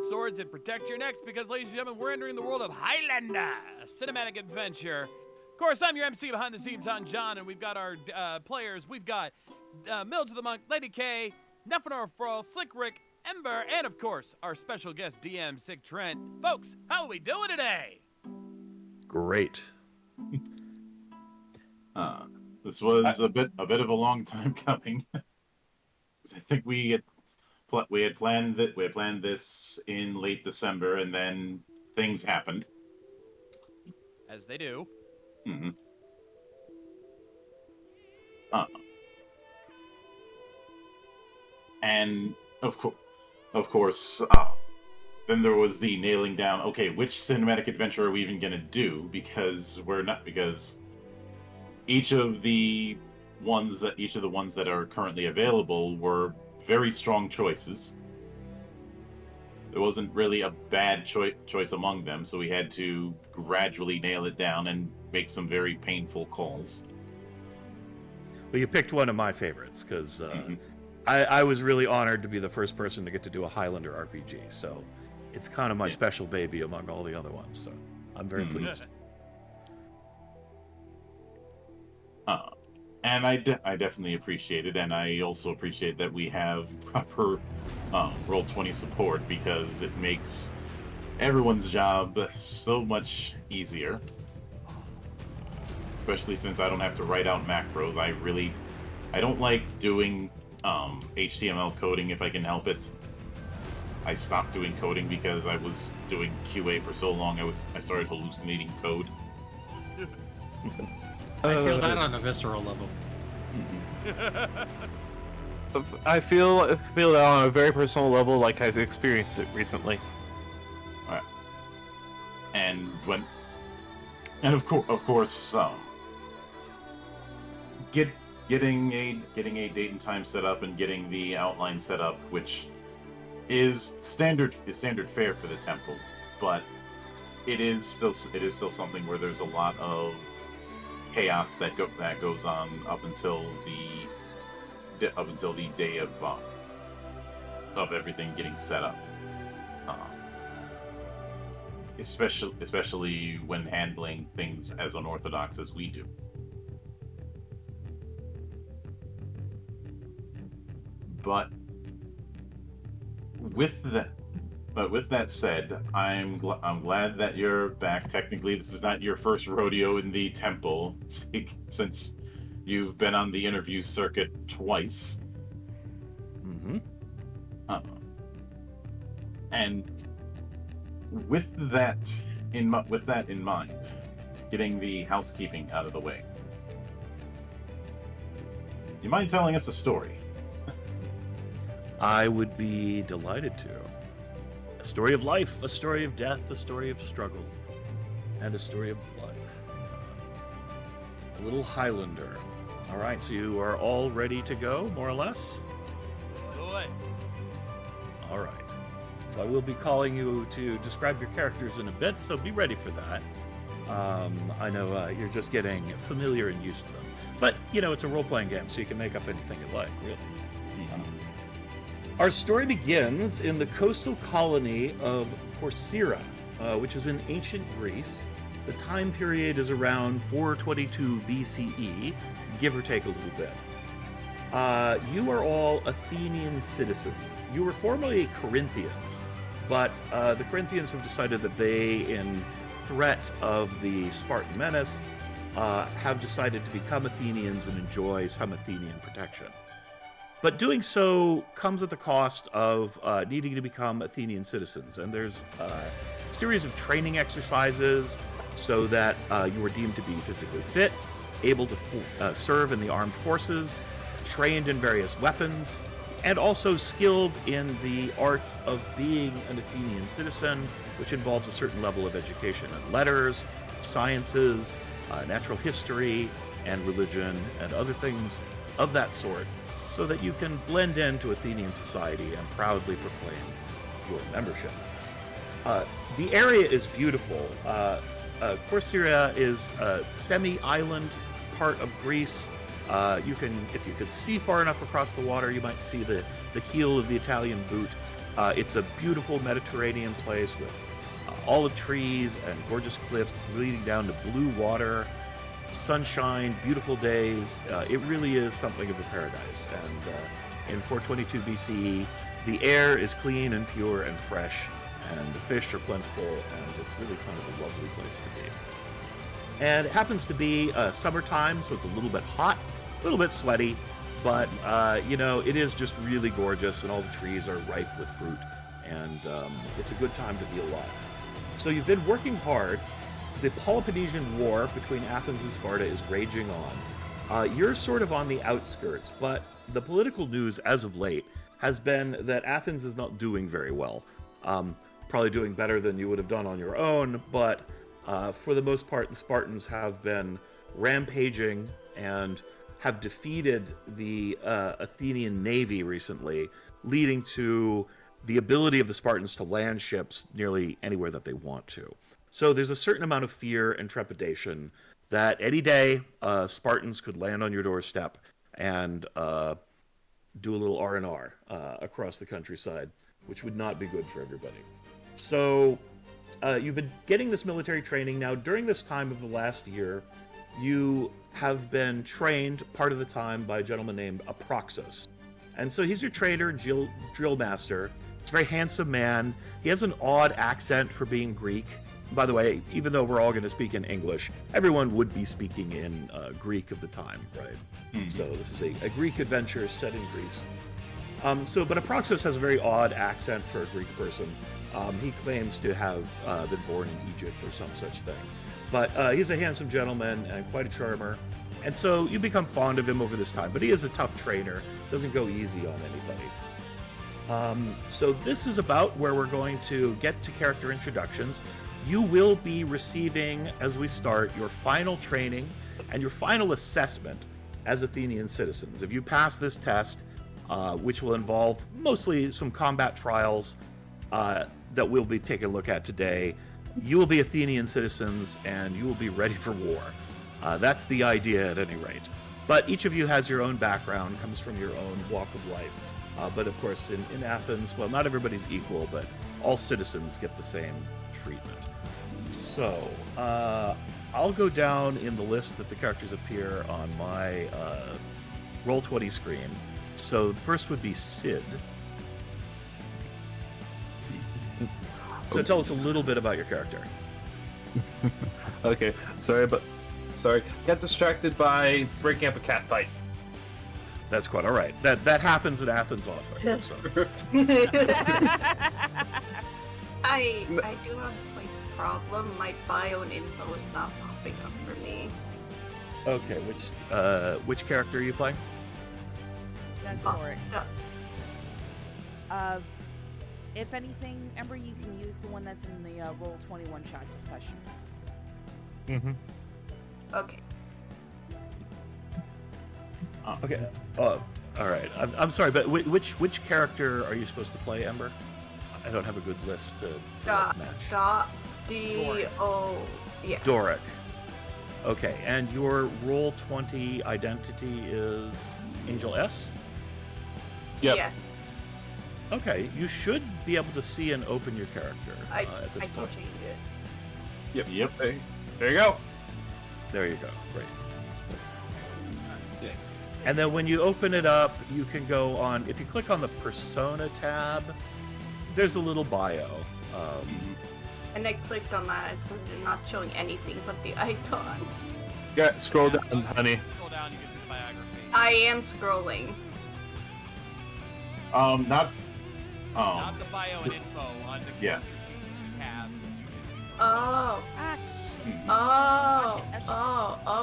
swords and protect your necks because, ladies and gentlemen, we're entering the world of Highlander, a cinematic adventure. Of course, I'm your MC behind the scenes, I'm John, and we've got our players. We've got Mildred the Monk, Lady K, Nephenor Froll, Slick Rick, Ember, and of course, our special guest DM, Sick Trent. Folks, how are we doing today? Great. This was a bit of a long time coming. I think we had planned this in late December, and then things happened. As they do. Mm-hmm. And of course, then there was the nailing down. Okay, which cinematic adventure are we even gonna do? Because each of the ones that are currently available were very strong choices. There wasn't really a bad choice among them, so we had to gradually nail it down and make some very painful calls. Well, you picked one of my favorites, because I was really honored to be the first person to get to do a Highlander RPG, so it's kind of my special baby among all the other ones, so I'm very pleased. And I definitely appreciate it, and I also appreciate that we have proper Roll20 support, because it makes everyone's job so much easier. Especially since I don't have to write out macros. I don't like doing HTML coding if I can help it. I stopped doing coding because I was doing QA for so long. I started hallucinating code. I feel that on a visceral level. I feel that on a very personal level, like I've experienced it recently. Alright. And of course, getting a date and time set up and getting the outline set up, which is standard fare for the temple, but it is still something where there's a lot of chaos that goes on up until the day of everything getting set up. Especially when handling things as unorthodox as we do. But with that said, I'm glad that you're back. Technically, this is not your first rodeo in the temple, since you've been on the interview circuit twice. Mm-hmm. And with that in mind, getting the housekeeping out of the way, you mind telling us a story? I would be delighted to. A story of life, a story of death, a story of struggle, and a story of blood. A little Highlander. All right, so you are all ready to go, more or less? Let's do it. All right. So I will be calling you to describe your characters in a bit, so be ready for that. I know you're just getting familiar and used to them. But, it's a role-playing game, so you can make up anything you like, really. Our story begins in the coastal colony of Cloister, which is in ancient Greece. The time period is around 422 BCE, give or take a little bit. You are all Athenian citizens. You were formerly Corinthians, but the Corinthians have decided that they, in threat of the Spartan menace, have decided to become Athenians and enjoy some Athenian protection. But doing so comes at the cost of needing to become Athenian citizens. And there's a series of training exercises so that you are deemed to be physically fit, able to serve in the armed forces, trained in various weapons, and also skilled in the arts of being an Athenian citizen, which involves a certain level of education in letters, sciences, natural history, and religion, and other things of that sort, so that you can blend into Athenian society and proudly proclaim your membership. The area is beautiful. Cloister is a semi-island part of Greece. If you could see far enough across the water, you might see the heel of the Italian boot It's a beautiful Mediterranean place with olive trees and gorgeous cliffs leading down to blue water, sunshine, beautiful days. It really is something of a paradise. And in 422 BCE, the air is clean and pure and fresh, and the fish are plentiful, and it's really kind of a lovely place to be. And it happens to be summertime, so it's a little bit hot, a little bit sweaty, but it is just really gorgeous, and all the trees are ripe with fruit, and it's a good time to be alive. So you've been working hard. The Peloponnesian War between Athens and Sparta is raging on. You're sort of on the outskirts, but the political news as of late has been that Athens is not doing very well. Probably doing better than you would have done on your own, but for the most part, the Spartans have been rampaging and have defeated the Athenian navy recently, leading to the ability of the Spartans to land ships nearly anywhere that they want to. So there's a certain amount of fear and trepidation that any day Spartans could land on your doorstep and do a little R&R across the countryside, which would not be good for everybody. So you've been getting this military training. Now, during this time of the last year, you have been trained part of the time by a gentleman named Aproxus. And so he's your trainer, drill master. He's a very handsome man. He has an odd accent for being Greek. By the way, even though we're all going to speak in English, everyone would be speaking in Greek of the time, right? Mm-hmm. So this is a Greek adventure set in Greece. But Aproxus has a very odd accent for a Greek person. He claims to have been born in Egypt or some such thing. But he's a handsome gentleman and quite a charmer. And so you become fond of him over this time. But he is a tough trainer, doesn't go easy on anybody. So this is about where we're going to get to character introductions. You will be receiving, as we start, your final training and your final assessment as Athenian citizens. If you pass this test, which will involve mostly some combat trials that we'll be taking a look at today, you will be Athenian citizens and you will be ready for war. That's the idea at any rate. But each of you has your own background, comes from your own walk of life. But of course, in Athens, well, not everybody's equal, but all citizens get the same treatment. So, I'll go down in the list that the characters appear on my Roll20 screen. So, the first would be Sid. So, tell us a little bit about your character. Okay, sorry. Got distracted by breaking up a cat fight. That's quite all right. That happens in Athens often. So. I do have a slight problem. My bio and info is not popping up for me. Okay, which character are you playing? That's correct. If anything, Ember, you can use the one that's in the Roll21 chat discussion. Mm-hmm. Okay. Okay. All right. I'm sorry, but which character are you supposed to play, Ember? I don't have a good list to match. D-O... Yeah. Doric. Okay, and your Roll20 identity is Angel S? Yep. Yes. Okay, you should be able to see and open your character I at this can point. change it. Yep. There you go. There you go. Great. And then when you open it up, you can go on, if you click on the Persona tab, there's a little bio. And I clicked on that. It's not showing anything but the icon. Yeah, scroll down, honey. Scroll down, you can see the biography. I am scrolling. Not the bio and info on the Yeah. tab. Oh. Ah,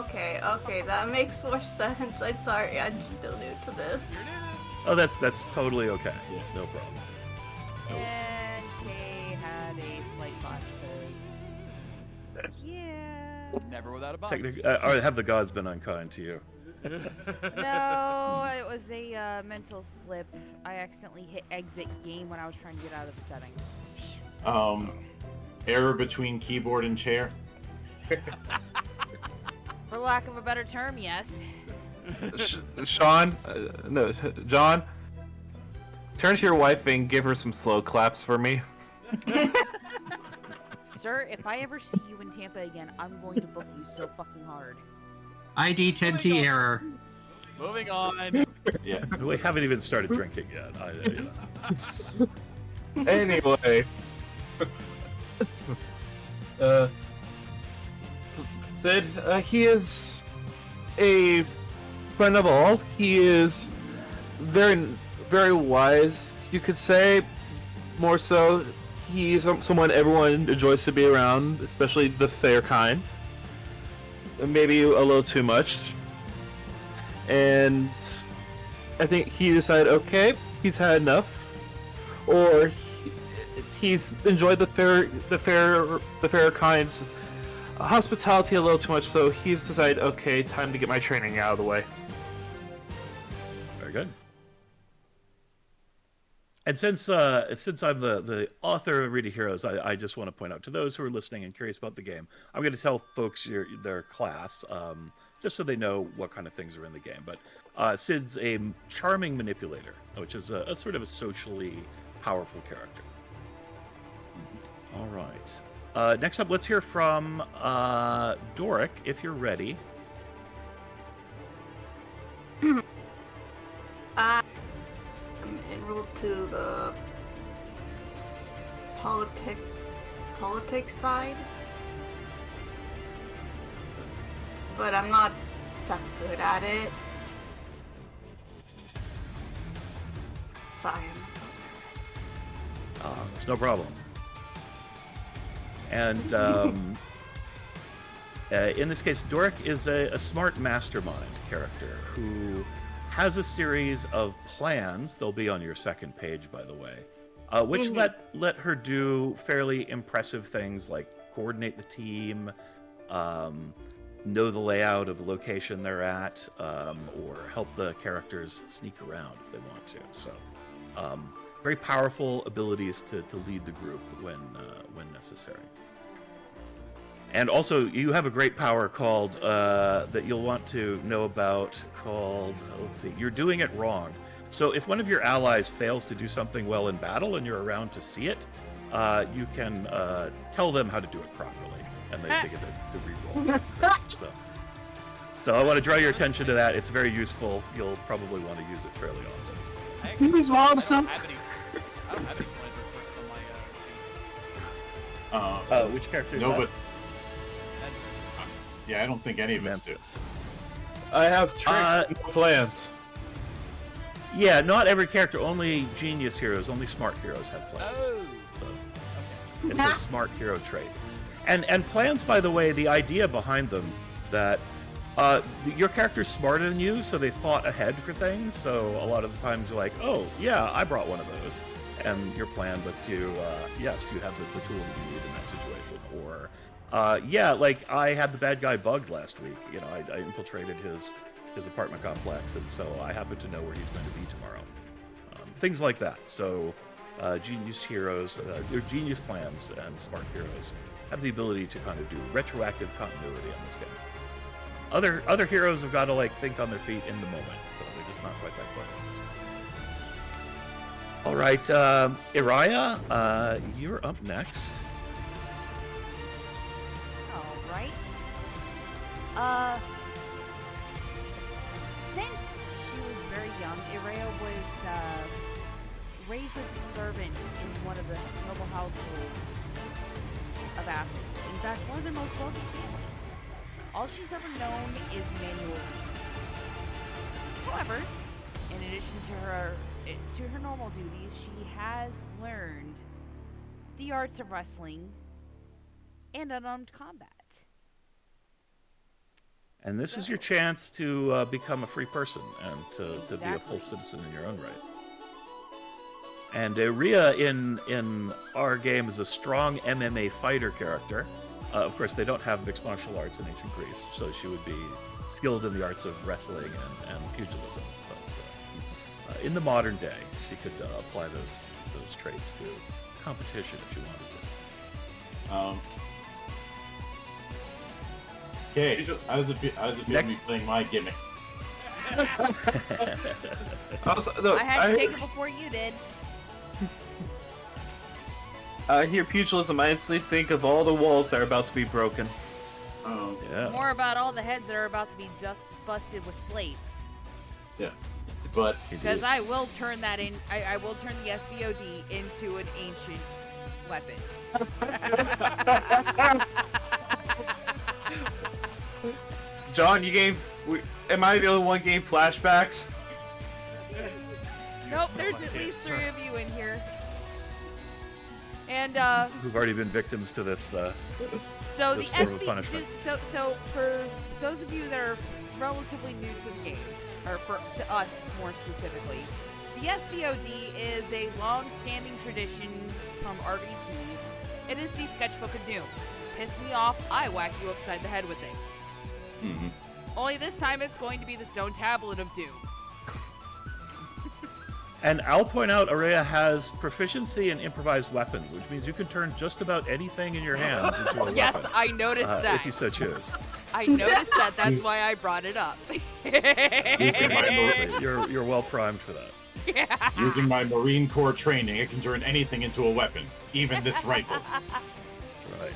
Okay, that makes more sense. I'm sorry, I'm still new to this. Oh, that's totally okay. No problem. No worries. and Kay had a slight bot because... Yeah... Never without a bot. Or have the gods been unkind to you? No, it was a mental slip. I accidentally hit exit game when I was trying to get out of the settings. Error between keyboard and chair. For lack of a better term, yes. Sean, no, John. Turn to your wife and give her some slow claps for me. Sir, if I ever see you in Tampa again, I'm going to book you so fucking hard. ID 10T error. Moving on. Yeah. We haven't even started drinking yet. Anyway. Sid, he is a friend of all. He is very, very wise, you could say. More so, he's someone everyone enjoys to be around, especially the fair kind. Maybe a little too much. And I think he decided, okay, he's had enough, or he's enjoyed the fair kind's hospitality a little too much, so he's decided, okay, time to get my training out of the way. Very good. And since I'm the author of Reading Heroes, I just want to point out to those who are listening and curious about the game, I'm going to tell folks their class, just so they know what kind of things are in the game. But Sid's a charming manipulator, which is a sort of a socially powerful character. All right. Next up, let's hear from Doric, if you're ready. I'm enrolled to the politics side, but I'm not that good at it. So I am. It's no problem. And in this case, Doric is a smart mastermind character who has a series of plans. They'll be on your second page, by the way, which let her do fairly impressive things like coordinate the team, know the layout of the location they're at, or help the characters sneak around if they want to. So, very powerful abilities to lead the group when necessary. And also, you have a great power called that you'll want to know about called, let's see, you're doing it wrong. So if one of your allies fails to do something well in battle and you're around to see it, you can tell them how to do it properly, and they get to reroll. So I want to draw your attention to that. It's very useful. You'll probably want to use it fairly often. He's wrong, son. I don't have any plans or tricks on my. Which character is No, that? but yeah, I don't think any of us do. Memphis. I have tricks and plans. Yeah, not every character. Only genius heroes, only smart heroes have plans. Oh. So, it's a smart hero trait. And plans, by the way, the idea behind them that your character's smarter than you, so they thought ahead for things. So a lot of the times you're like, oh yeah, I brought one of those, and your plan lets you, yes, you have the tools you need in that situation. Or yeah, like I had the bad guy bugged last week. You know, I infiltrated his apartment complex, and so I happen to know where he's going to be tomorrow. Things like that. So genius heroes, or genius plans, and smart heroes have the ability to kind of do retroactive continuity on this game. Other heroes have got to like think on their feet in the moment, so they're just not quite that quick. All right, Iraya, you're up next. All right. Since she was very young, Iraya was raised as a servant in one of the noble households of Athens. In fact, one of the most wealthy families. All she's ever known is manual labor. However, in addition to her normal duties, she has learned the arts of wrestling and unarmed combat. And this is your chance to become a free person and to be a full citizen in your own right. And Rhea in our game is a strong MMA fighter character. Of course, they don't have mixed martial arts in ancient Greece, so she would be skilled in the arts of wrestling and pugilism. But in the modern day, she could apply those traits to competition if she wanted to. Okay, how's it feel me playing my gimmick? Also, no, I had to take it before you did. I hear pugilism. I instantly think of all the walls that are about to be broken. Oh, Yeah. More about all the heads that are about to be busted with slates. yeah. But Because I will turn that in. I will turn the SBOD into an ancient weapon. John, you gave. Am I the only one getting flashbacks? Nope, there's at least 3 of you in here. And Who've already been victims to this. so this the form of SB punishment. so for those of you that are relatively new to the game, or to us more specifically, the SBOD is a long-standing tradition from RBT. It is the sketchbook of doom. Piss me off, I whack you upside the head with things. mhm. Only this time it's going to be the stone tablet of doom. And I'll point out, Araya has proficiency in improvised weapons, which means you can turn just about anything in your hands into a Yes, weapon. I noticed that. If you so choose. I noticed that. That's why I brought it up. Using my So you're well primed for that. Using my Marine Corps training, I can turn anything into a weapon, even this rifle. That's right.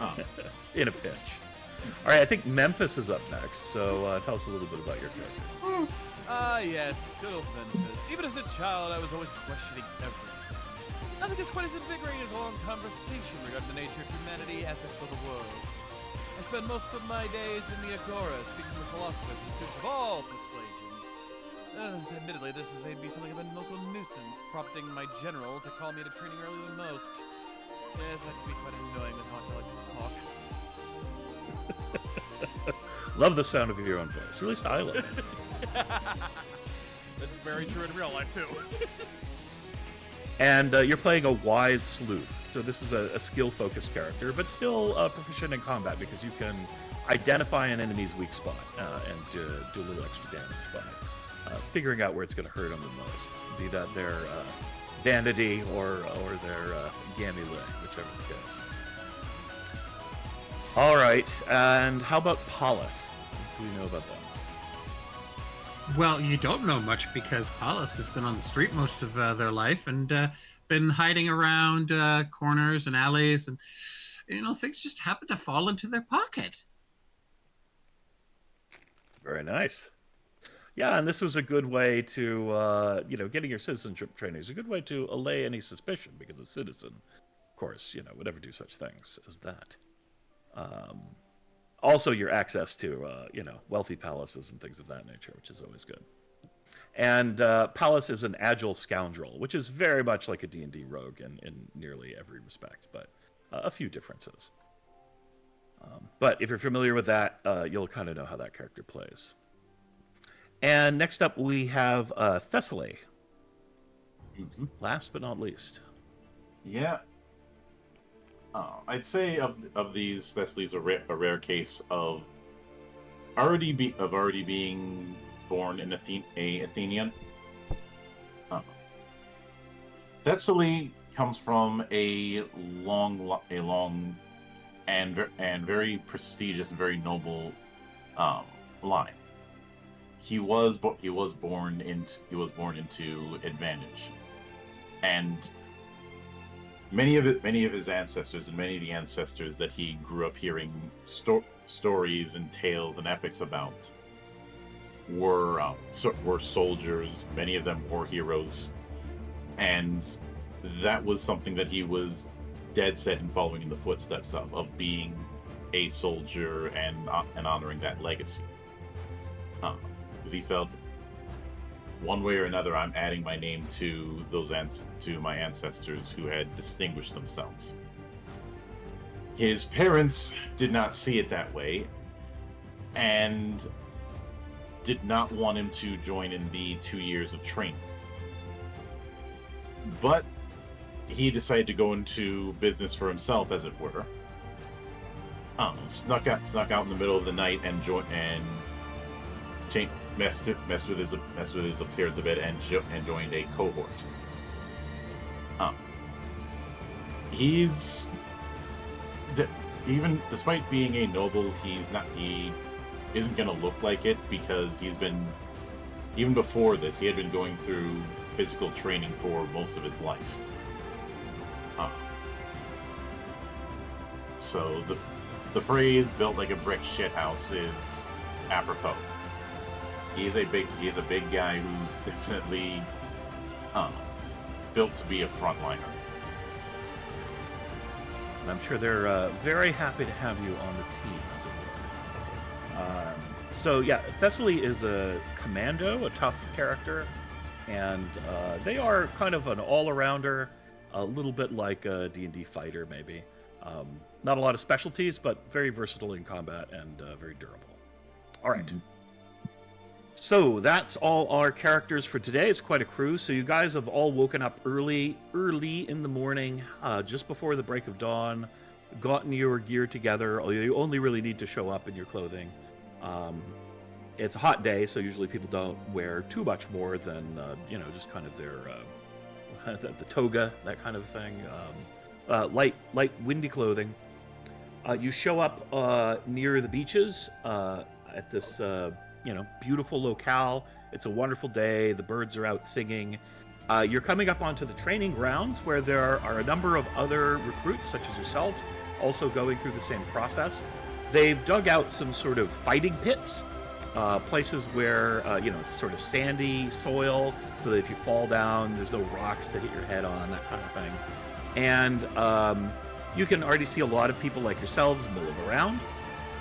Oh. In a pinch. All right, I think Memphis is up next. So tell us a little bit about your character. Yes, good old Memphis. Even as a child, I was always questioning everything. Nothing is quite as invigorating as a long conversation regarding the nature of humanity, ethics, or the world. I spend most of my days in the Agora, speaking with philosophers and students of all persuasions. Admittedly, this has made me something of a local nuisance, prompting my general to call me to training earlier than most. Yes, that can be quite annoying with how much I like to talk. Love the sound of your own voice. Or at least I love it. That's very true in real life, too. And you're playing a wise sleuth. So this is a skill-focused character, but still proficient in combat because you can identify an enemy's weak spot and do a little extra damage by figuring out where it's going to hurt them the most. Be that their vanity or their gammy leg, whichever the case. All right, and how about Paulus? What do we know about them? Well, you don't know much because Paulus has been on the street most of their life and been hiding around corners and alleys, and things just happen to fall into their pocket. Very nice. Yeah, and this was a good way to, getting your citizenship training is a good way to allay any suspicion because a citizen, of course, would never do such things as that. Also, your access to, wealthy palaces and things of that nature, which is always good. And Pallas is an agile scoundrel, which is very much like a D&D rogue in nearly every respect, but a few differences. But if you're familiar with that, you'll kind of know how that character plays. And next up, we have Thessaly. Mhm. Last but not least. Yeah. I'd say of these, Thessaly's a rare case of already being born an Athenian. Thessaly comes from a long and very prestigious and very noble line. He was born into advantage, and many of his ancestors and many of the ancestors that he grew up hearing stories and tales and epics about were soldiers. Many of them war heroes, and that was something that he was dead set in following in the footsteps of being a soldier and honoring that legacy. Because he felt, one way or another, I'm adding my name to to my ancestors who had distinguished themselves. His parents did not see it that way, and did not want him to join in the 2 years of training. But he decided to go into business for himself, as it were. Snuck out in the middle of the night and messed with his appearance a bit and joined a cohort. Even despite being a noble, he isn't gonna look like it because he's been, even before this, he had been going through physical training for most of his life. So the phrase "built like a brick shithouse" is apropos. He is a big guy who's definitely built to be a frontliner. And I'm sure they're very happy to have you on the team, as it were. So yeah, Thessaly is a commando, a tough character, and they are kind of an all-arounder, a little bit like a D&D fighter, maybe. Not a lot of specialties, but very versatile in combat and very durable. All right. Mm-hmm. So that's all our characters for today. It's quite a crew. So you guys have all woken up early in the morning, just before the break of dawn, gotten your gear together. You only really need to show up in your clothing. It's a hot day, so usually people don't wear too much more than, just kind of their the toga, that kind of thing. Light, windy clothing. You show up near the beaches at this, beautiful locale. It's a wonderful day. The birds are out singing. You're coming up onto the training grounds where there are a number of other recruits, such as yourselves, also going through the same process. They've dug out some sort of fighting pits, places where, sort of sandy soil, so that if you fall down, there's no rocks to hit your head on, that kind of thing. And you can already see a lot of people like yourselves milling around.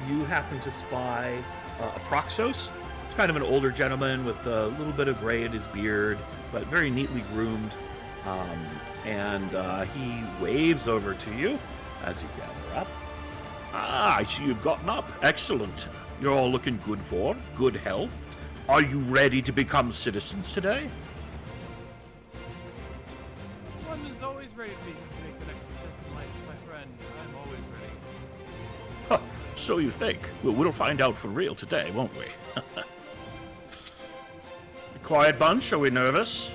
You happen to spy Aproxos. It's kind of an older gentleman with a little bit of gray in his beard, but very neatly groomed. And he waves over to you as you gather up. Ah, I see you've gotten up. Excellent. You're all looking good health. Are you ready to become citizens today? One is always ready to make the next step in life, my friend. I'm always ready. Huh, so you think. Well, we'll find out for real today, won't we? Quiet bunch, are we nervous?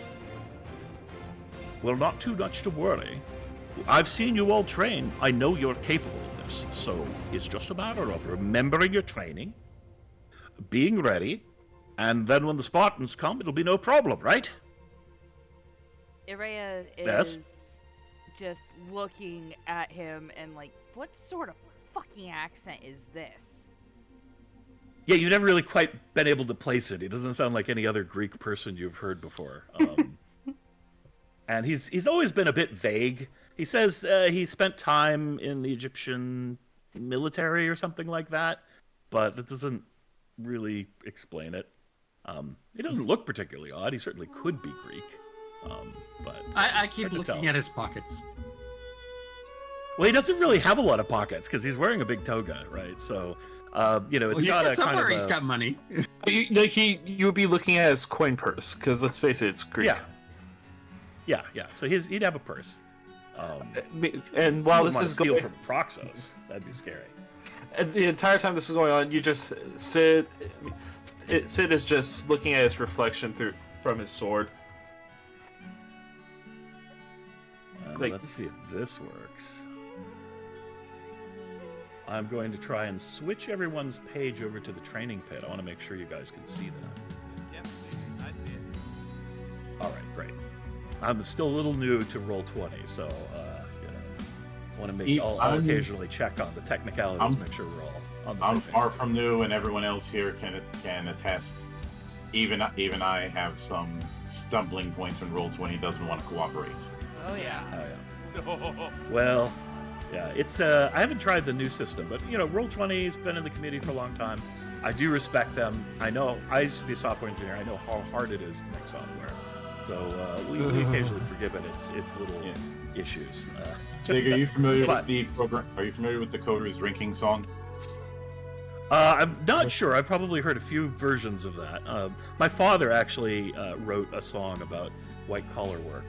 Well, not too much to worry. I've seen you all train. I know you're capable of this. So it's just a matter of remembering your training, being ready, and then when the Spartans come, it'll be no problem, right? Irea is just looking at him and like, what sort of fucking accent is this? Yeah, you've never really quite been able to place it. He doesn't sound like any other Greek person you've heard before. And he's always been a bit vague. He says he spent time in the Egyptian military or something like that, but it doesn't really explain it. He doesn't look particularly odd. He certainly could be Greek. But I keep looking at his pockets. Well, he doesn't really have a lot of pockets because he's wearing a big toga, right? So, it's he's got a somewhere kind of he's got money. You would be looking at his coin purse, because let's face it, it's Greek. Yeah. So he'd have a purse. And while this is steal going from Proxos, that'd be scary. And the entire time this is going on, you just Sid is just looking at his reflection from his sword. Let's see if this works. I'm going to try and switch everyone's page over to the training pit. I want to make sure you guys can see that. Yep, I see it. All right, great. I'm still a little new to Roll20, so want to make. I'll occasionally check on the technicalities, make sure we're all on the same page. I'm far from new, and everyone else here can attest. Even I have some stumbling points when Roll20 doesn't want to cooperate. Oh yeah. Well, yeah, it's I haven't tried the new system, but Roll20's been in the community for a long time. I do respect them. I know I used to be a software engineer. I know how hard it is to make software. So we occasionally forgive it. It's little issues. Sig, are you familiar with the program? Are you familiar with the Coder's drinking song? I'm not sure. I've probably heard a few versions of that. My father actually wrote a song about white collar work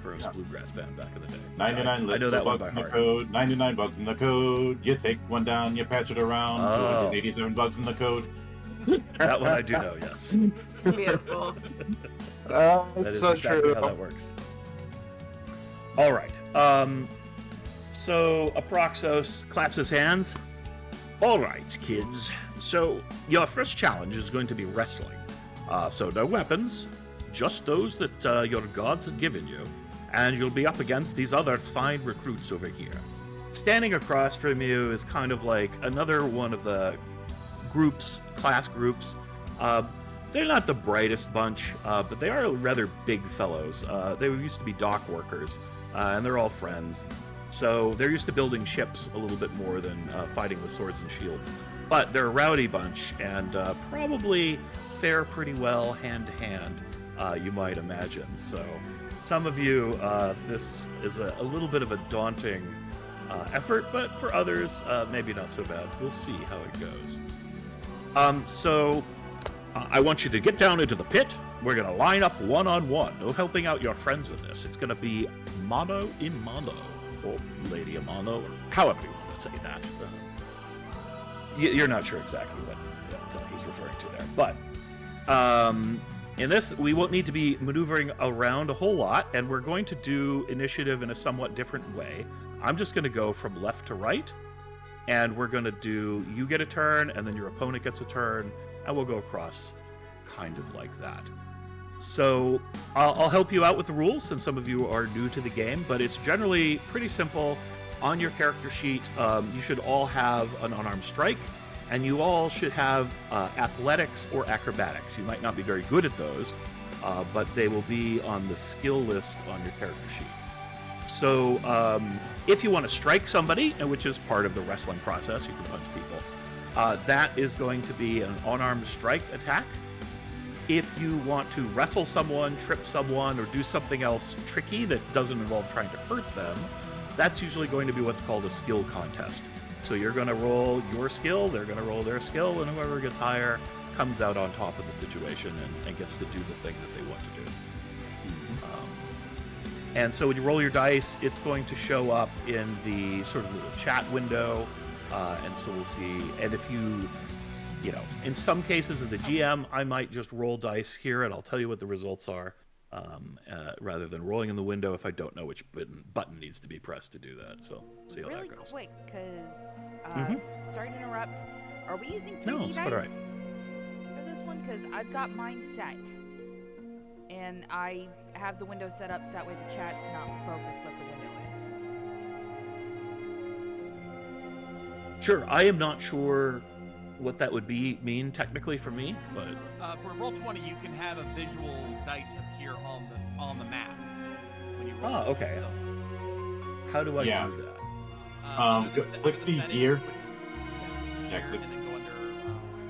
for a bluegrass band back in the day. 99 I know that one by bugs in the heart. code. 99 bugs in the code. You take one down, you patch it around. 287 bugs in the code. That one I do know. Yes. Beautiful. It's so exactly true. how that works. All right. So Aproxos claps his hands. All right, kids. So your first challenge is going to be wrestling. So no weapons, just those that your gods had given you, and you'll be up against these other fine recruits over here. Standing across from you is kind of like another one of the class groups. They're not the brightest bunch, but they are rather big fellows. They used to be dock workers, and they're all friends. So they're used to building ships a little bit more than fighting with swords and shields. But they're a rowdy bunch, and probably fare pretty well hand-to-hand, you might imagine. So some of you, this is a little bit of a daunting effort, but for others, maybe not so bad. We'll see how it goes. I want you to get down into the pit. We're going to line up one-on-one. No helping out your friends in this. It's going to be mano in mano, or lady a mano, or however you want to say that. You're not sure exactly what he's referring to there. But in this, we won't need to be maneuvering around a whole lot, and we're going to do initiative in a somewhat different way. I'm just going to go from left to right, and we're going to do, you get a turn, and then your opponent gets a turn, and we'll go across kind of like that. So I'll help you out with the rules since some of you are new to the game, but it's generally pretty simple. On your character sheet, you should all have an unarmed strike, and you all should have athletics or acrobatics. You might not be very good at those, but they will be on the skill list on your character sheet. So if you want to strike somebody, which is part of the wrestling process, you can punch people, that is going to be an unarmed strike attack. If you want to wrestle someone, trip someone, or do something else tricky that doesn't involve trying to hurt them, that's usually going to be what's called a skill contest. So you're going to roll your skill, they're going to roll their skill, and whoever gets higher comes out on top of the situation and gets to do the thing that they want to do. And so when you roll your dice, it's going to show up in the sort of little chat window, and so we'll see. And if you know, in some cases of the GM, I might just roll dice here, and I'll tell you what the results are, rather than rolling in the window if I don't know which button needs to be pressed to do that. So see how Really that goes. quick, because sorry to interrupt. Are we using 3D No, it's quite all right. dice for this one? Because I've got mine set, and I have the window set up so that way the chat's not the focus, but the window is. Sure, I am not sure what that would mean technically for me, but For Roll20, you can have a visual dice appear on the map when you roll. Oh, okay. So, how do I Yeah. do that? go to click the settings, gear. switch Yeah, gear, click- and then go under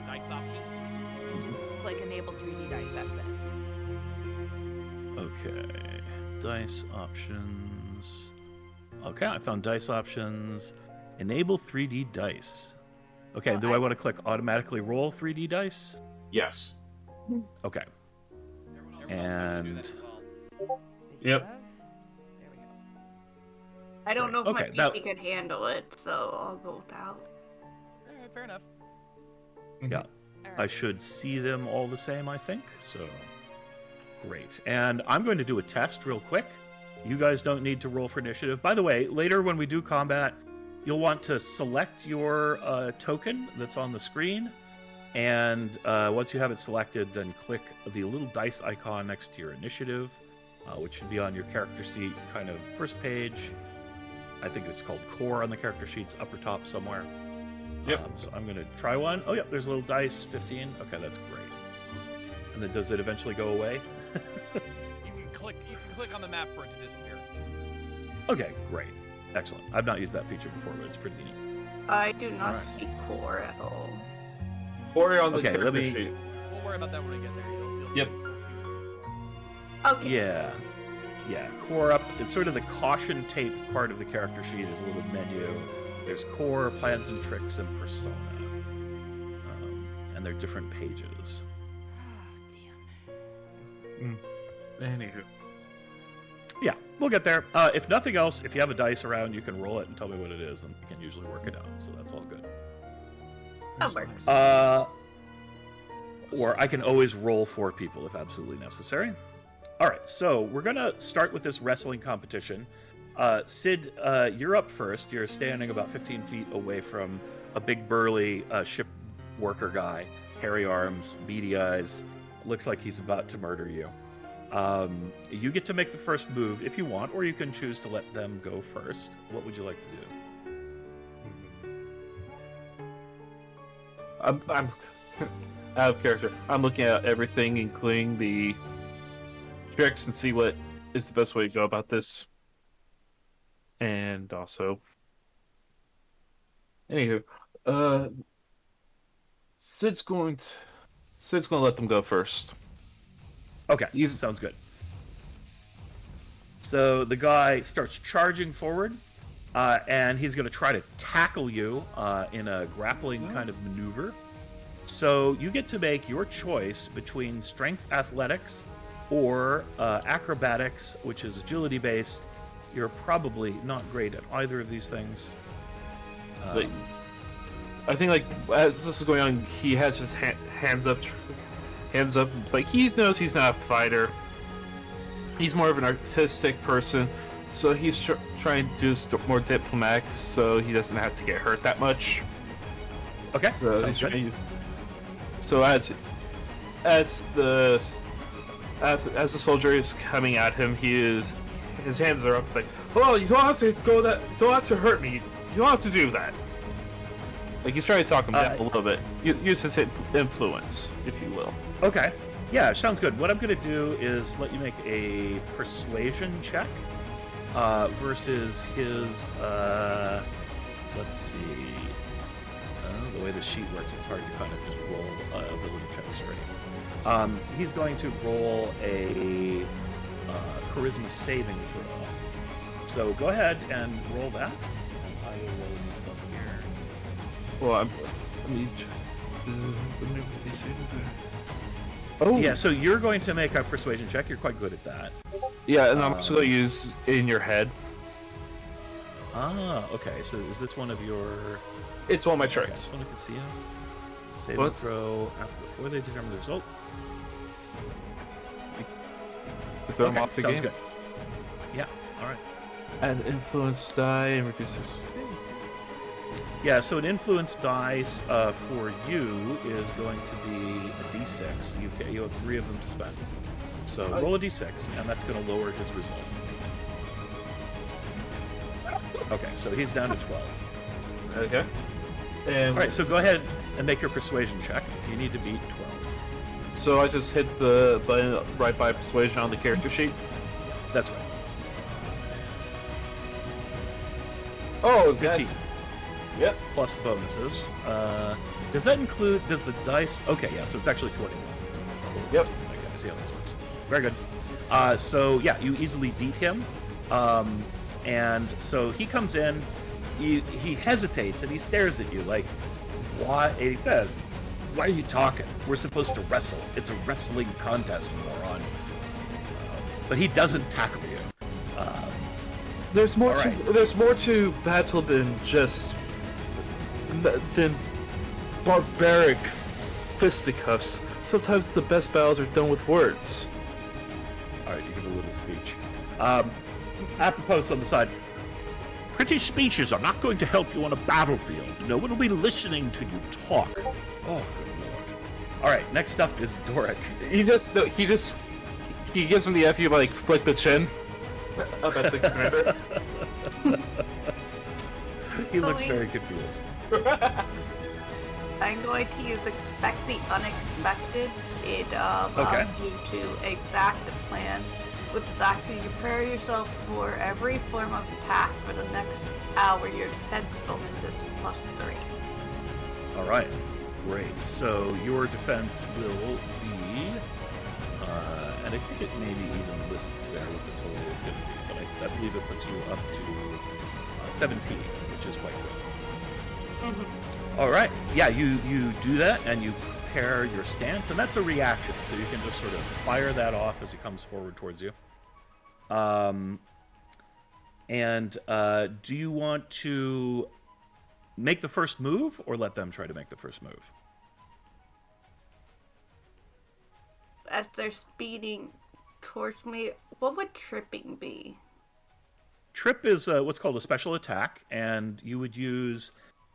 dice options. Just click enable 3D dice. That's it. Okay, dice options. Okay, I found dice options. Enable 3D dice. Okay, Well, do I want to click automatically roll 3D dice? Yes. Okay. Everyone else can do that And- as well. Speaking Yep. of, there we go. I don't know if Okay, my that- PC can handle it, so I'll go without. All right, fair enough. Yeah. All I right. should see them all the same, I think. So, great. And I'm going to do a test real quick. You guys don't need to roll for initiative. By the way, later when we do combat, you'll want to select your token that's on the screen. And once you have it selected, then click the little dice icon next to your initiative, which should be on your character sheet, kind of first page. I think it's called core on the character sheets, upper top somewhere. Yep. So I'm going to try one. Oh, yeah, there's a little dice, 15. Okay, that's great. And then does it eventually go away? You can click on the map for it to disappear. Okay, great. Excellent. I've not used that feature before, but it's pretty neat. I do not Alright. see core at all. Or on the Okay, character let me- sheet. We'll worry about that when we get there. You'll Yep. see what we're looking Okay. Yeah, core up. It's sort of the caution tape part of the character sheet is a little menu. There's core, plans and tricks, and persona. And they're different pages. Damn. Anywho. Yeah, we'll get there. If nothing else, if you have a dice around, you can roll it and tell me what it is, and we can usually work it out. So that's all good. That works. Or I can always roll for people if absolutely necessary. All right, so we're going to start with this wrestling competition. Sid, you're up first. You're standing about 15 feet away from a big burly worker guy, hairy arms, beady eyes. Looks like he's about to murder you. You get to make the first move if you want, or you can choose to let them go first. What would you like to do? I'm out of character. I'm looking at everything, including the tricks, and see what is the best way to go about this. And also, anywho, Sid's going to let them go first. Okay, sounds good. So the guy starts charging forward, and he's going to try to tackle you in a grappling kind of maneuver. So you get to make your choice between strength athletics or acrobatics, which is agility based. You're probably not great at either of these things. I think, like, as this is going on, he has his hands up. It's like he knows he's not a fighter. He's more of an artistic person, so he's trying to do more diplomatic, so he doesn't have to get hurt that much. Okay, so sounds good. So as the soldier is coming at him, his hands are up. It's like, oh, you don't have to go that. You don't have to hurt me. You don't have to do that. Like, he's trying to talk him down a little bit. Use his influence, if you will. Okay. Yeah, sounds good. What I'm going to do is let you make a persuasion check versus his, let's see. The way the sheet works, it's hard to kind of just roll ability checks straight. He's going to roll a charisma saving throw. So go ahead and roll that. I will roll it up here. Well, Oh. Yeah, so you're going to make a persuasion check. You're quite good at that. Yeah, and I'm also going to use in your head. Ah, okay. So is this one of your... It's one of my traits. One I can see him. Saving throw before they determine the result. To throw them off the sounds game. Good. Yeah, alright. Add influence die and reduce their sustained. Yeah, so an influence dice for you is going to be a d6. You have 3 of them to spend. So roll a d6, and that's going to lower his result. Okay, so he's down to 12. Okay. All right, so go ahead and make your persuasion check. You need to beat 12. So I just hit the button right by persuasion on the character sheet? That's right. Oh, 15. Yep. Plus bonuses. Does that include, does the dice... Okay, yeah, so it's actually 21. Yep. Okay, I see how this works. Very good. So, yeah, you easily beat him. And so he comes in, he hesitates, and he stares at you like, why? And he says, why are you talking? We're supposed to wrestle. It's a wrestling contest, moron. But he doesn't tackle you. There's more to right. there's more to battle than just than barbaric fisticuffs. Sometimes the best battles are done with words. All right, you give a little speech. Apropos on the side, pretty speeches are not going to help you on a battlefield. No one will be listening to you talk. Oh, good lord. All right, next up is Doric. He gives him the FU like flick the chin. Up at the commander. He looks very confused. I'm going to use expect the unexpected. It allows you to exact a plan. With this action, you prepare yourself for every form of attack for the next hour. Your defense bonus is +3. All right, great. So your defense will be, and I think it maybe even lists there what the total is going to be, but I believe it puts you up to 17, which is quite good. Mm-hmm. All right, yeah, you do that and you prepare your stance, and that's a reaction, so you can just sort of fire that off as it comes forward towards you. Do you want to make the first move or let them try to make the first move? As they're speeding towards me, what would tripping be? Trip is what's called a special attack, and you would use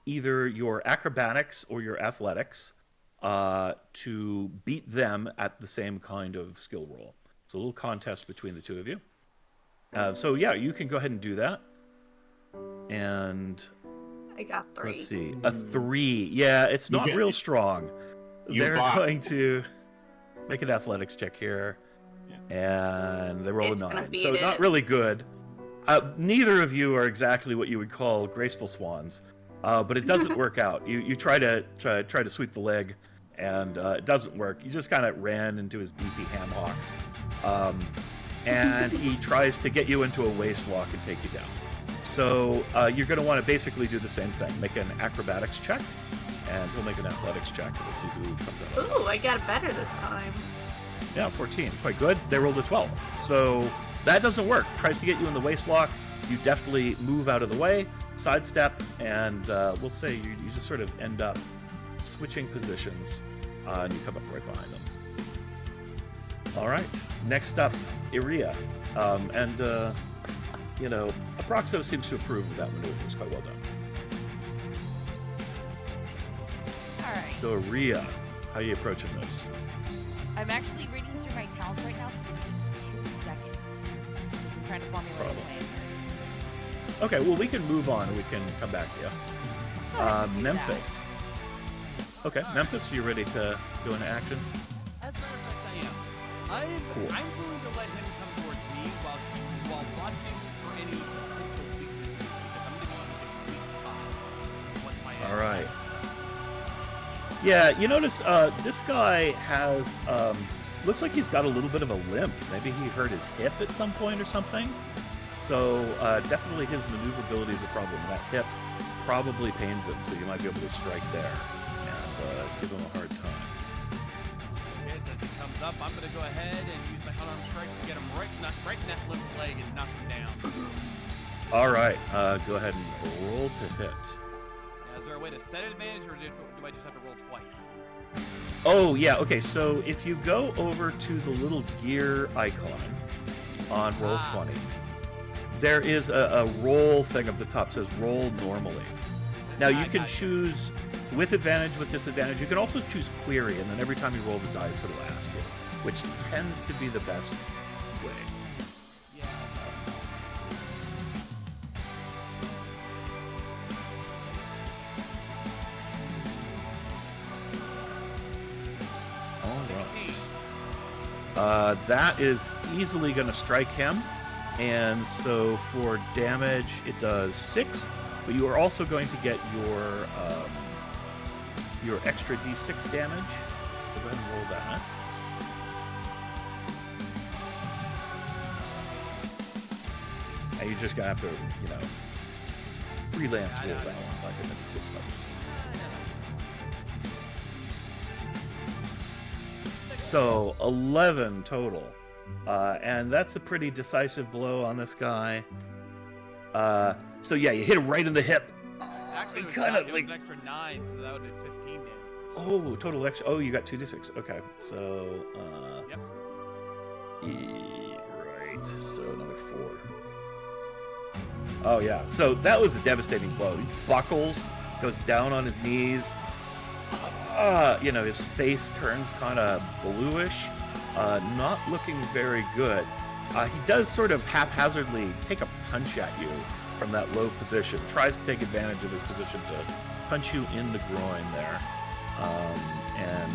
either your acrobatics or your athletics to beat them at the same kind of skill roll. It's a little contest between the two of you. So yeah, you can go ahead and do that. And I got 3. let's see, a 3. Yeah, it's not real strong. They're going to make an athletics check here, and they roll a 9. So not really good. Neither of you are exactly what you would call graceful swans, but it doesn't work out. You try to sweep the leg, and it doesn't work. You just kind of ran into his beefy ham hocks, and he tries to get you into a waist lock and take you down. So you're going to want to basically do the same thing. Make an acrobatics check, and he'll make an athletics check, and we'll see who comes out. Ooh, I got it better this time. Yeah, 14. Quite good. They rolled a 12. So that doesn't work. Tries to get you in the waist lock. You definitely move out of the way, sidestep, and we'll say you just sort of end up switching positions, and you come up right behind them. All right. Next up, Iria. Aproxo seems to approve of that maneuver. It's quite well done. All right. So, Iria, how are you approaching this? I'm actually reading through my talents right now. So give me 2 seconds. I'm trying to formulate a plan. Okay, well, we can move on and we can come back to you. Memphis. Okay, All Memphis, you ready to go into action? As a matter of fact, I am. Cool. I'm going to let him come towards me while watching for any potential weaknesses, because I'm going to go into the weak spot. What my All right. Yeah, you notice this guy has, looks like he's got a little bit of a limp. Maybe he hurt his hip at some point or something. So definitely his maneuverability is a problem. That hip probably pains him, so you might be able to strike there and give him a hard time. Okay, so as he comes up, I'm going to go ahead and use my unarmed strike to get him right in that limp leg and knock him down. All right, go ahead and roll to hit. Is there a way to set an advantage, or do I just have to roll twice? Oh, yeah, okay, so if you go over to the little gear icon on Roll20, there is a roll thing up the top, says roll normally. Now you can choose with advantage, with disadvantage. You can also choose query, and then every time you roll the dice, it'll ask you, which tends to be the best way. Yeah. All right. That is easily going to strike him. And so for damage, it does 6, but you are also going to get your extra d6 damage. So go ahead and roll that. And you're just going to have to, freelance roll that one, like a d6 level. So 11 total. And that's a pretty decisive blow on this guy. So yeah, you hit him right in the hip. Actually, it was kind of an like extra 9, so that would be 15 damage. oh, total extra. Oh, you got 2d6. Okay, so Yep. right. So another 4. Oh yeah. So that was a devastating blow. He buckles, goes down on his knees. His face turns kind of bluish. Not looking very good. He does sort of haphazardly take a punch at you from that low position. Tries to take advantage of his position to punch you in the groin there. And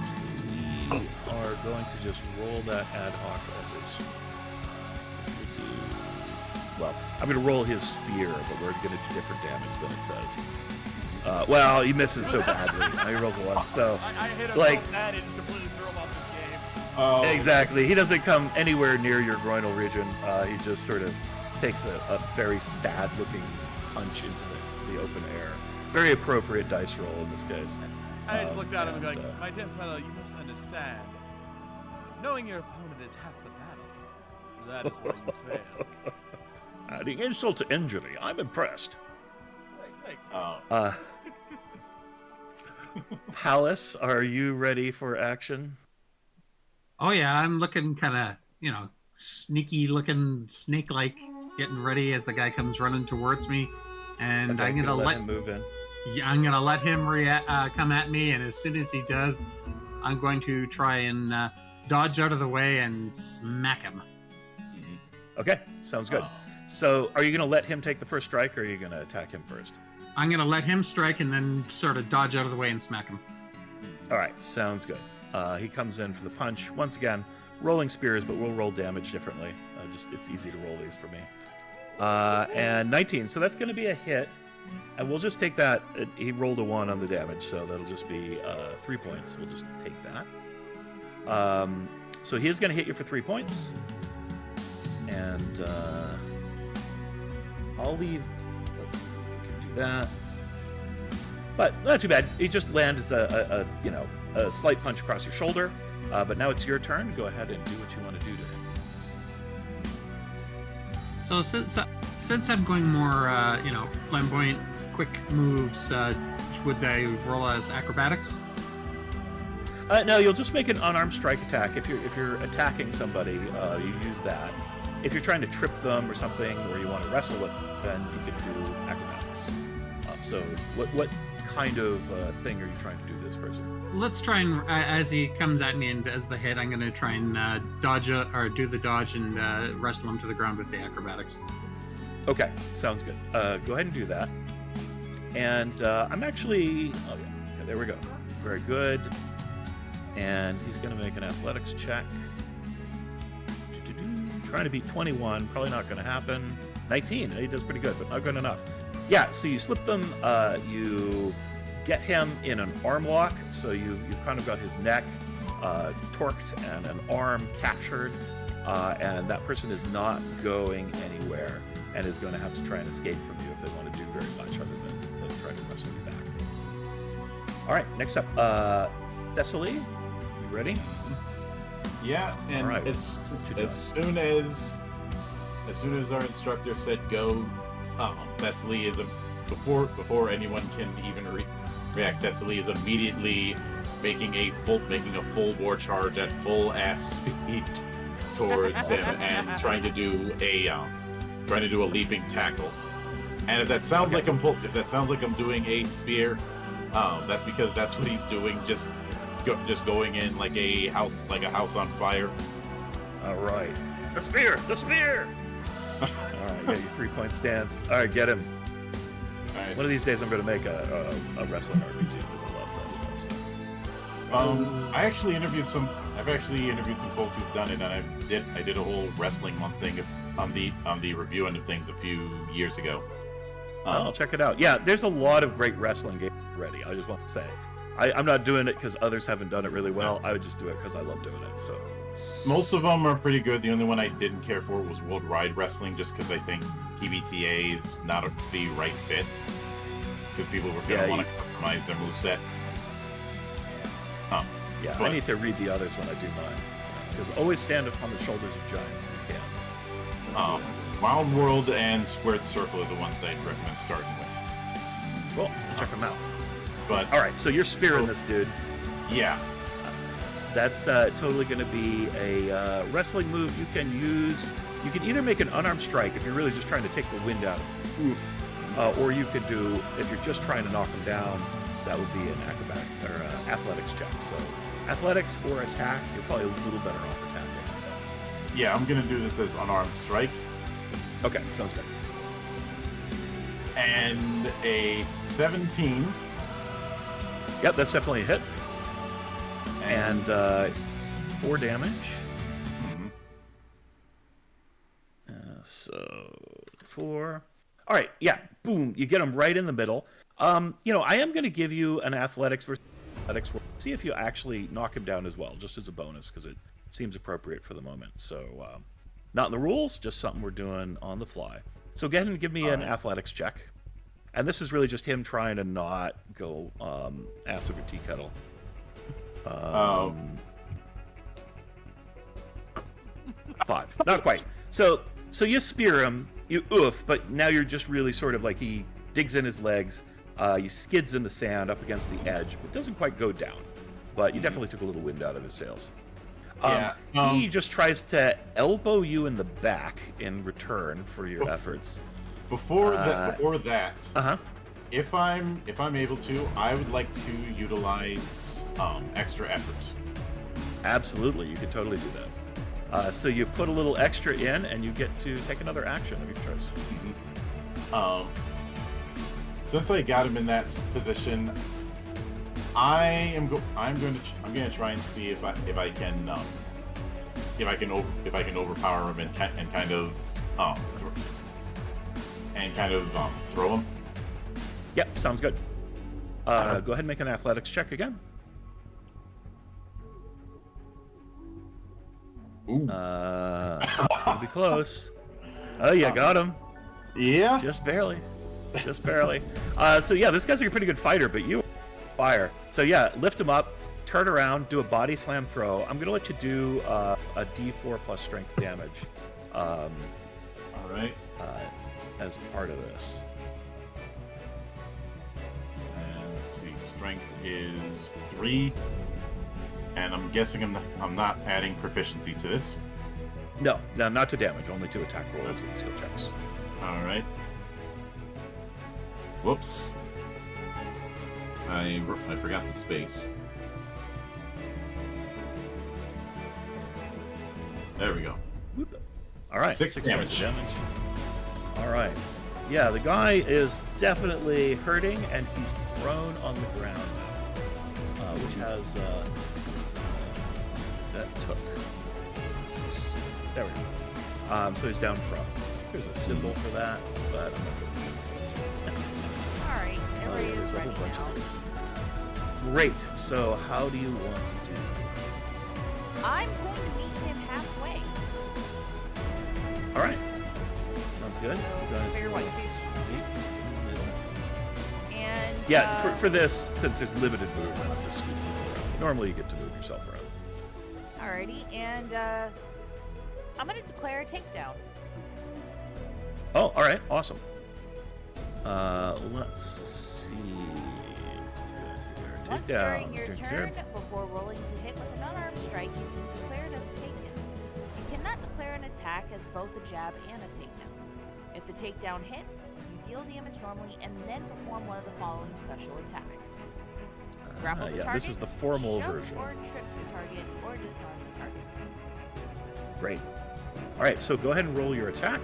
we are going to just roll that ad hoc as it's... Well, I'm going to roll his spear, but we're going to do different damage than it says. Well, he misses so badly. He rolls a 1. So, I hit him like... so bad, it just completely threw him off this game. Oh, Exactly. He doesn't come anywhere near your groinal region. He just sort of takes a very sad-looking punch into the open air. Very appropriate dice roll in this case. I just looked at him and go, like, my dear fellow, you must understand. Knowing your opponent is half the battle. That is where you fail. Adding insult to injury. I'm impressed. oh. Palace, are you ready for action? Oh yeah, I'm looking kind of, sneaky looking, snake-like, getting ready as the guy comes running towards me, and Okay, I'm gonna let let him move in. Yeah, I'm gonna let him come at me, and as soon as he does, I'm going to try and dodge out of the way and smack him. Okay, sounds good. So, are you going to let him take the first strike, or are you going to attack him first? I'm gonna let him strike and then sort of dodge out of the way and smack him. All right, sounds good. He comes in for the punch. Once again, rolling spears, but we'll roll damage differently. It's easy to roll these for me. And 19, so that's going to be a hit. And we'll just take that. He rolled a 1 on the damage, so that'll just be 3 points. We'll just take that. So he is going to hit you for 3 points. And I'll leave. Let's see, we can do that. But not too bad. He just lands a slight punch across your shoulder. But now it's your turn. Go ahead and do what you want to do to him. So since I'm going more, flamboyant, quick moves, would they roll as acrobatics? No, you'll just make an unarmed strike attack. If you're attacking somebody, you use that. If you're trying to trip them or something, or you want to wrestle with them, then you can do acrobatics. So what kind of thing are you trying to do to this person? Let's try and, as he comes at me and does the hit, I'm going to try and dodge or do the dodge and wrestle him to the ground with the acrobatics. Okay, sounds good. Go ahead and do that. And I'm actually... Oh, yeah, there we go. Very good. And he's going to make an athletics check. Trying to beat 21. Probably not going to happen. 19. He does pretty good, but not good enough. Yeah, so you slip them. You get him in an arm lock. So you've kind of got his neck torqued and an arm captured. And that person is not going anywhere and is going to have to try and escape from you if they want to do very much other than try to wrestle you back. All right, next up, Thessaly, you ready? Yeah, and right, as soon as our instructor said go, Thessaly is before anyone can even react. Thessaly is immediately making a full bore charge at full ass speed towards him and trying to do a leaping tackle. And if that sounds like I'm doing a spear, that's because that's what he's doing. Just going in like a house on fire. All right, the spear. All right, yeah, your 3-point stance. All right, get him. All right. One of these days, I'm going to make a wrestling RPG because I love that stuff. I've actually interviewed some folks who've done it, and I did a whole wrestling one thing on the review end of things a few years ago. I'll check it out. Yeah, there's a lot of great wrestling games already. I just want to say, I'm not doing it because others haven't done it really well. I would just do it because I love doing it. So most of them are pretty good. The only one I didn't care for was Worldwide Wrestling, just because I think PBTA is not the right fit. Because people were going to want to compromise their moveset. Yeah, I need to read the others when I do mine. Because always stand upon the shoulders of giants if you can. Wild World and Squared Circle are the ones I'd recommend starting with. Cool, check them out. But all right, so you're spearing this dude. Yeah. That's totally going to be a wrestling move you can use. You can either make an unarmed strike if you're really just trying to take the wind out of him. Or you could do, if you're just trying to knock him down, that would be an acrobatic or athletics check. So athletics or attack, you're probably a little better off attacking. Yeah, I'm going to do this as unarmed strike. Okay, sounds good. And a 17. Yep, that's definitely a hit. And 4 damage. Mm-hmm. So 4. All right, yeah, boom. You get him right in the middle. I am going to give you an athletics versus athletics. See if you actually knock him down as well, just as a bonus, because it seems appropriate for the moment. So, not in the rules, just something we're doing on the fly. So go ahead and give me an athletics check. And this is really just him trying to not go ass over tea kettle. 5. Not quite. So you spear him, you but now you're just really sort of like he digs in his legs, you skids in the sand up against the edge, but doesn't quite go down. But you definitely took a little wind out of his sails. He just tries to elbow you in the back in return for your efforts. Before that, if I'm able to, I would like to utilize extra effort. Absolutely, you could totally do that. So you put a little extra in, and you get to take another action of your choice. Since I got him in that position, I'm going to try and see if I can overpower him and kind of throw him. Yep, sounds good. Go ahead and make an athletics check again. Ooh. It's gonna be close. Oh, you got him. Yeah. Just barely. Just barely. So yeah, this guy's a pretty good fighter, but you fire. So yeah, lift him up, turn around, do a body slam throw. I'm gonna let you do a D4 plus strength damage. All right. As part of this. And let's see, strength is 3, and I'm guessing I'm not adding proficiency to this. No, not to damage, only to attack rolls and skill checks. All right. Whoops. I forgot the space. There we go. Whoop. All right, 6 points damage. of damage. All right. Yeah, the guy is definitely hurting, and he's prone on the ground now, which has that took. There we go. So he's down prone. There's a symbol for that, but I'm not going to do it. Alright, everybody There's is a whole ready bunch now. of these. Great. So how do you want to do it? I'm going to meet him halfway. All right. Sounds good. So, You guys figure will what, meet in the middle. And Yeah, for this, since there's limited movement, I'm just scooping you around. Normally you get to move yourself around. alrighty, and I'm gonna declare a takedown. Oh, all right, awesome. Let's see. Take Once down. during your turn, before rolling to hit with an unarmed strike, you can declare it as a takedown. You cannot declare an attack as both a jab and a takedown. If the takedown hits, you deal damage normally and then perform one of the following special attacks. Grapple the yeah, target, this is the formal shove version. or trip the target, or disarm the target. Great. All right, so go ahead and roll your attack.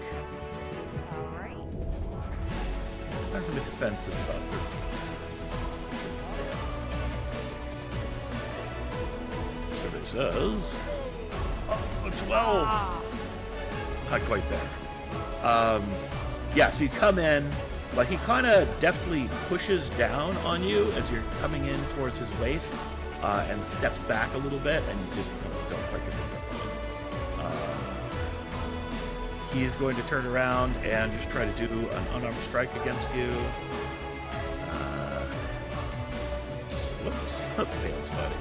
Alright. This guy's a bit defensive about it. So this is a 12. Ah, Not quite there. Yeah, so you come in, but he kind of deftly pushes down on you as you're coming in towards his waist, and steps back a little bit, and you just don't quite get the grip on it. He's going to turn around and just try to do an unarmed strike against you. Whoops, failed sliding.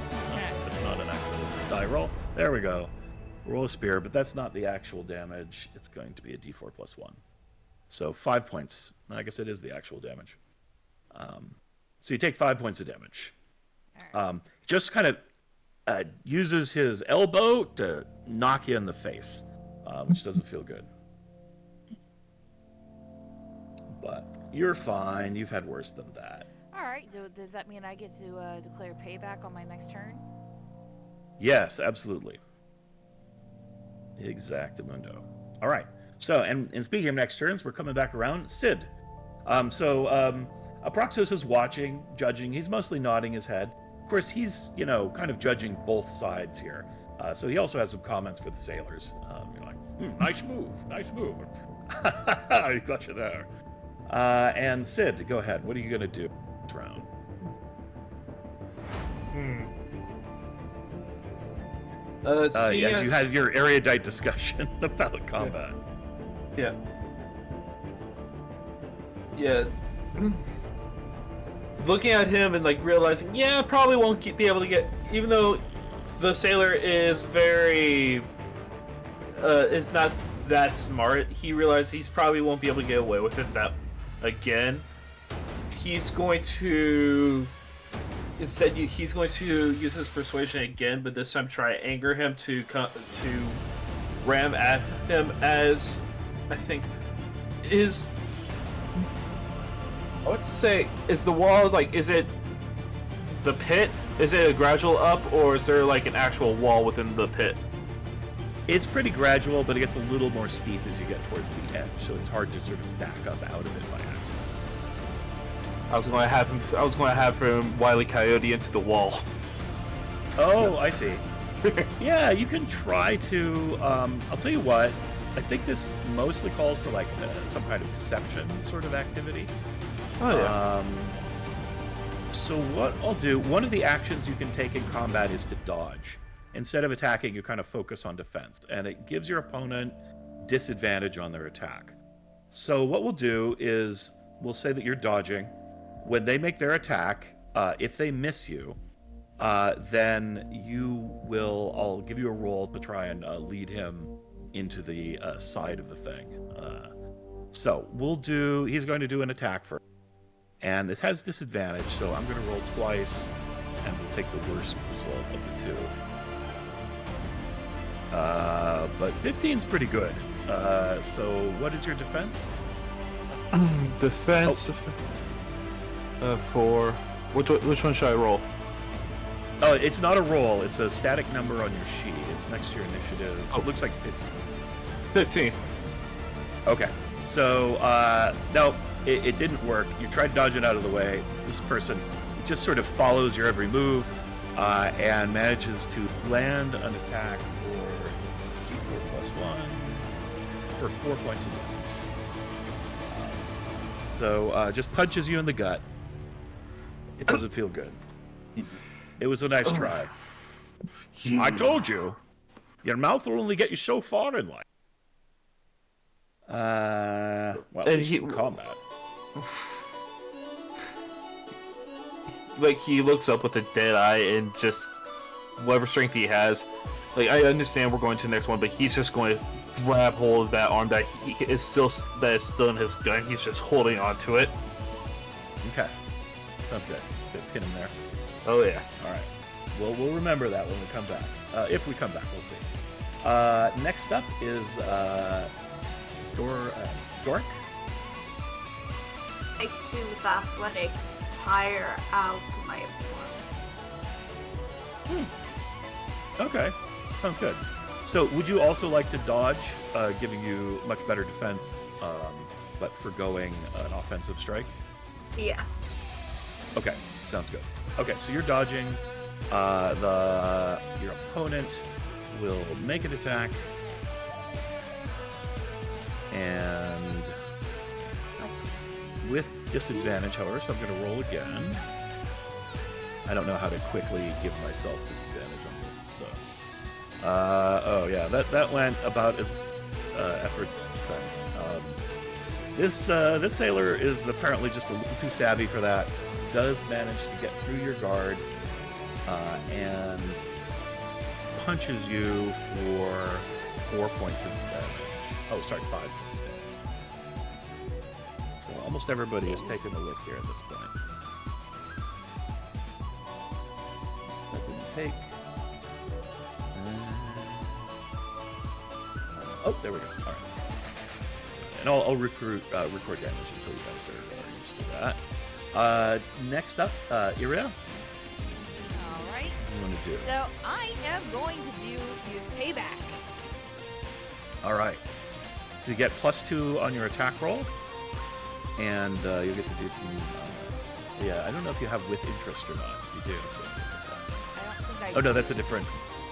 That's not an actual die roll. There we go. Roll a spear, but that's not the actual damage. It's going to be a d4 plus 1. So 5 points. I guess it is the actual damage. So you take 5 points of damage. Just kind of uses his elbow to knock you in the face, which doesn't feel good. But you're fine. You've had worse than that. alright, does that mean I get to declare payback on my next turn? Yes, absolutely. Exactamundo. All right. So, and speaking of next turns, we're coming back around. Sid. Apraxos is watching, judging. He's mostly nodding his head. Of course, he's, kind of judging both sides here. So he also has some comments for the sailors. Nice move. He got you there. And Sid, go ahead. What are you going to do this round? Yes, you had your erudite discussion about combat. Yeah. Looking at him and realizing, probably won't be able to get. Even though the sailor is is not that smart, he realizes he probably won't be able to get away with it that again. He's going to. Instead, he's going to use his persuasion again, but this time try to anger him to ram at him as I think is I would say, is the wall like? Is it the pit? Is it a gradual up, or is there like an actual wall within the pit? It's pretty gradual, but it gets a little more steep as you get towards the edge, so it's hard to sort of back up out of it by accident. I was going to have him Wile E. Coyote into the wall. Oh, I see. Yeah, you can try to. I'll tell you what. I think this mostly calls for like some kind of deception sort of activity. Oh yeah. So what I'll do, one of the actions you can take in combat is to dodge. Instead of attacking, you kind of focus on defense, and it gives your opponent disadvantage on their attack. So what we'll do is we'll say that you're dodging. When they make their attack, if they miss you, then I'll give you a roll to try and lead him into the side of the thing. So he's going to do an attack first. And this has disadvantage, so I'm going to roll twice, and we'll take the worst result of the two. But 15's pretty good. So what is your defense? Defense for which one should I roll? Oh, it's not a roll. It's a static number on your sheet. It's next to your initiative. Oh, it looks like 15. 15. Okay. So, no, it didn't work. You tried dodging out of the way. This person just sort of follows your every move and manages to land an attack for D4 +1 for 4 points of damage. So, just punches you in the gut. It doesn't feel good. It was a nice try. I told you. Your mouth will only get you so far in life. Well, And he in combat. Like, he looks up with a dead eye and just whatever strength he has. Like, I understand we're going to the next one, but he's just going to grab hold of that arm that is still in his gun. He's just holding on to it. Okay, sounds good. Good pin him there. Oh yeah. All right. Well, we'll remember that when we come back. If we come back, we'll see. Next up is Dork. I choose athletics, tire out my opponent. Okay, sounds good. So, would you also like to dodge, giving you much better defense, but forgoing an offensive strike? Yes. Okay, sounds good. Okay, so you're dodging. Your opponent will make an attack, and with disadvantage, however, so I'm going to roll again. I don't know how to quickly give myself disadvantage on this. So, oh yeah, that went about as effort defense. This sailor is apparently just a little too savvy for that. Does manage to get through your guard and punches you for 4 points of damage. Oh, sorry, 5 points of damage. So almost everybody has taken a lick here at this point. That didn't take. Oh, there we go. All right. And I'll record damage until you guys are used to that. Next up, Iria. All right. What do you want to do? So I am going to use payback. All right. So you get +2 on your attack roll, and you'll get to do some. Yeah, I don't know if you have with interest or not. You do. I don't think I. Oh no, that's a different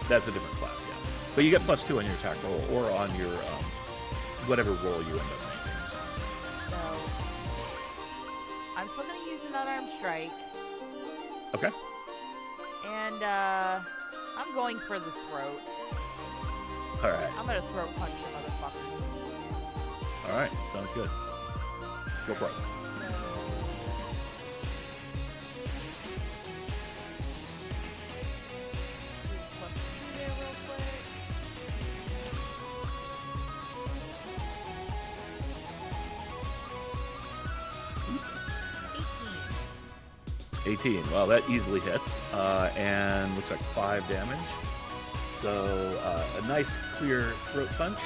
class. Yeah, but you get +2 on your attack roll or on your whatever roll you end up making. So I'm still going to use an unarmed strike. Okay. And I'm going for the throat. All right. I'm going to throat punch the motherfucker. All right. Sounds good. Go for it. +2 there real quick. 18. Well, that easily hits, and looks like 5 damage. So a nice clear throat punch.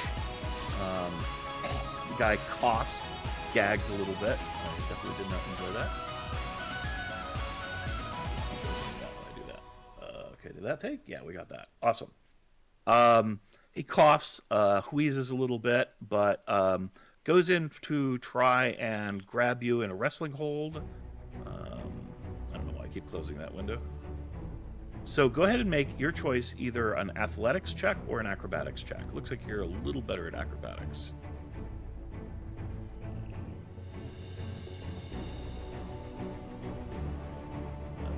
The guy coughs gags a little bit. I definitely did not enjoy that. I do that. Okay, did that take? Yeah, we got that. Awesome. He coughs, wheezes a little bit, but goes in to try and grab you in a wrestling hold. I don't know why I keep closing that window. So go ahead and make your choice, either an athletics check or an acrobatics check. Looks like you're a little better at acrobatics.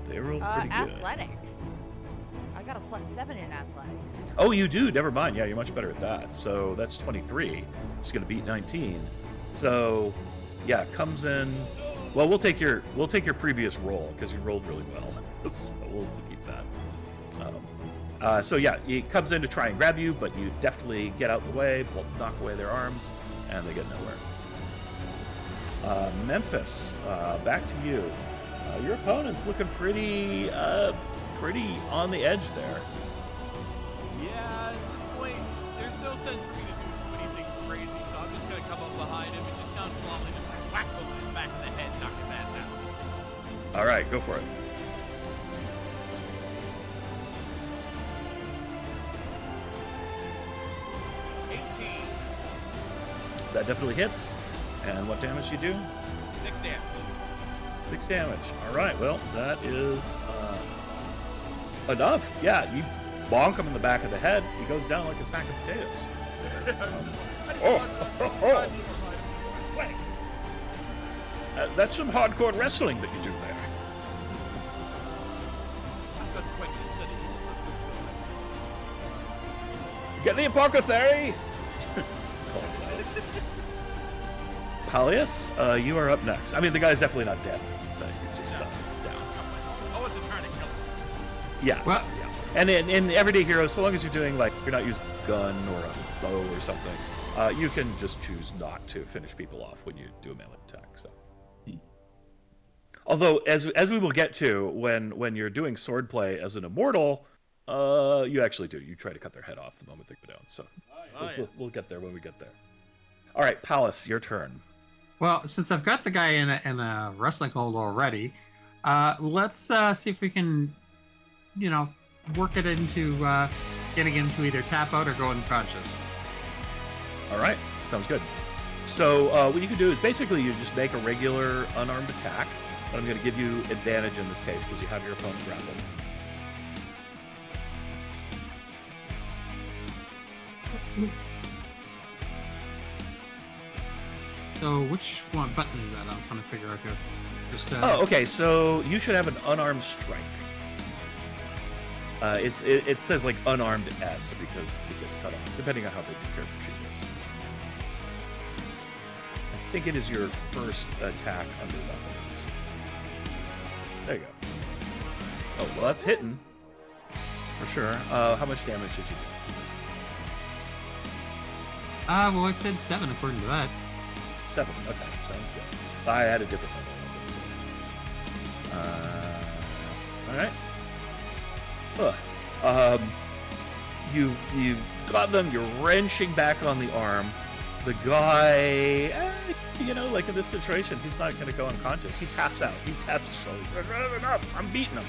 They rolled pretty good. Athletics. I got a +7 in athletics. Oh, you do? Never mind. Yeah, you're much better at that. So that's 23. Just gonna beat 19. So, yeah, comes in. Well, we'll take your previous roll because you rolled really well. So we'll keep that. So yeah, he comes in to try and grab you, but you definitely get out the way, knock away their arms, and they get nowhere. Memphis, back to you. Your opponent's looking pretty on the edge there. Yeah, at this point, there's no sense for me to do anything crazy, so I'm just gonna come up behind him and just nonchalantly just whack him in the back of the head, knock his ass out. All right, go for it. That definitely hits. And what damage you do? 6 damage. 6 damage. All right. Well, that is enough. Yeah, you bonk him in the back of the head. He goes down like a sack of potatoes. Wait. That's some hardcore wrestling that you do there. I've got quite the study. Get the apothecary. Pallius, you are up next. I mean, the guy's definitely not dead. He's just down. I wasn't trying to kill him. Yeah. Well, yeah. And in Everyday Heroes, so long as you're doing, like, you're not using a gun or a bow or something, you can just choose not to finish people off when you do a melee attack. So, although as we will get to, when you're doing swordplay as an immortal, you actually do. You try to cut their head off the moment they go down. So we'll get there when we get there. All right, Pallas, your turn. Well, since I've got the guy in a wrestling hold already, let's see if we can, work it into getting him to either tap out or go unconscious. All right, sounds good. So what you can do is basically you just make a regular unarmed attack, but I'm going to give you advantage in this case because you have your opponent grappled. So which one button is that? I'm trying to figure out here. Just Oh, okay. So you should have an unarmed strike. It says like unarmed S because it gets cut off, depending on how big your character sheet is. I think it is your first attack under weapons. There you go. Oh, well, that's hitting for sure. How much damage did you do? well, it said 7 according to that. 7. Okay, sounds good. I had a different one. All right. You got them. You're wrenching back on the arm. The guy, like in this situation, he's not going to go unconscious. He taps out. He taps his shoulder. He's like, enough. I'm beaten.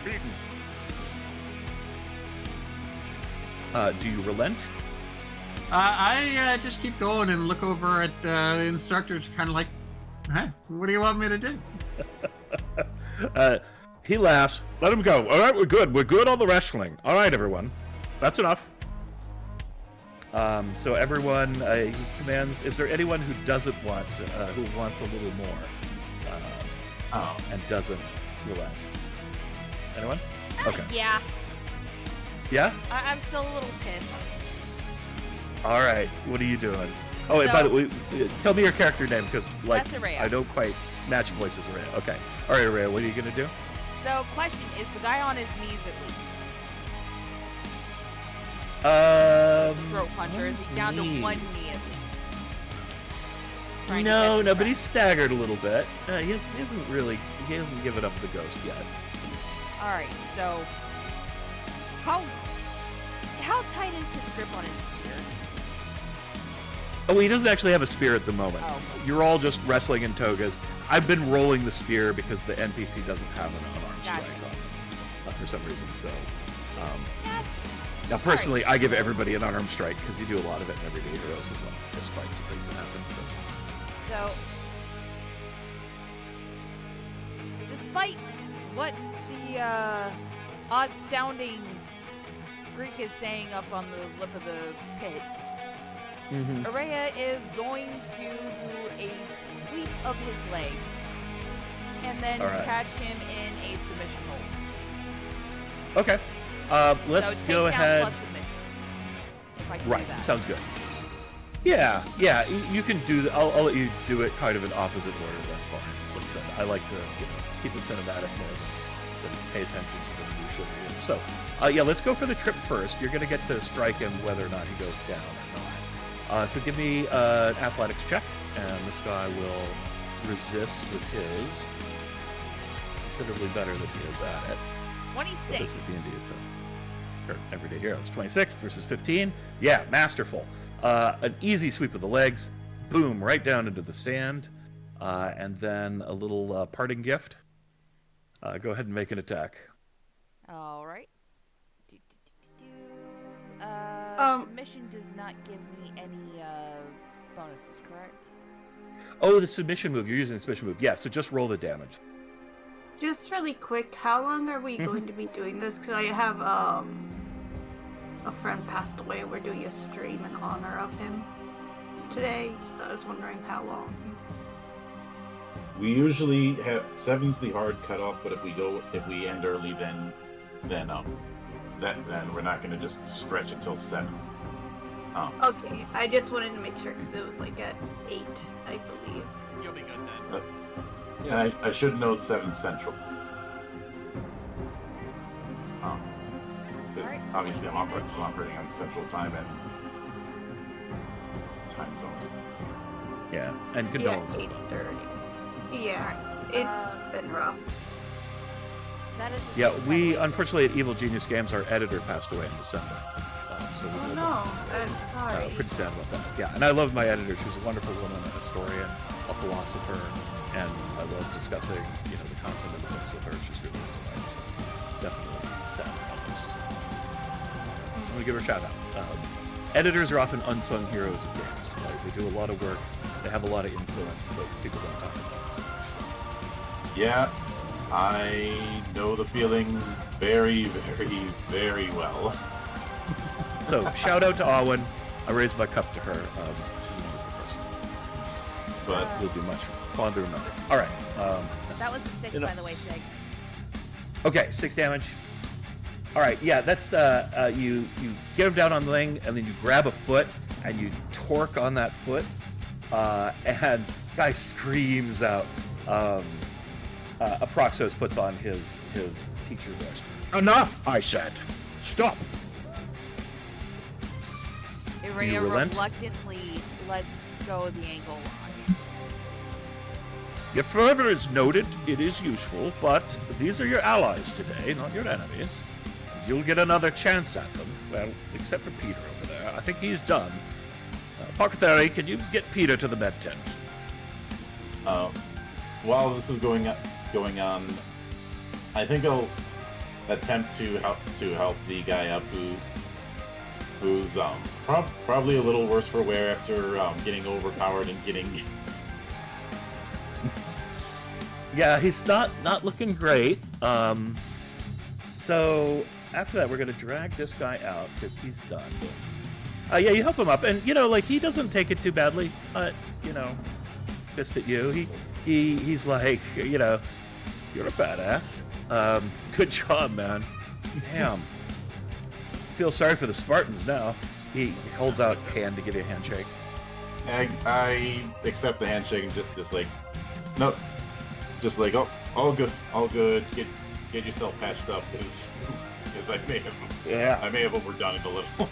Do you relent? I just keep going and look over at the instructor, kind of like, hey, what do you want me to do? He laughs. Let him go. All right, we're good. We're good on the wrestling. All right, everyone. That's enough. So everyone, he commands. Is there anyone who doesn't want, who wants a little more, and doesn't relent? Anyone? Okay. Yeah. Yeah. I'm still a little pissed. All right. What are you doing? Oh, and by the way, tell me your character name because, That's Araya. I don't quite match voices. Araya. Okay. All right, Araya. What are you gonna do? So, question, is the guy on his knees at least? Throat puncher, is he down to one knee at least? Trying to No, catch but his he's staggered a little bit. He hasn't given up the ghost yet. breath. Alright, so how tight is his grip on his spear? Oh, he doesn't actually have a spear at the moment. Oh. You're all just wrestling in togas. I've been rolling the spear because the NPC doesn't have an unarmed Gotcha. strike on him, for some reason. So, Yeah. now personally, I give everybody an unarmed strike because you do a lot of it in Everyday Heroes as well. There's fights and things that happen. So, despite what the odd-sounding Greek is saying up on the lip of the pit, Araya is going to do a sweep of his legs and then All right. catch him in a submission hold. Okay. Let's so go takedown ahead. plus submission, if I can Right. do that. Sounds good. Yeah. You can do that. I'll let you do it kind of in opposite order. That's fine. Like I said, I like to keep it cinematic more than pay attention to the usual rules. So, yeah, let's go for the trip first. You're going to get to strike him whether or not he goes down or not. So give me an athletics check, and this guy will resist with his considerably better than he is at it. 26. But this is D&D, so for Everyday Heroes. 26 versus 15. Yeah, masterful. An easy sweep of the legs, boom, right down into the sand, and then a little parting gift. Go ahead and make an attack. All right. Submission does not give me any bonuses, correct? Oh, the submission move. You're using the submission move. Yeah, so just roll the damage. Just really quick, how long are we going to be doing this? Because I have a friend passed away. We're doing a stream in honor of him today, so I was wondering how long. We usually have 7's the hard cutoff, but if we end early, then we're not going to just stretch until 7. Okay, I just wanted to make sure because it was like at 8, I believe. You'll be good then. And I should note 7 Central. Because Alright. obviously I'm operating on Central Time and time zones. Yeah, and condolences. Yeah, 8:30. Yeah, it's been rough. That is. Yeah, we unfortunately at Evil Genius Games, our editor passed away in December. So we Oh were no, I'm sorry. pretty sad about that. Yeah, and I love my editor. She was a wonderful woman, a historian, a philosopher, and I love discussing, the content of the books with her. She's really nice. Definitely sad about this. I'm gonna give her a shout out. Editors are often unsung heroes of games. Right? They do a lot of work. They have a lot of influence, but people don't talk about it so much. Yeah, I know the feeling very, very, very well. So shout out to Awen. I raised my cup to her. She's a wonderful person. But Will be much fun to remember. All right. That was a 6, by the way, Sig. Okay, 6 damage. All right, yeah, that's you get him down on the thing, and then you grab a foot and you torque on that foot, and guy screams out. Aproxos puts on his teacher voice. Enough, I said. Stop. Iraya relent? reluctantly lets go of the ankle lock. Your fervor is noted. It is useful, but these are your allies today, not your enemies. You'll get another chance at them. Well, except for Peter over there. I think he's done. Apothecary, can you get Peter to the med tent? while this is going on, I think I'll attempt to help the guy up who's probably a little worse for wear after getting overpowered and getting. Yeah, he's not looking great. So after that, we're gonna drag this guy out because he's done. Yeah, you help him up, and he doesn't take it too badly. Pissed at you. He's like, you're a badass. Good job, man. Damn. Feel sorry for the Spartans now. He holds out hand to give you a handshake. I accept the handshake and just like, no, just like, oh, all good. Get yourself patched up because I may have overdone it a little.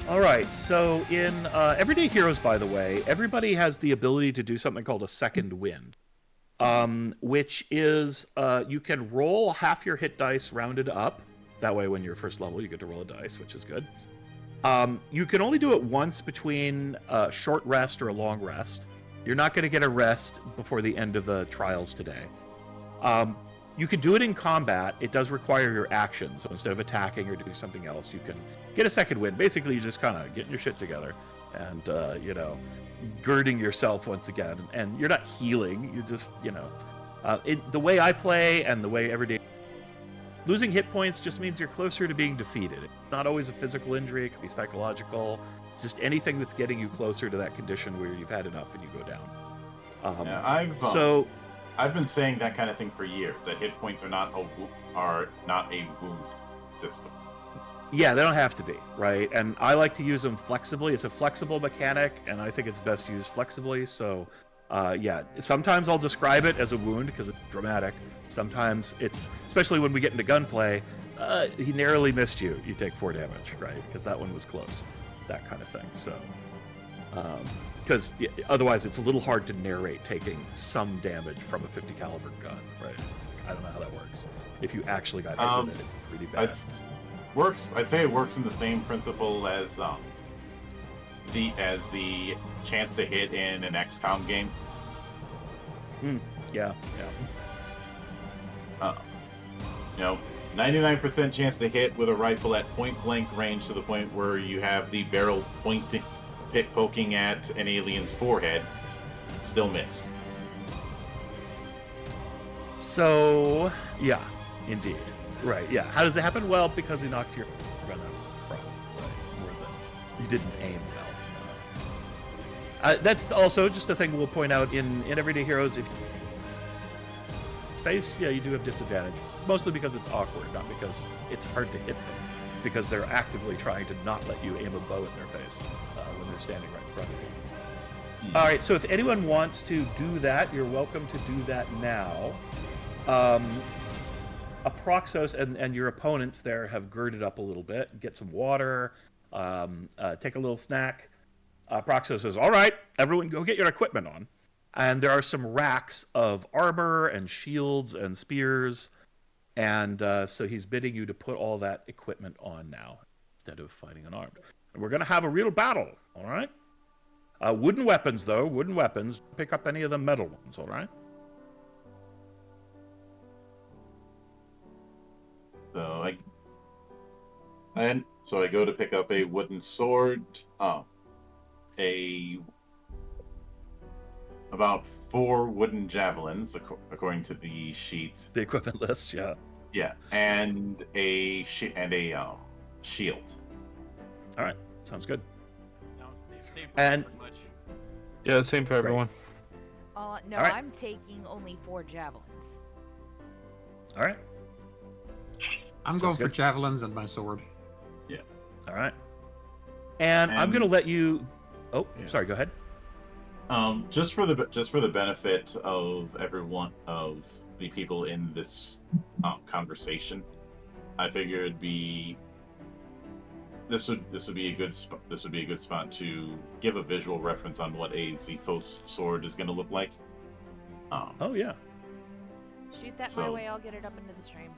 All right, so in Everyday Heroes, by the way, everybody has the ability to do something called a second wind, which is you can roll half your hit dice rounded up. That way, when you're first level, you get to roll a dice, which is good. You can only do it once between a short rest or a long rest. You're not going to get a rest before the end of the trials today. You can do it in combat. It does require your action. So instead of attacking or doing something else, you can get a second wind. Basically, you're just kind of getting your shit together and, girding yourself once again. And you're not healing. You're just, the way I play and the way every day, losing hit points just means you're closer to being defeated. It's not always a physical injury. It could be psychological. It's just anything that's getting you closer to that condition where you've had enough and you go down. I've been saying that kind of thing for years. That hit points are not a wound system. Yeah, they don't have to be, right? And I like to use them flexibly. It's a flexible mechanic, and I think it's best used flexibly. So, sometimes I'll describe it as a wound because it's dramatic. Sometimes it's, especially when we get into gunplay, he narrowly missed you. You take 4 damage, right? Because that one was close. That kind of thing. So, because otherwise it's a little hard to narrate taking some damage from a 50 caliber gun, right? I don't know how that works. If you actually got hit with it, it's pretty bad. I'd say it works in the same principle as the chance to hit in an XCOM game. Yeah. 99% chance to hit with a rifle at point blank range to the point where you have the barrel poking at an alien's forehead, still miss. So, yeah, indeed. Right, yeah. How does it happen? Well, because he knocked your gun out, probably. Right, more than you didn't aim well. That's also just a thing we'll point out in Everyday Heroes. If space, yeah, you do have disadvantage. Mostly because it's awkward, not because it's hard to hit them. Because they're actively trying to not let you aim a bow at their face when they're standing right in front of you. All right, so if anyone wants to do that, you're welcome to do that now. Aproxos and your opponents there have girded up a little bit. Get some water, take a little snack. Aproxos says, all right, everyone go get your equipment on. And there are some racks of armor and shields and spears. And so he's bidding you to put all that equipment on now instead of fighting unarmed. And we're going to have a real battle, all right? Wooden weapons, though. Wooden weapons. Pick up any of the metal ones, all right? So I go to pick up a wooden sword, about 4 wooden javelins, according to the sheet. The equipment list, yeah. Yeah, and a shield. All right, sounds good. Same And Yeah, same for everyone. No, All right. I'm taking only 4 javelins. all right, I'm Sounds going for good. javelins and my sword. all right. And I'm And- going to let you. Oh, Yeah. sorry. Go ahead. Just for the benefit of everyone, of the people in this conversation, I figured this would be a good spot to give a visual reference on what a Zephos sword is going to look like. Oh yeah. Shoot that my So- way, I'll get it up into the stream.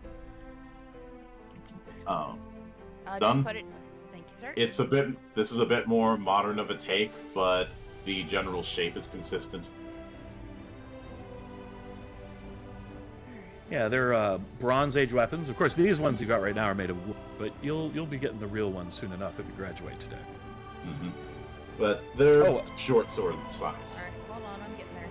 Done? Just put it... Thank you, sir. This is a bit more modern of a take, but the general shape is consistent. Yeah, they're Bronze Age weapons. Of course, these ones you got right now are made of wood, but you'll be getting the real ones soon enough if you graduate today. Mm-hmm. But they're Oh. short sword size. Alright, hold on, I'm getting there.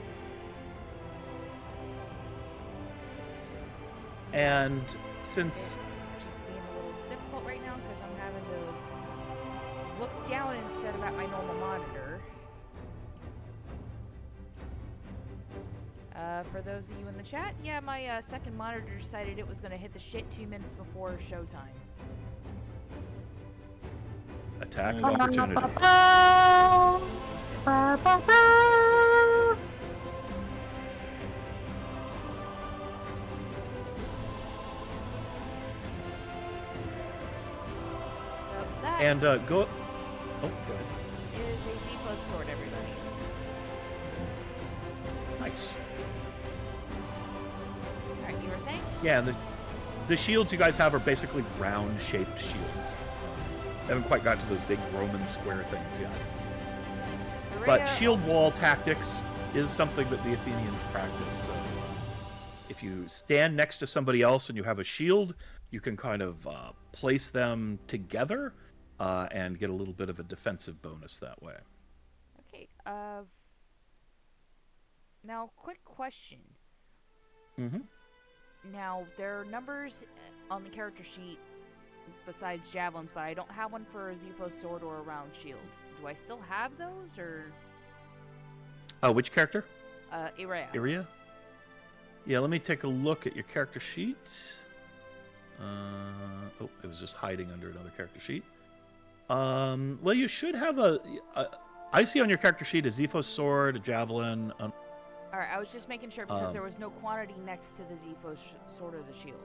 And since It's just being a little difficult right now because I'm having to look down instead of at my normal monitor. For those of you in the chat, yeah, my second monitor decided it was going to hit the shit 2 minutes before showtime. attack of opportunity. So that And go. Oh, go ahead. is a Zephos sword, everybody. Nice. Alright, you were saying? Yeah, and the shields you guys have are basically round-shaped shields. Haven't quite got to those big Roman square things yet. But shield wall tactics is something that the Athenians practice. So if you stand next to somebody else and you have a shield, you can kind of place them together and get a little bit of a defensive bonus that way. Okay. Now, quick question. Mm-hmm. Now, there are numbers on the character sheet besides javelins, but I don't have one for a Xephos sword or a round shield. Do I still have those, or? Which character? Irea. Irea? Yeah, let me take a look at your character sheet. Oh, it was just hiding under another character sheet. Well, you should have I see on your character sheet a Xephos sword, a javelin. Alright, I was just making sure because there was no quantity next to the Xephos sword or the shield.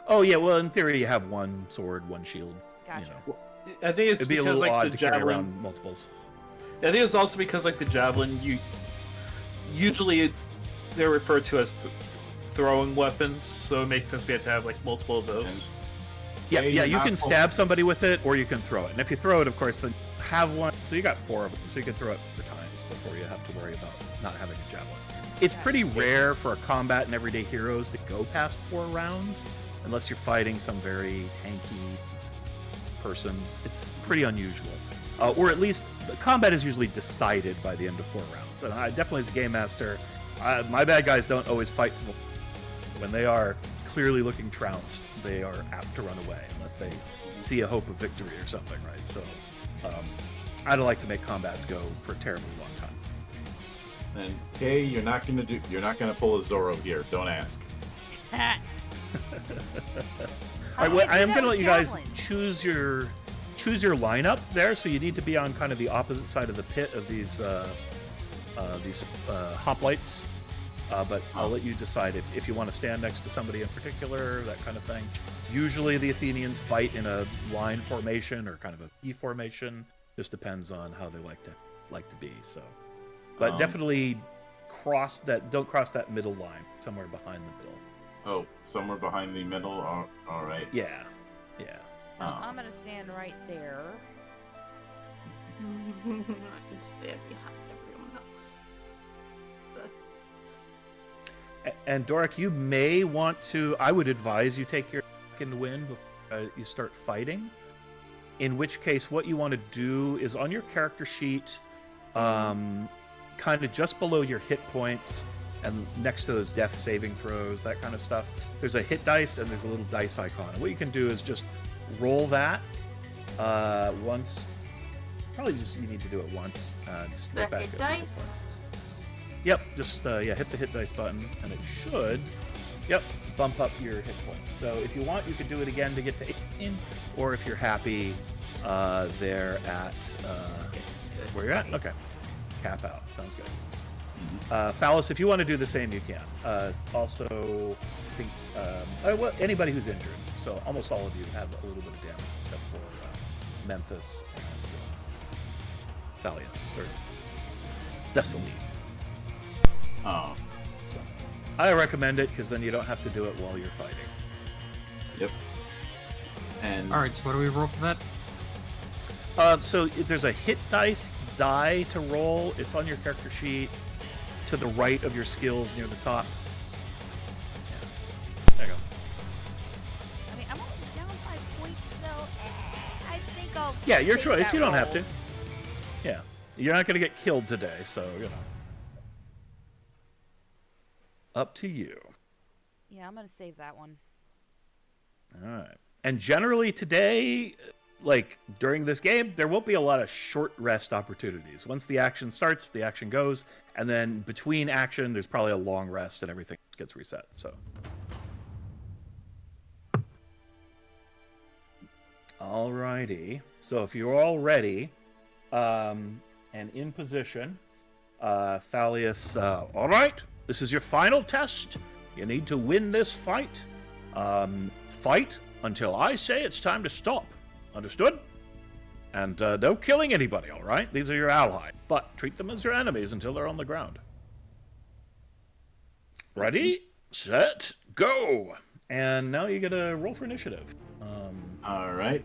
Oh, yeah, well, in theory, you have one sword, one shield. Gotcha. You know. I think it's It'd be a because little like odd the to carry javelin. around multiples. I think it's also because like the javelin, they're referred to as throwing weapons, so it makes sense we have to have like multiple of those. Yeah, Hey, yeah, you're you not can stab somebody with it, or you can throw it. And if you throw it, of course, then have one. So you got 4 of them, so you can throw it 4 times before you have to worry about not having a javelin. It's pretty rare for a combat and everyday heroes to go past 4 rounds, unless you're fighting some very tanky person. It's pretty unusual. Or at least, the combat is usually decided by the end of 4 rounds. And I definitely, as a game master, my bad guys don't always fight to the... When they are clearly looking trounced, they are apt to run away unless they see a hope of victory or something, right? So I don't like to make combats go for a terribly long time. And Kay, you're not gonna pull a Zoro here. Don't ask. All right, well, I am going to let you guys choose your lineup there. So you need to be on kind of the opposite side of the pit of these hoplites. But I'll let you decide if you want to stand next to somebody in particular, that kind of thing. Usually the Athenians fight in a line formation or kind of a P formation. Just depends on how they like to be. So, but definitely don't cross that middle line, somewhere behind the middle. Oh, somewhere behind the middle. All right. Yeah. So I'm gonna stand right there. I can stand behind everyone else. And Doric, you may want to. I would advise you take your second win before you start fighting. In which case, what you want to do is on your character sheet, kind of just below your hit points and next to those death saving throws, that kind of stuff, there's a hit dice and there's a little dice icon. And what you can do is just roll that once. Probably just you need to do it once. Just The look back hit at dice? points. Yep, just hit the hit dice button, and it should, bump up your hit points. So if you want, you can do it again to get to 18, or if you're happy there at where you're at, okay, cap out. Sounds good. Phallus, if you want to do the same, you can. Also, I think well, anybody who's injured. So almost all of you have a little bit of damage, except for Memphis and Thalius or Thessaly. Oh. So I recommend it because then you don't have to do it while you're fighting. Yep. And All right, so what do we roll for that? So there's a hit dice die to roll. It's on your character sheet to the right of your skills near the top. Yeah. There you go. I mean, I'm only down 5 points, so I think I'll. Yeah, your take choice. that You don't have roll. to. Yeah. You're not going to get killed today, so, Up to you. Yeah, I'm gonna save that one. All right. And generally today, like during this game, there won't be a lot of short rest opportunities. Once the action starts, the action goes, and then between action, there's probably a long rest and everything gets reset. So, alrighty. So if you're all ready and in position, Thalius, all right. This is your final test. You need to win this fight. Fight until I say it's time to stop. Understood? And no killing anybody, all right? These are your allies. But treat them as your enemies until they're on the ground. Ready, set, go. And now you get a roll for initiative. all right.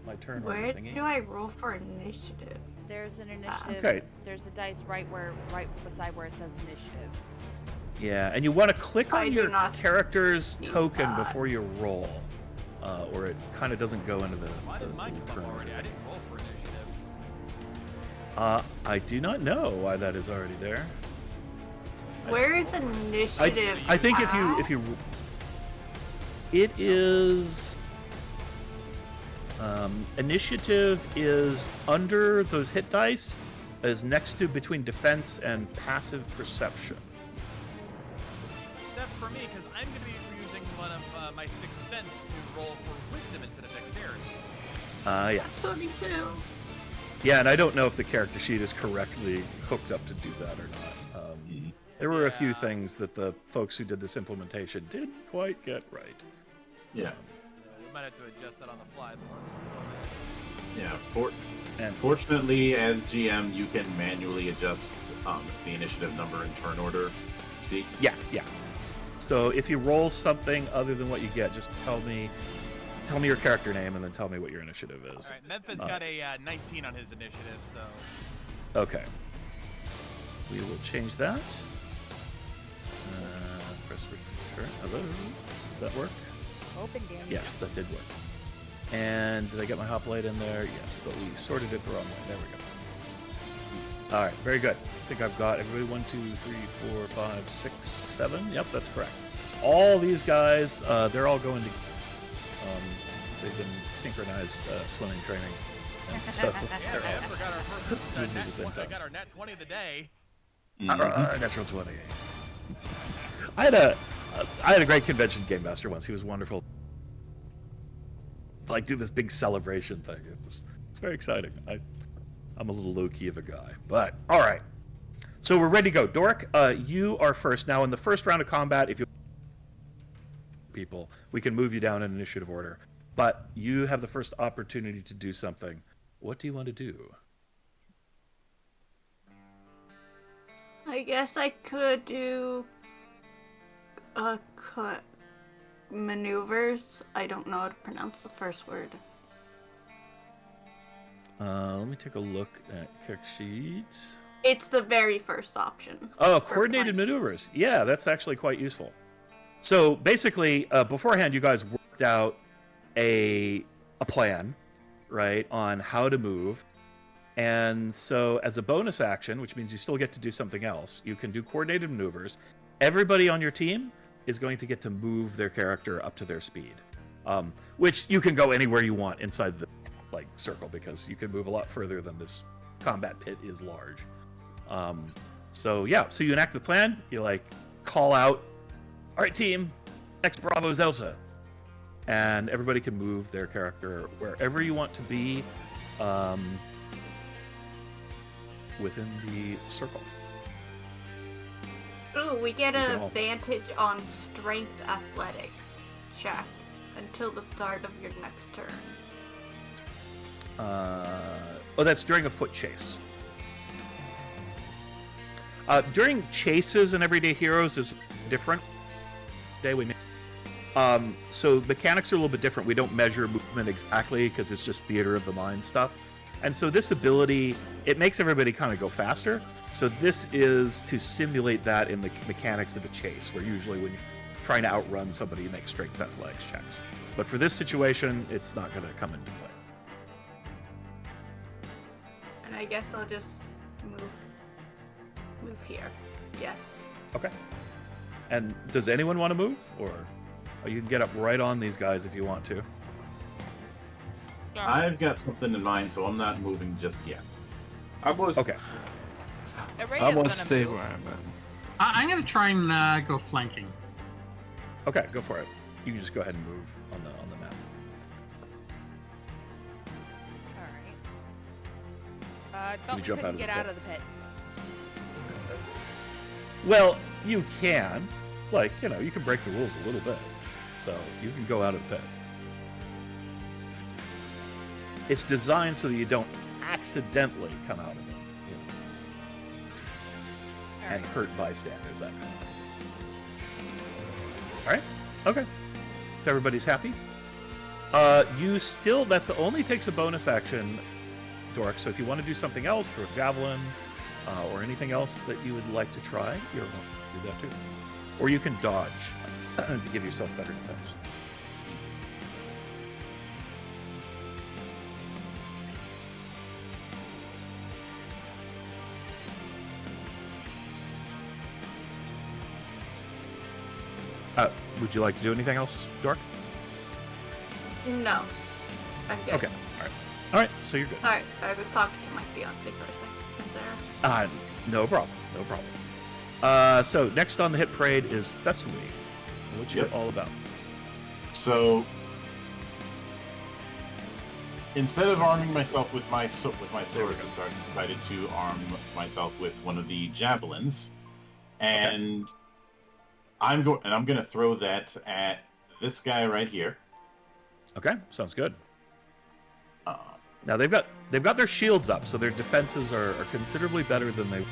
my turn Where order thingy. do I roll for initiative? There's an initiative. Okay. There's a dice right beside where it says initiative. Yeah, and you want to click I on do your not character's need token that. before you roll, or it kind of doesn't go into the, Why did mine come turn up already? order. I didn't roll for initiative. I do not know why that is already there. Where is initiative? I think at? if you it is initiative is under those hit dice, is next to between defense and passive perception. Except for me, because I'm going to be using one of my Sixth Sense to roll for wisdom instead of dexterity. Yes. 32. Yeah, and I don't know if the character sheet is correctly hooked up to do that or not. There were a few Yeah. things that the folks who did this implementation didn't quite get right. Yeah. We might have to adjust that on the fly. Yeah. Fortunately, as GM, you can manually adjust the initiative number and turn order. See? Yeah. So if you roll something other than what you get, just tell me your character name and then tell me what your initiative is. All right, Memphis got a 19 on his initiative, so Okay. We will change that. Press return. Hello. Did that work? Open damage. Yes, that did work. And did I get my hoplite in there? Yes, but we sorted it the wrong way. There we go. All right, very good. I think I've got everybody 1, 2, 3, 4, 5, 6, 7. Yep, that's correct. All these guys, they're all going to. They've been synchronized swimming training, and so yeah, they're all Amber got our first doing it at the nat same 20, time. got our nat 20 of the day. Natural 20. I had a great convention game master once. He was wonderful. Like do this big celebration thing. It's very exciting. I'm a little low key of a guy, but all right. So we're ready to go. Doric, you are first. Now in the first round of combat, if you people, we can move you down in initiative order. But you have the first opportunity to do something. What do you want to do? I guess I could do maneuvers. I don't know how to pronounce the first word. Let me take a look at character sheets. It's the very first option. Oh, for coordinated playing. maneuvers. Yeah, that's actually quite useful. So basically, beforehand, you guys worked out a plan, right, on how to move. And so as a bonus action, which means you still get to do something else, you can do coordinated maneuvers. Everybody on your team is going to get to move their character up to their speed, which you can go anywhere you want inside the circle because you can move a lot further than this combat pit is large. So you enact the plan. You call out, all right, team, X Bravo Delta, and everybody can move their character wherever you want to be within the circle. Ooh, we get You an can all- advantage on strength athletics check until the start of your next turn. That's during a foot chase. During chases and everyday heroes is different. So mechanics are a little bit different. We don't measure movement exactly because it's just theater of the mind stuff. And so this ability, it makes everybody kind of go faster. So this is to simulate that in the mechanics of a chase, where usually when you're trying to outrun somebody, you make strength athletics checks. But for this situation, it's not going to come into play. And I guess I'll just move here. Yes. Okay. And does anyone want to move? Or you can get up right on these guys if you want to. I've got something in mind, so I'm not moving just yet. Okay. I'm gonna stay where I'm at. I'm going to try and go flanking. Okay, go for it. You can just go ahead and move on the map. All right. I thought You we jump couldn't out of get the out pit. of the pit. Well, you can. You can break the rules a little bit. So you can go out of the pit. It's designed so that you don't accidentally come out of it, All and right. hurt bystanders, that kind of thing. All right. Okay. If everybody's happy. That's only takes a bonus action, Dork. So if you want to do something else, throw a javelin, or anything else that you would like to try, you're welcome to do that too. Or you can dodge to give yourself better defense. Would you like to do anything else, Dork? No. I'm good. Okay. All right. So you're good. Alright, I was talking to my fiance for a second there. No problem. No problem. So next on the hit parade is Thessaly. What's it all about? So instead of arming myself with my sword, I decided to arm myself with one of the javelins, and I'm going to throw that at this guy right here. Okay, sounds good. Now they've got their shields up, so their defenses are considerably better than they.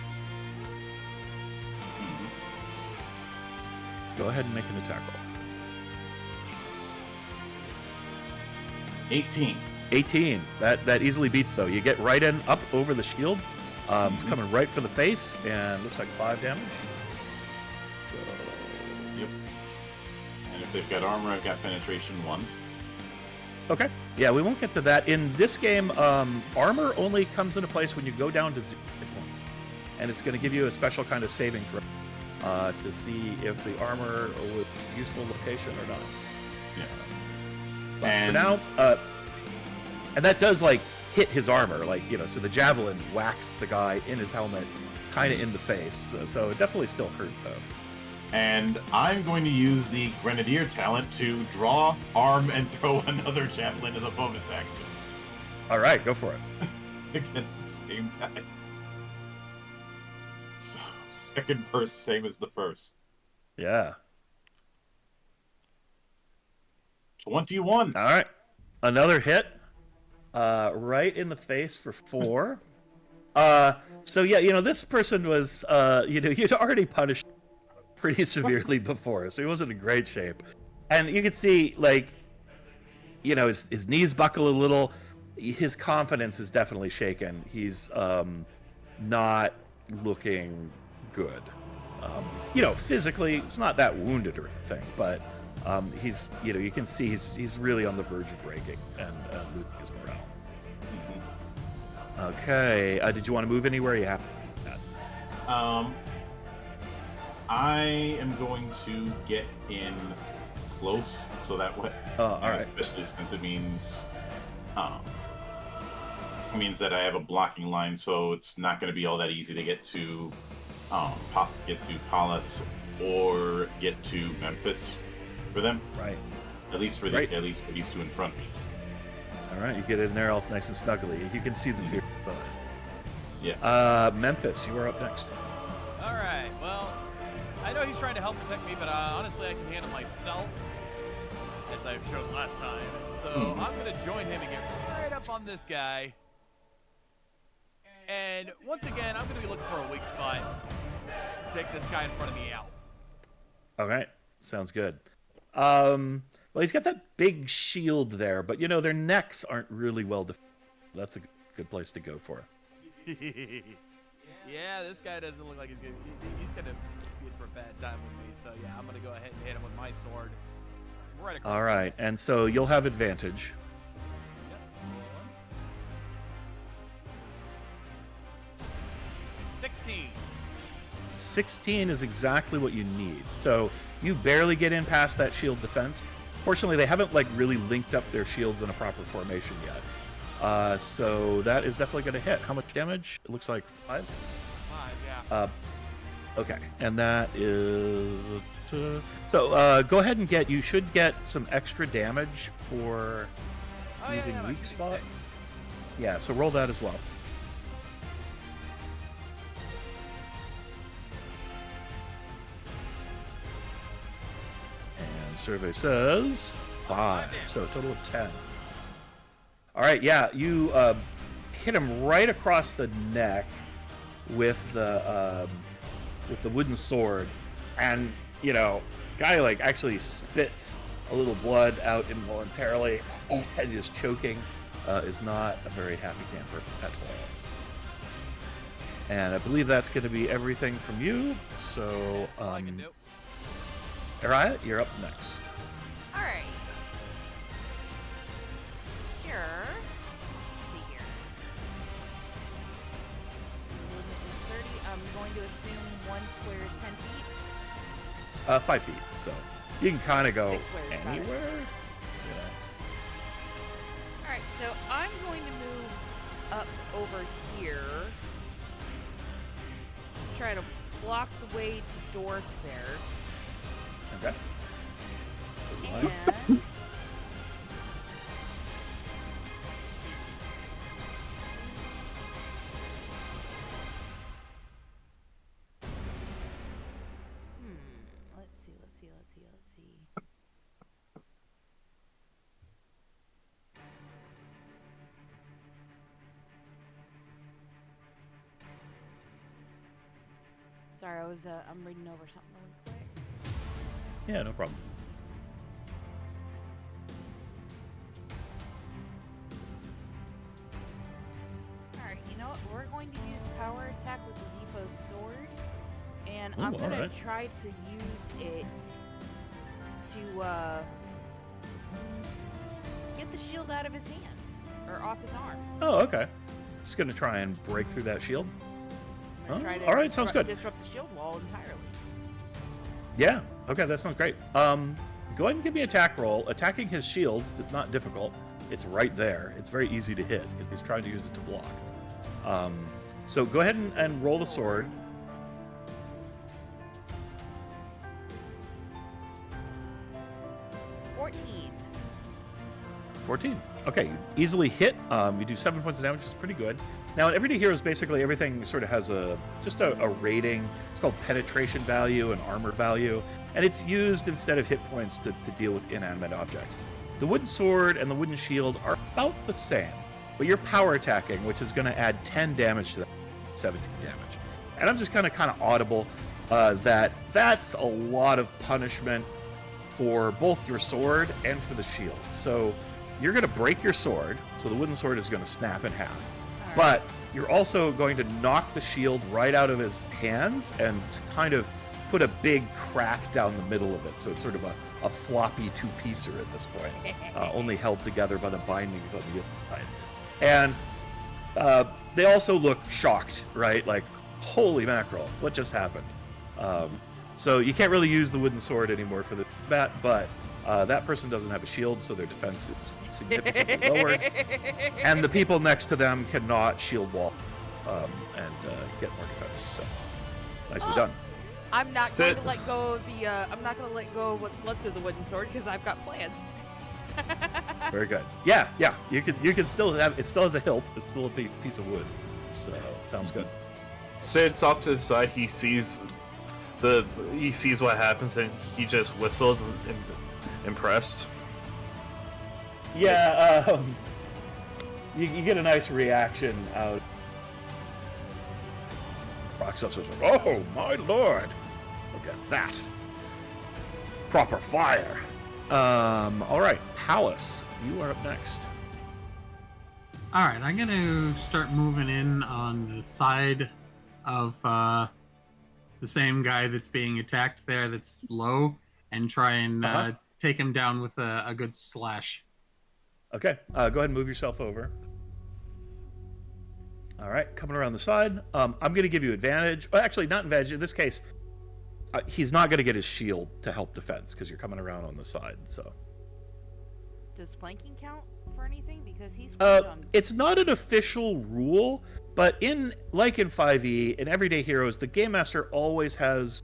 Go ahead and make an attack roll. 18. That easily beats though. You get right in up over the shield. It's coming right for the face, and looks like 5 damage. So. Yep. And if they've got armor, I've got penetration 1. Okay. Yeah, we won't get to that. In this game, armor only comes into place when you go down to 0 hit point. And it's going to give you a special kind of saving throw to see if the armor was a useful location or not. Yeah. But and for now, and that does, like, hit his armor. Like, so the javelin whacks the guy in his helmet, kind of in the face. So it definitely still hurt, though. And I'm going to use the Grenadier talent to draw, arm, and throw another javelin as a bonus action. All right, go for it. Against the same guy. So, second burst, same as the first. Yeah. 21. All right. Another hit. Right in the face for 4. So, yeah, this person was, you'd already punished pretty severely before, so he wasn't in great shape. And you can see, like, his knees buckle a little. His confidence is definitely shaken. He's not looking good. Physically, he's not that wounded or anything, but he's, you can see he's really on the verge of breaking and losing his morale. Okay, did you want to move anywhere? You have that. I am going to get in close, so that way, all right. Especially since it means that I have a blocking line, so it's not going to be all that easy to get to Palas or get to Memphis for them. Right. At least for these two in front. All right, you get in there all nice and snuggly. You can see the fear. Yeah. Memphis, you are up next. All right. Well, I know he's trying to help protect me, but honestly, I can handle myself, as I've shown last time. So I'm going to join him and get right up on this guy. And once again, I'm going to be looking for a weak spot to take this guy in front of me out. All right, sounds good. Well, he's got that big shield there, but their necks aren't really well defended. That's a good place to go for. Yeah, this guy doesn't look like he's going to be in for a bad time with me. So yeah, I'm going to go ahead and hit him with my sword. Right across. All right, and so you'll have advantage. Yep. 16. 16 is exactly what you need. So you barely get in past that shield defense. Fortunately, they haven't really linked up their shields in a proper formation yet. So that is definitely going to hit. How much damage? It looks like 5. 5, yeah. Okay, and that is... So go ahead and you should get some extra damage for using weak spot. Yeah, so roll that as well. And survey says 5, so a total of 10. All right, yeah, you hit him right across the neck with the wooden sword, and guy actually spits a little blood out involuntarily and just choking is not a very happy camper at all. And I believe that's going to be everything from you. So, All I can do. Araya, you're up next. All right. Here. Let's see here. So movement is 30. I'm going to assume 1 square is 10 feet. 5 feet. So you can kind of go 6 squares, got it. anywhere. All right, so I'm going to move up over here. Try to block the way to Dork there. Okay. And let's see. Sorry, I'm reading over something really quick. Yeah, no problem. Alright, you know what? We're going to use power attack with the Zepho's sword. And Ooh, I'm going alright. to try to use it to get the shield out of his hand. Or off his arm. Oh, okay. Just gonna try and break through that shield. I'm gonna Oh, try to alright, sounds good. disrupt the shield wall entirely. Yeah. Okay, that sounds great. Go ahead and give me an attack roll. Attacking his shield is not difficult. It's right there. It's very easy to hit because he's trying to use it to block. So go ahead and roll the sword. 14. Okay, you easily hit. You do 7 points of damage, which is pretty good. Now, in Everyday Heroes, basically everything sort of has a rating. It's called penetration value and armor value, and it's used instead of hit points to deal with inanimate objects. The wooden sword and the wooden shield are about the same, but you're power attacking, which is going to add 10 damage to that, 17 damage. And I'm just kind of audible that's a lot of punishment for both your sword and for the shield. So you're going to break your sword, so the wooden sword is going to snap in half. Alright. But you're also going to knock the shield right out of his hands and kind of put a big crack down the middle of it. So it's sort of a floppy two-piecer at this point, only held together by the bindings on the inside. And they also look shocked, right? Like, holy mackerel, what just happened? So you can't really use the wooden sword anymore for the bat, but that person doesn't have a shield, so their defense is significantly lowered. And the people next to them cannot shield wall and get more defense. So nicely done. I'm not going to let go of the. I'm not going to let go of what's left of the wooden sword because I've got plans. Very good. Yeah. You can still have it. Still has a hilt. It's still a big piece of wood. So sounds good. Sid's off to the side. He sees what happens, and he just whistles, impressed. Yeah. You get a nice reaction out. Rocks up, says, "Oh my lord, look at that! Proper fire." All right, Palace, you are up next. All right, I'm gonna start moving in on the side of the same guy that's being attacked there, that's low, and try and take him down with a good slash. Okay, go ahead and move yourself over. All right, coming around the side. I'm going to give you advantage. Well, actually, not advantage. In this case, he's not going to get his shield to help defense because you're coming around on the side. So, Does flanking count for anything? Because he's flanked on. it's not an official rule, but in 5e, in Everyday Heroes, the Game Master always has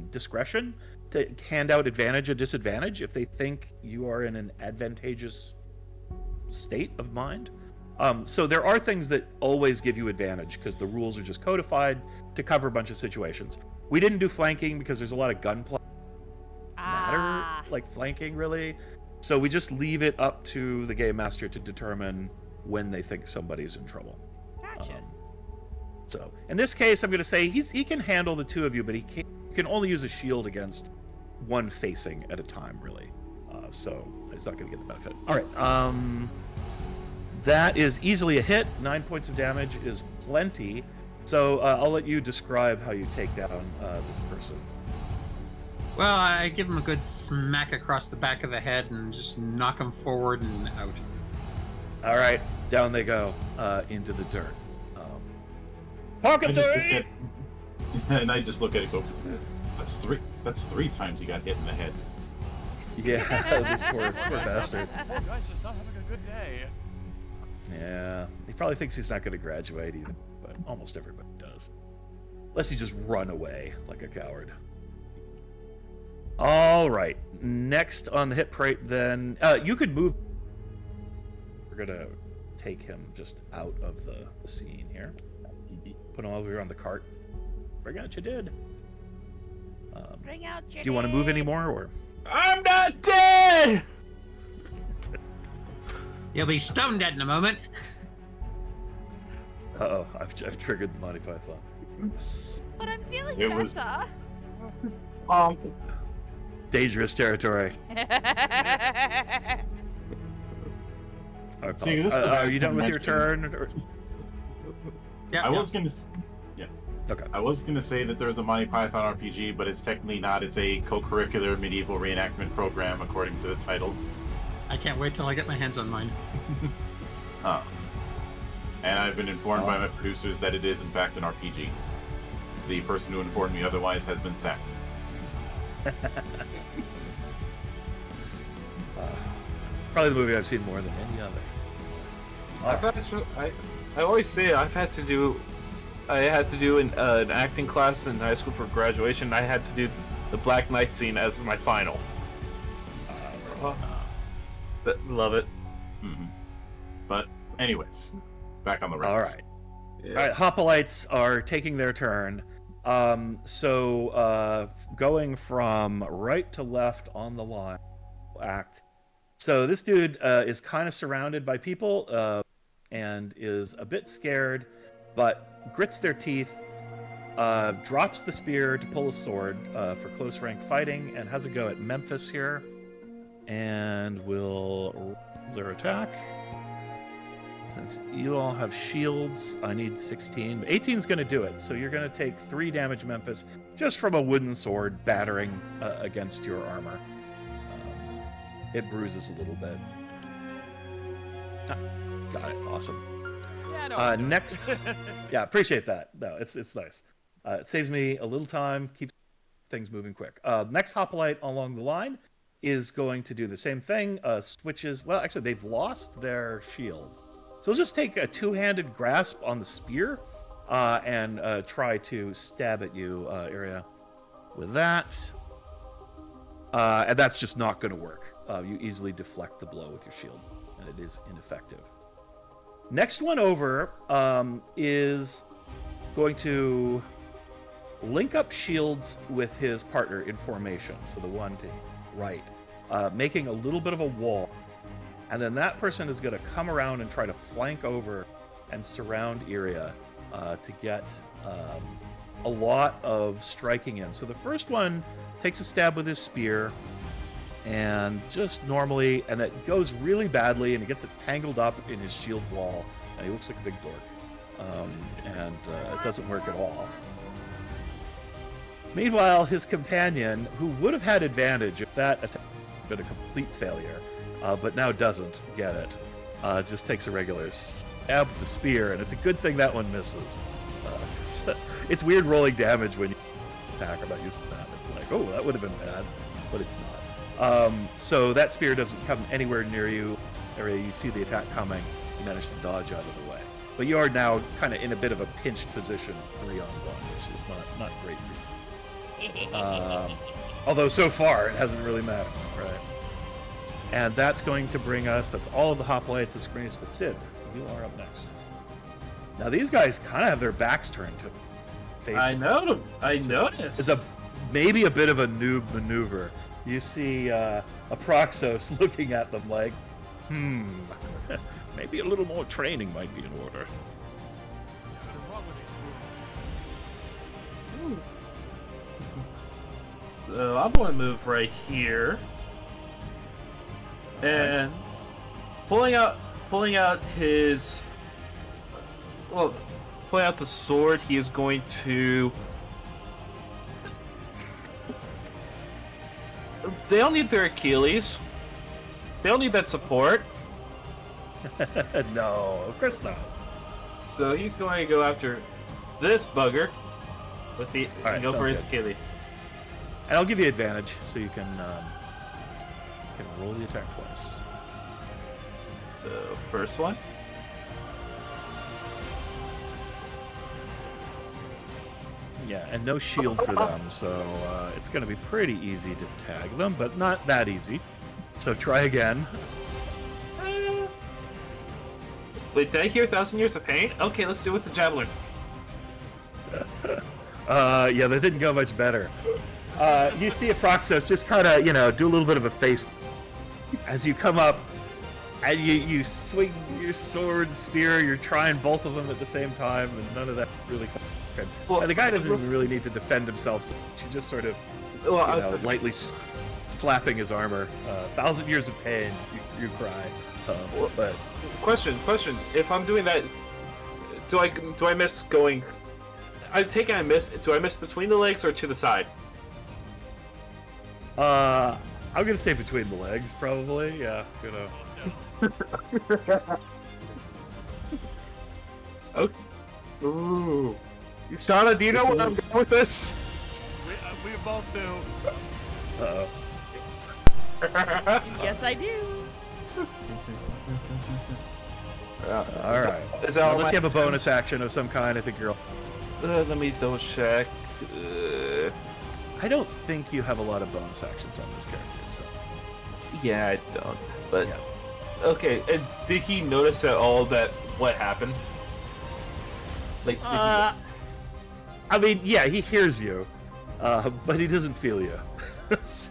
discretion to hand out advantage or disadvantage if they think you are in an advantageous state of mind. So there are things that always give you advantage because the rules are just codified to cover a bunch of situations. We didn't do flanking because there's a lot of gunplay matter, like flanking really. So we just leave it up to the Game Master to determine when they think somebody's in trouble. Gotcha. So in this case, I'm going to say he can handle the two of you, but he can only use a shield against one facing at a time, really. so he's not going to get the benefit. All right. That is easily a hit. 9 points of damage is plenty. So I'll let you describe how you take down this person. Well, I give him a good smack across the back of the head and just knock him forward and out. All right, down they go into the dirt. Pocket three! And I just look at it and go, that's three times he got hit in the head. Yeah, this poor bastard. You guys just not having a good day. Yeah, he probably thinks he's not going to graduate either, but almost everybody does. Unless you just run away like a coward. All right, next on the hit parade then, you could move. We're going to take him just out of the scene here. Put him over here on the cart. Bring out your dead. Bring out your Do you want to move anymore, or? I'm not dead! You'll be stone dead in a moment. Uh-oh, I've triggered the Monty Python. But I'm feeling It was- better. Dangerous territory. All right, See, Paul, this is the are you done with your mention. turn? Or... Yeah, I was gonna, Okay. I was gonna say that there's a Monty Python RPG, but it's technically not. It's a co-curricular medieval reenactment program, according to the title. I can't wait till I get my hands on mine. And I've been informed by my producers that it is in fact an RPG. The person who informed me otherwise has been sacked. Probably the movie I've seen more than any other. I always say I had to do an acting class in high school for graduation. I had to do the Black Knight scene as my final. Love it. Mm-hmm. But anyways, back on the rails. All right. Yeah. All right, Hoplites are taking their turn. Going from right to left on the line, act. So this dude is kind of surrounded by people and is a bit scared, but grits their teeth, drops the spear to pull a sword for close rank fighting, and has a go at Memphis here. And will roll their attack. Since you all have shields, I need 16. 18 is going to do it, so you're going to take 3 damage, Memphis, just from a wooden sword battering against your armor. It bruises a little bit. Got it. Awesome. Yeah, no. Next. Yeah, appreciate that. No, it's nice. It saves me a little time, keeps things moving quick. Next hoplite along the line is going to do the same thing. Switches. Well, actually, they've lost their shield. So just take a two-handed grasp on the spear and try to stab at you, area, with that. And that's just not going to work. You easily deflect the blow with your shield, and it is ineffective. Next one over is going to link up shields with his partner in formation, so the one to right, making a little bit of a wall. And then that person is going to come around and try to flank over and surround Iria to get a lot of striking in. So the first one takes a stab with his spear, and just normally, and that goes really badly, and he gets it tangled up in his shield wall, and he looks like a big dork. It doesn't work at all. Meanwhile, his companion, who would have had advantage if that attack had been a complete failure, but now doesn't get it, just takes a regular stab with the spear, and it's a good thing that one misses. It's weird rolling damage when you attack. I'm not used to that. It's like, oh, that would have been bad, but it's not. So that spear doesn't come anywhere near you. You see the attack coming, you manage to dodge out of the way. But you are now kind of in a bit of a pinched position 3-on-1, which is not great for you. Although so far it hasn't really mattered, right? And that's going to bring us, that's all of the hoplites. This brings us to Sid. You are up next. Now these guys kind of have their backs turned to facing. I noticed. It's maybe a bit of a noob maneuver. You see Aproxos looking at them like, maybe a little more training might be in order. What is wrong with these fools? So I'm going to move right here. And pulling out his pulling out the sword, he is going to. They all need their Achilles. They all need that support. No, of course not. So he's going to go after this bugger with the All right, go for sounds his good. Achilles. And I'll give you advantage so you can roll the attack twice. So first one. Yeah, and no shield for them, so it's going to be pretty easy to tag them, but not that easy. So try again. Wait, did I hear 1,000 Years of Pain? Okay, let's do it with the javelin. Yeah, that didn't go much better. You see Aproxos just kind of, do a little bit of a face as you come up, and you swing your sword, spear, you're trying both of them at the same time, and none of that really. Well, and the guy doesn't even really need to defend himself, so you just sort of, lightly slapping his armor. 1,000 Years of Pain, you cry. But Question. If I'm doing that, do I miss going? I take it I miss. Do I miss between the legs or to the side? I'm gonna say between the legs, probably. Yeah, Okay. Ooh. Shauna, do you know where I'm going with this? We both do. Uh-oh. Yes, I do. All right. Is that all Unless my you have a bonus actions? action of some kind, I think you're. Let me double check. I don't think you have a lot of bonus actions on this character, so. Yeah, I don't. But Yeah. okay. And did he notice at all that what happened? Like, did I mean, yeah, he hears you, but he doesn't feel you. So,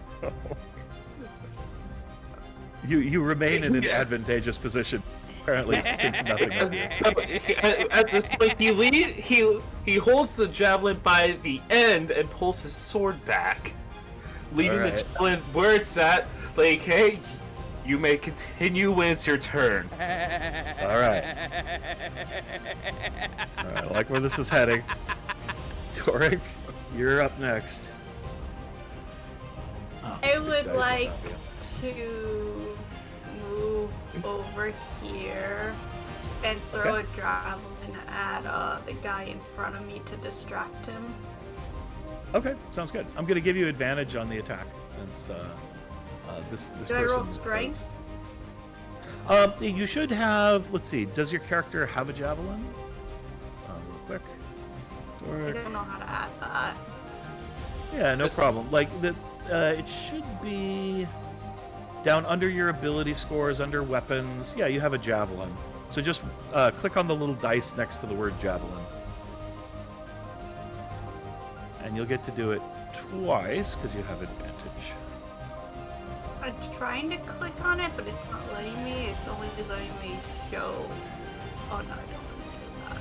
you remain in an Yeah. advantageous position. Apparently, thinks nothing of you. at this point, he holds the javelin by the end and pulls his sword back, leaving Alright. the javelin where it's at. Like, hey, you may continue when it's your turn. All right. All right, I like where this is heading. Toric, you're up next. I would Guys, like yeah. to move over here and throw a javelin at the guy in front of me to distract him. Okay, sounds good. I'm going to give you advantage on the attack since this Do person. I roll strength? You should have. Let's see. Does your character have a javelin? Real quick. I Toric. don't know how to add that. Yeah, no It's- problem. Like it should be down under your ability scores, under weapons. Yeah, you have a javelin. So just click on the little dice next to the word javelin, and you'll get to do it twice because you have advantage. I'm trying to click on it, but it's not letting me. It's only letting me show. Oh no, I don't want to do that.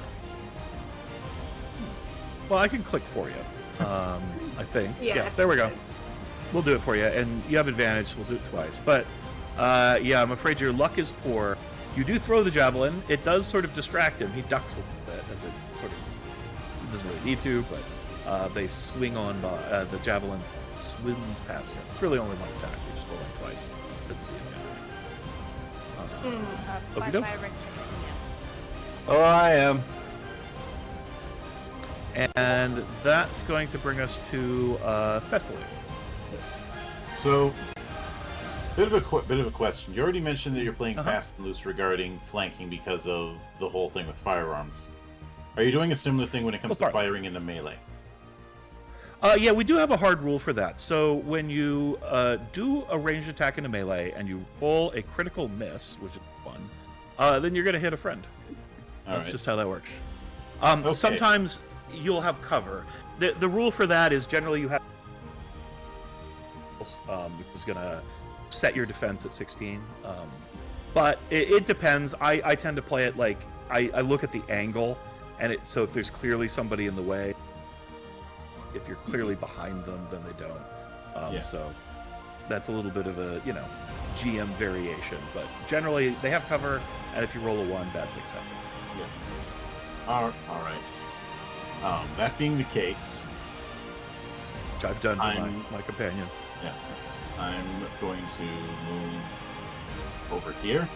Well, I can click for you. I think. Yeah, There we go. good. We'll do it for you, and you have advantage. So we'll do it twice. But yeah, I'm afraid your luck is poor. You do throw the javelin. It does sort of distract him. He ducks a little bit as it sort of he doesn't really need to, but they swing on by. The javelin swims past him. It's really only one attack. You just roll it twice because of the advantage. Mm. Okey-doke. Fire Oh, I am. And that's going to bring us to Thessaly. So, bit of a question. You already mentioned that you're playing Uh-huh. fast and loose regarding flanking because of the whole thing with firearms. Are you doing a similar thing when it comes to partly. firing in the melee? Yeah, we do have a hard rule for that. So when you do a ranged attack in a melee and you roll a critical miss, which is fun, then you're going to hit a friend. That's Alright. just how that works. Okay. Sometimes you'll have cover. The rule for that is generally you have who's going to set your defense at 16. But it depends. I tend to play it like I look at the angle, and so if there's clearly somebody in the way, if you're clearly behind them, then they don't. Yeah. So that's a little bit of a, GM variation, but generally they have cover, and if you roll a 1, bad things happen. Yeah. All right. That being the case, Which I've done to my companions. yeah, I'm going to move over here.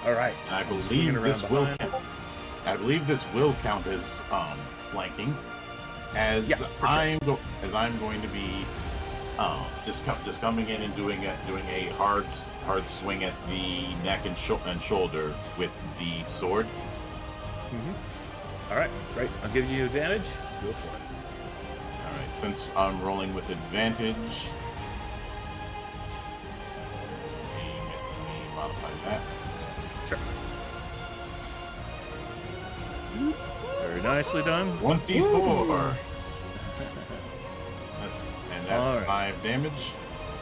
All right. And I Swinging believe around this will behind. count. I believe this will count as flanking, as Yeah, for sure. I'm going to be just coming in and doing a hard swing at the neck and shoulder with the sword. All right, great. I'll give you advantage. Go for it. All right, since I'm rolling with advantage, let me modify that. Sure. Very nicely done. 1d4. That's All right. 5 damage.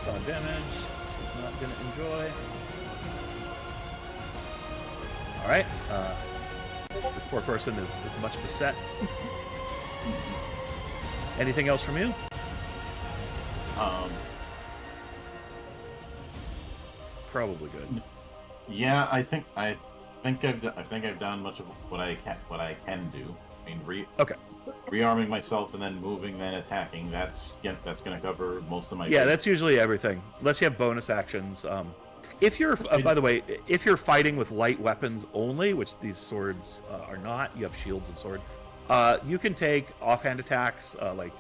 5 damage. This is not going to enjoy. All right. This poor person is much beset. Anything else from you? Probably good. Yeah, I think I've done much of what I can do. I mean, Okay. rearming myself and then moving, then attacking. That's going to cover most of my. Yeah, base. that's usually everything. Unless you have bonus actions. If you're, by the way, if you're fighting with light weapons only, which these swords are not, you have shields and sword. You can take offhand attacks, like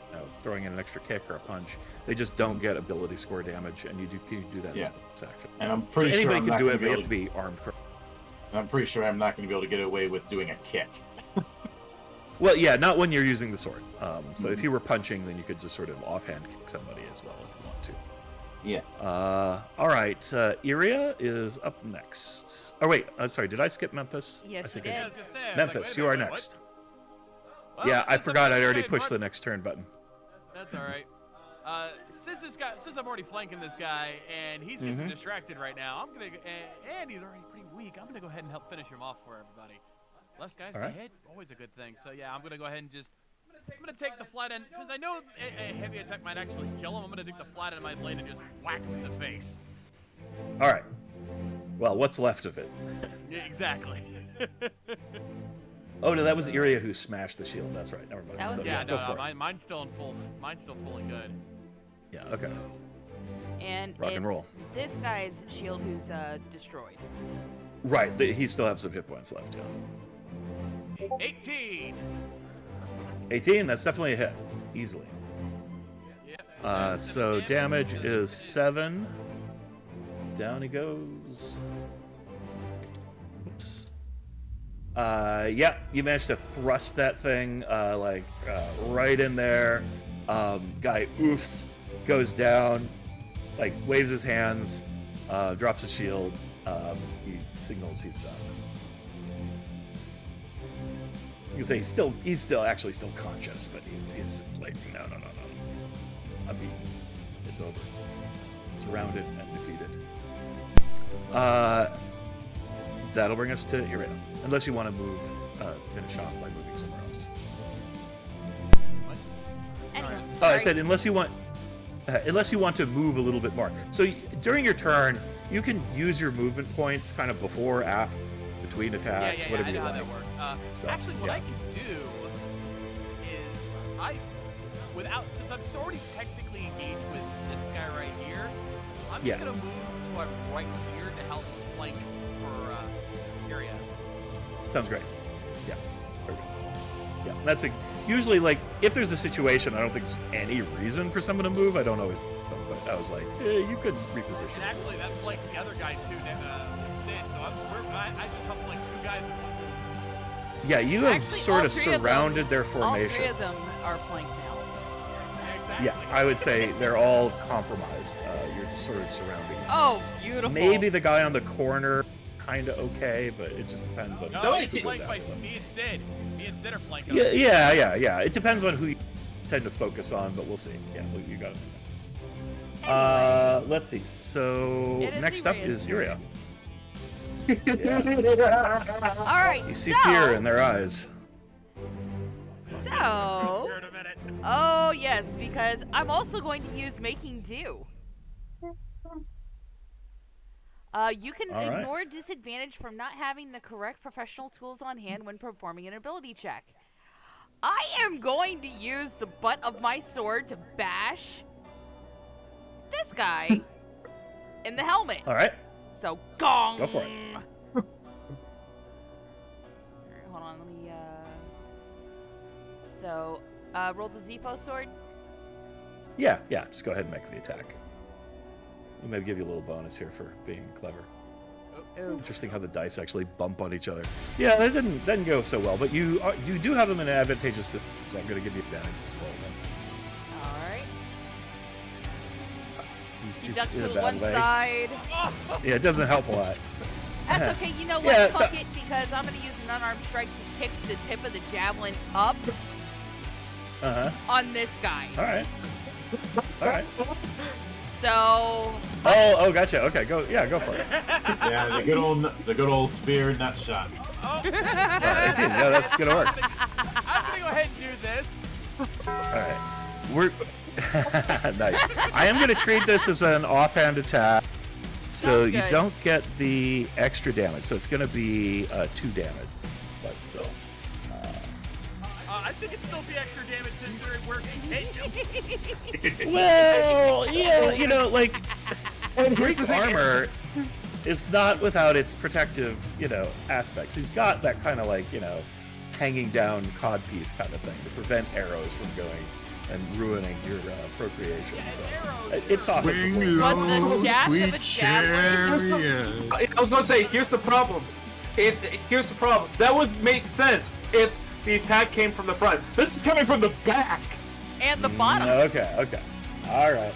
throwing in an extra kick or a punch. They just don't get ability score damage, and you can do that as a bonus action. And I'm pretty So sure anybody I'm can not do gonna it, but be you able have to be armed. I'm pretty sure I'm not going to be able to get away with doing a kick. Well, yeah, not when you're using the sword. So if you were punching, then you could just sort of offhand kick somebody as well if you want to. Yeah. All right. Iria is up next. Oh, wait. Sorry. Did I skip Memphis? Yes, I think you I did. I was gonna say, I was like, Memphis, wait a you are minute, next. what? Yeah, Well, I since I'm forgot I'd already already playing pushed Mark- the next turn button. That's all right. Since I'm already flanking this guy and he's getting distracted right now, I'm gonna and he's already pretty weak. I'm gonna go ahead and help finish him off for everybody. Less guys All to right. hit, always a good thing. So yeah, I'm gonna go ahead and I'm gonna take the flat end since I know a heavy attack might actually kill him. I'm gonna take the flat end of my blade and just whack him in the face. All right. Well, what's left of it? Yeah, exactly. Oh, no, that was Iria who smashed the shield. That's right. Never mind. That was So, me. yeah, go no, for it. mine's still in full. Mine's still fully good. Yeah, okay. And Rock and it's roll. this guy's shield who's destroyed. Right. He still has some hit points left, yeah. 18. 18, that's definitely a hit. Easily. Yeah. So damage is 7. Down he goes. Oops. Yeah, you managed to thrust that thing right in there. Guy oofs, goes down, like waves his hands, drops his shield. He signals he's done. You can say he's still actually conscious, but he's like no. I'm beaten. It's over. Surrounded and defeated. That'll bring us to Iria. Unless you want to move, finish off by moving somewhere else. Anyway, I said unless you want to move a little bit more. So during your turn, you can use your movement points kind of before, after, between attacks, Yeah, whatever I you know how like. that works. So, Actually, what yeah. I can do is since I'm already technically engaged with this guy right here, I'm Yeah. just gonna move to like right here to help flank for Iria. Sounds great. Yeah. Very good. Yeah. That's usually like if there's a situation, I don't think there's any reason for someone to move. I don't always, but I was like, you could reposition. And actually, that flanks the other guy too, Sid. So I just helped flank 2 guys. Yeah, you have Actually, sort all of three of them- surrounded their all 3 formation. of them are flanked now. Exactly. Yeah, I would say they're all compromised. You're sort of surrounding. Oh, beautiful. Maybe the guy on the corner, kind of okay, but it just depends on. No, who he's goes flanked by after them. me and Sid. Me and Sid are flanking. Yeah. It depends on who you tend to focus on, but we'll see. Yeah, you got it. Let's see. So It is next up Iria's is turn. Iria. All right. You see so, fear in their eyes. So, Here in a minute. oh yes, because I'm also going to use Making Do. You can All right. ignore disadvantage from not having the correct professional tools on hand when performing an ability check. I am going to use the butt of my sword to bash this guy in the helmet. All right. So, gong! Go for it. Alright, hold on, let me, So, roll the Zepho sword. Yeah. Just go ahead and make the attack. We'll maybe give you a little bonus here for being clever. Ooh. Interesting how the dice actually bump on each other. Yeah, that didn't go so well, but you do have them in an advantageous position, so I'm going to give you advantage. Alright. He He's ducks in to a the bad one way. side. Yeah, it doesn't help a lot. That's okay, you know what? Yeah, Fuck so- it, because I'm gonna use an unarmed strike to kick the tip of the javelin up on this guy. All right. So. Oh, gotcha. Okay, go for it. Yeah, the good old spear nut shot. Oh, 18. Yeah, that's gonna work. I'm gonna go ahead and do this. All right. We're nice. I am gonna treat this as an offhand attack, so Sounds you good. don't get the extra damage. So it's gonna be 2 damage, but still. I think it'd still be extra damage since it works in Kingdom. Well, yeah, like And Greek here's the thing, armor is not without its protective, aspects. He's got that kind of hanging down codpiece kind of thing to prevent arrows from going and ruining your procreation. Yeah, So arrows. it's off. Swing But the low, shaft of sweet a javelin- chariot. I was going to say, here's the problem. Here's the problem. That would make sense if the attack came from the front. This is coming from the back. And the bottom. Okay. All right.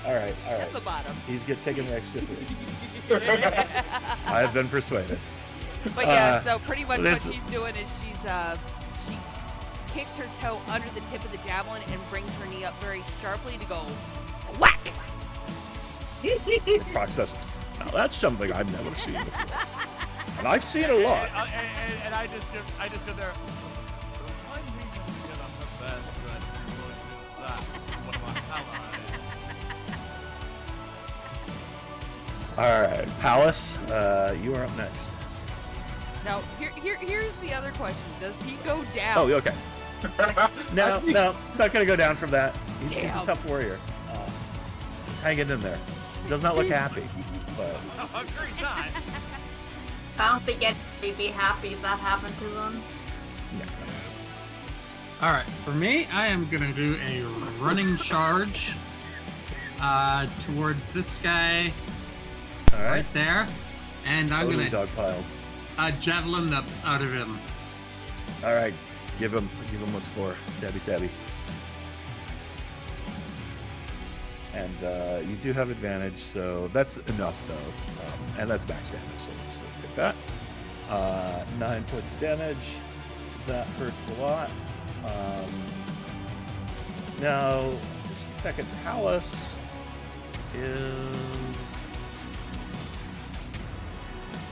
And the bottom. He's taking the extra 3. I have been persuaded. But yeah, so pretty much what this- she's doing is she kicks her toe under the tip of the javelin and brings her knee up very sharply to go whack. Proc says, now that's something I've never seen before. And I've seen a lot. And I just sit there. I'm going to get up the best friend who's going to do that. One of my allies. All right, Palace, you are up next. Now, here's the other question. Does he go down? Oh, okay. No, it's not going to go down from that. He's a Damn. tough warrior. He's hanging in there. He does not look happy, but I'm sure he's not. I don't think anybody would be happy if that happened to them. All right, for me, I am gonna do a running charge towards this guy all right. right there, and I'm Totally gonna dogpiled. javelin up out of him. All right, give him what's for. Stabby. And you do have advantage, so that's enough though, and that's max damage. So let's take that. 9 points damage. That hurts a lot. Now, just a second. Palace is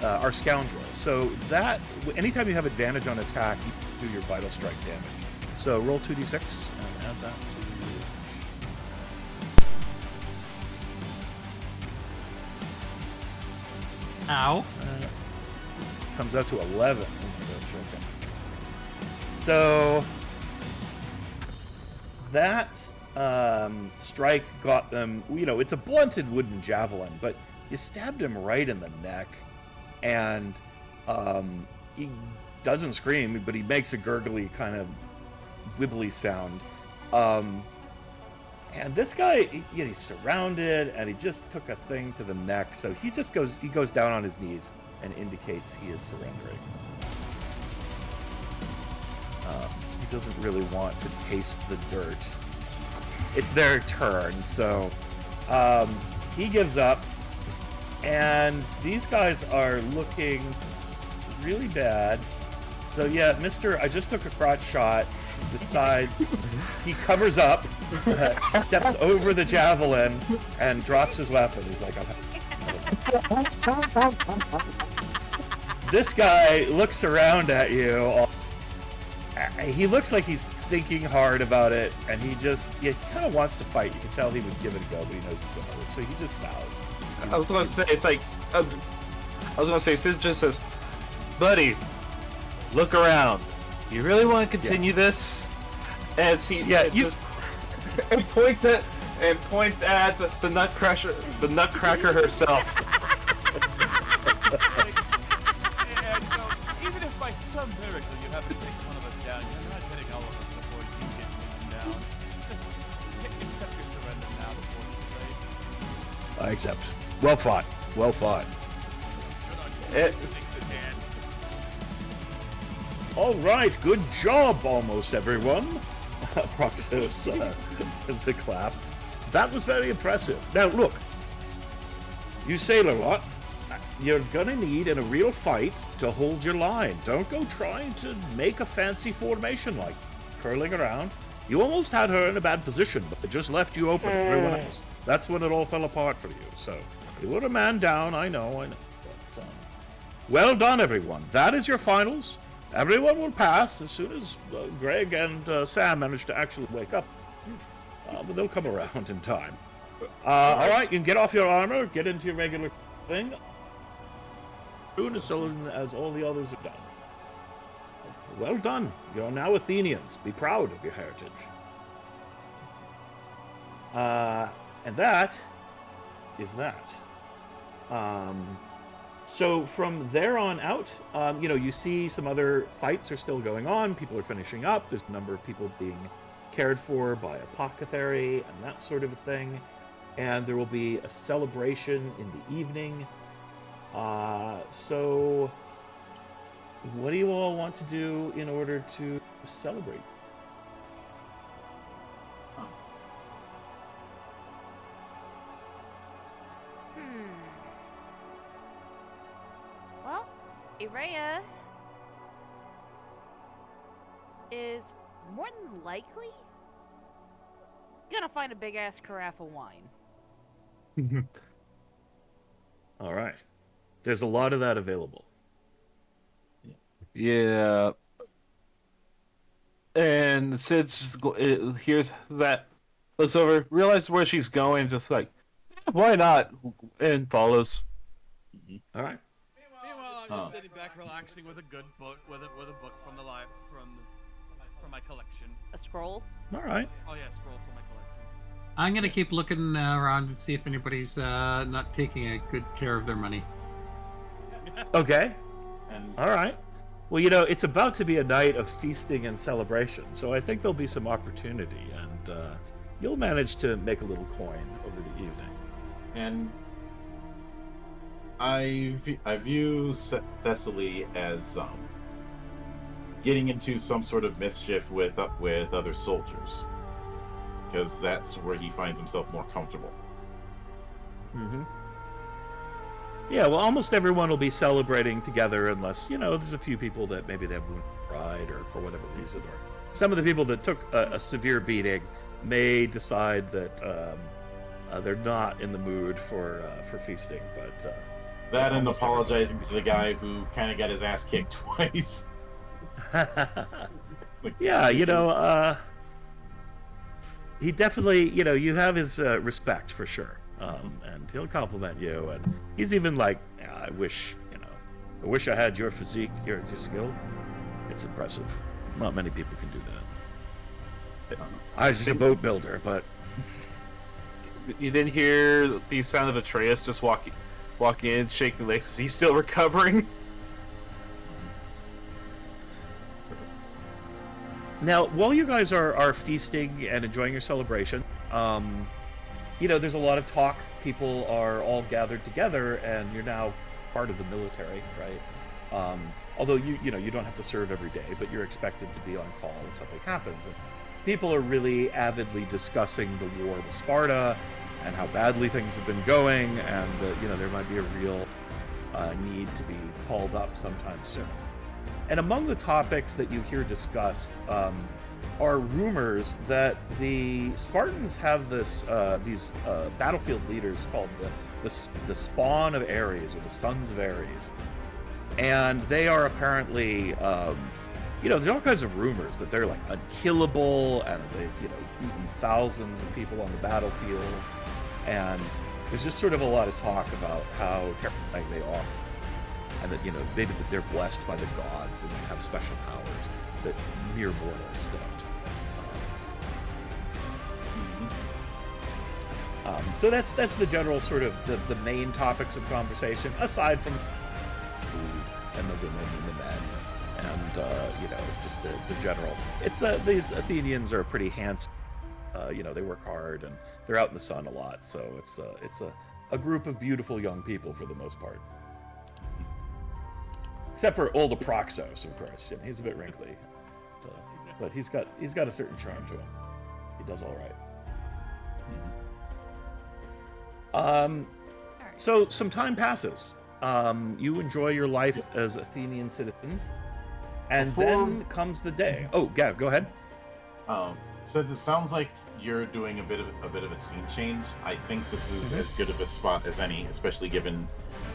our scoundrel. So that anytime you have advantage on attack, you do your vital strike damage. So roll 2d6 and add that to. Ow. Comes out to 11. Okay. So that strike got them. It's a blunted wooden javelin, but you stabbed him right in the neck, and he doesn't scream, but he makes a gurgly kind of wibbly sound. And this guy, he's surrounded, and he just took a thing to the neck, so he goes down on his knees and indicates he is surrendering. He doesn't really want to taste the dirt. It's their turn, so he gives up, and these guys are looking really bad. So yeah, Mr. I just took a crotch shot, decides he covers up, steps over the javelin, and drops his weapon. He's like, this guy looks around at you. He looks like he's thinking hard about it, and he kind of wants to fight. You can tell he would give it a go, but he knows he's going to lose, so he just bows. I was going to say, it's like, I was gonna say, Sid just says, "Buddy, look around. You really want to continue this?" As he just and points at the nutcracker herself. And so, even if by some miracle you happen to take one of us down, you're not getting all of us before you get taken down. Just accept your surrender now before it's too late. I accept. Well fought. Well fought. Good on you. Six in hand. All right, good job, almost everyone. Proxus gives a clap. That was very impressive. Now, look, you sailor lots, you're gonna need in a real fight to hold your line. Don't go trying to make a fancy formation like curling around. You almost had her in a bad position, but it just left you open to everyone else. That's when it all fell apart for you. So you were a man down, I know. But, well done, everyone. That is your finals. Everyone will pass as soon as Greg and Sam manage to actually wake up. But they'll come around in time. All right, you can get off your armor, get into your regular thing. As soon as all the others are done. Well done. You're now Athenians. Be proud of your heritage. And that is that. So from there on out, you see some other fights are still going on. People are finishing up. There's a number of people being cared for by apothecary and that sort of a thing. And there will be a celebration in the evening. So what do you all want to do in order to celebrate? Well, Irea is more than likely gonna find a big ass carafe of wine. All right. There's a lot of that available. Yeah. And Sid hears that, looks over, realizes where she's going, just like, why not? And follows. All right. Meanwhile, I'm just sitting back, relaxing with a good book, with a book from the from my collection. A scroll? All right. Oh yeah, scroll from my collection. I'm gonna keep looking around to see if anybody's not taking a good care of their money. Okay. And All right. Well, it's about to be a night of feasting and celebration, so I think there'll be some opportunity, and you'll manage to make a little coin over the evening. And I view Thessaly as getting into some sort of mischief with other soldiers, because that's where he finds himself more comfortable. Mm-hmm. Yeah, well, almost everyone will be celebrating together, unless there's a few people that maybe they have wounded pride or for whatever reason, or some of the people that took a severe beating may decide that they're not in the mood for feasting. But that and apologizing to the guy who kind of got his ass kicked twice. Yeah, he definitely, you have his respect for sure, and he'll compliment you, and he's even like, I wish I had your physique, your skill. It's impressive. Not many people can do that. I was just a boat builder, but You didn't hear the sound of Atreus just walking in, shaking legs because he's still recovering. Now, while you guys are feasting and enjoying your celebration, there's a lot of talk. People are all gathered together, and you're now part of the military, right? Although you don't have to serve every day, but you're expected to be on call if something happens. And people are really avidly discussing the war with Sparta and how badly things have been going, and there might be a real need to be called up sometime soon. And among the topics that you hear discussed are rumors that the Spartans have these battlefield leaders called the Spawn of Ares, or the Sons of Ares, and they are apparently there's all kinds of rumors that they're like unkillable, and they've beaten thousands of people on the battlefield, and there's just sort of a lot of talk about how terrifying they are. and that maybe that they're blessed by the gods and have special powers that mere mortals don't. So that's the general sort of the main topics of conversation, aside from food and the women and the men, and just the general. It's these Athenians are pretty handsome. They work hard and they're out in the sun a lot, so it's a group of beautiful young people for the most part. Except for old Aproxos, of course. He's a bit wrinkly, but he's got a certain charm to him. He does all right. So some time passes. You enjoy your life as Athenian citizens, and then comes the day. Oh, Gav, go ahead. Since it sounds like you're doing a bit of a scene change, I think this is as good of a spot as any, especially given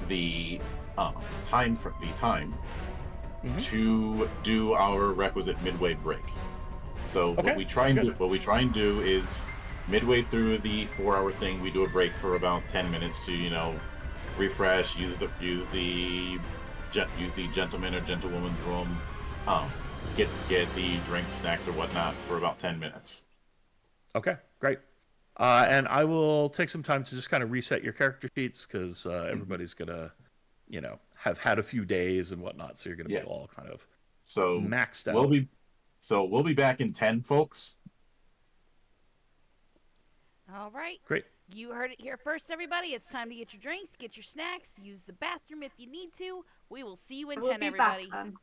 the time to do our requisite midway break. So what we try and do is midway through the 4-hour thing, we do a break for about 10 minutes to refresh, use the gentleman or gentlewoman's room, get the drinks, snacks, or whatnot for about 10 minutes. Okay, great. And I will take some time to just kind of reset your character sheets, because everybody's gonna, have had a few days and whatnot, so you're gonna be all kind of maxed out. We'll be back in 10, folks. All right. Great. You heard it here first, everybody. It's time to get your drinks, get your snacks, use the bathroom if you need to. We will see you in 10, everybody. Back then.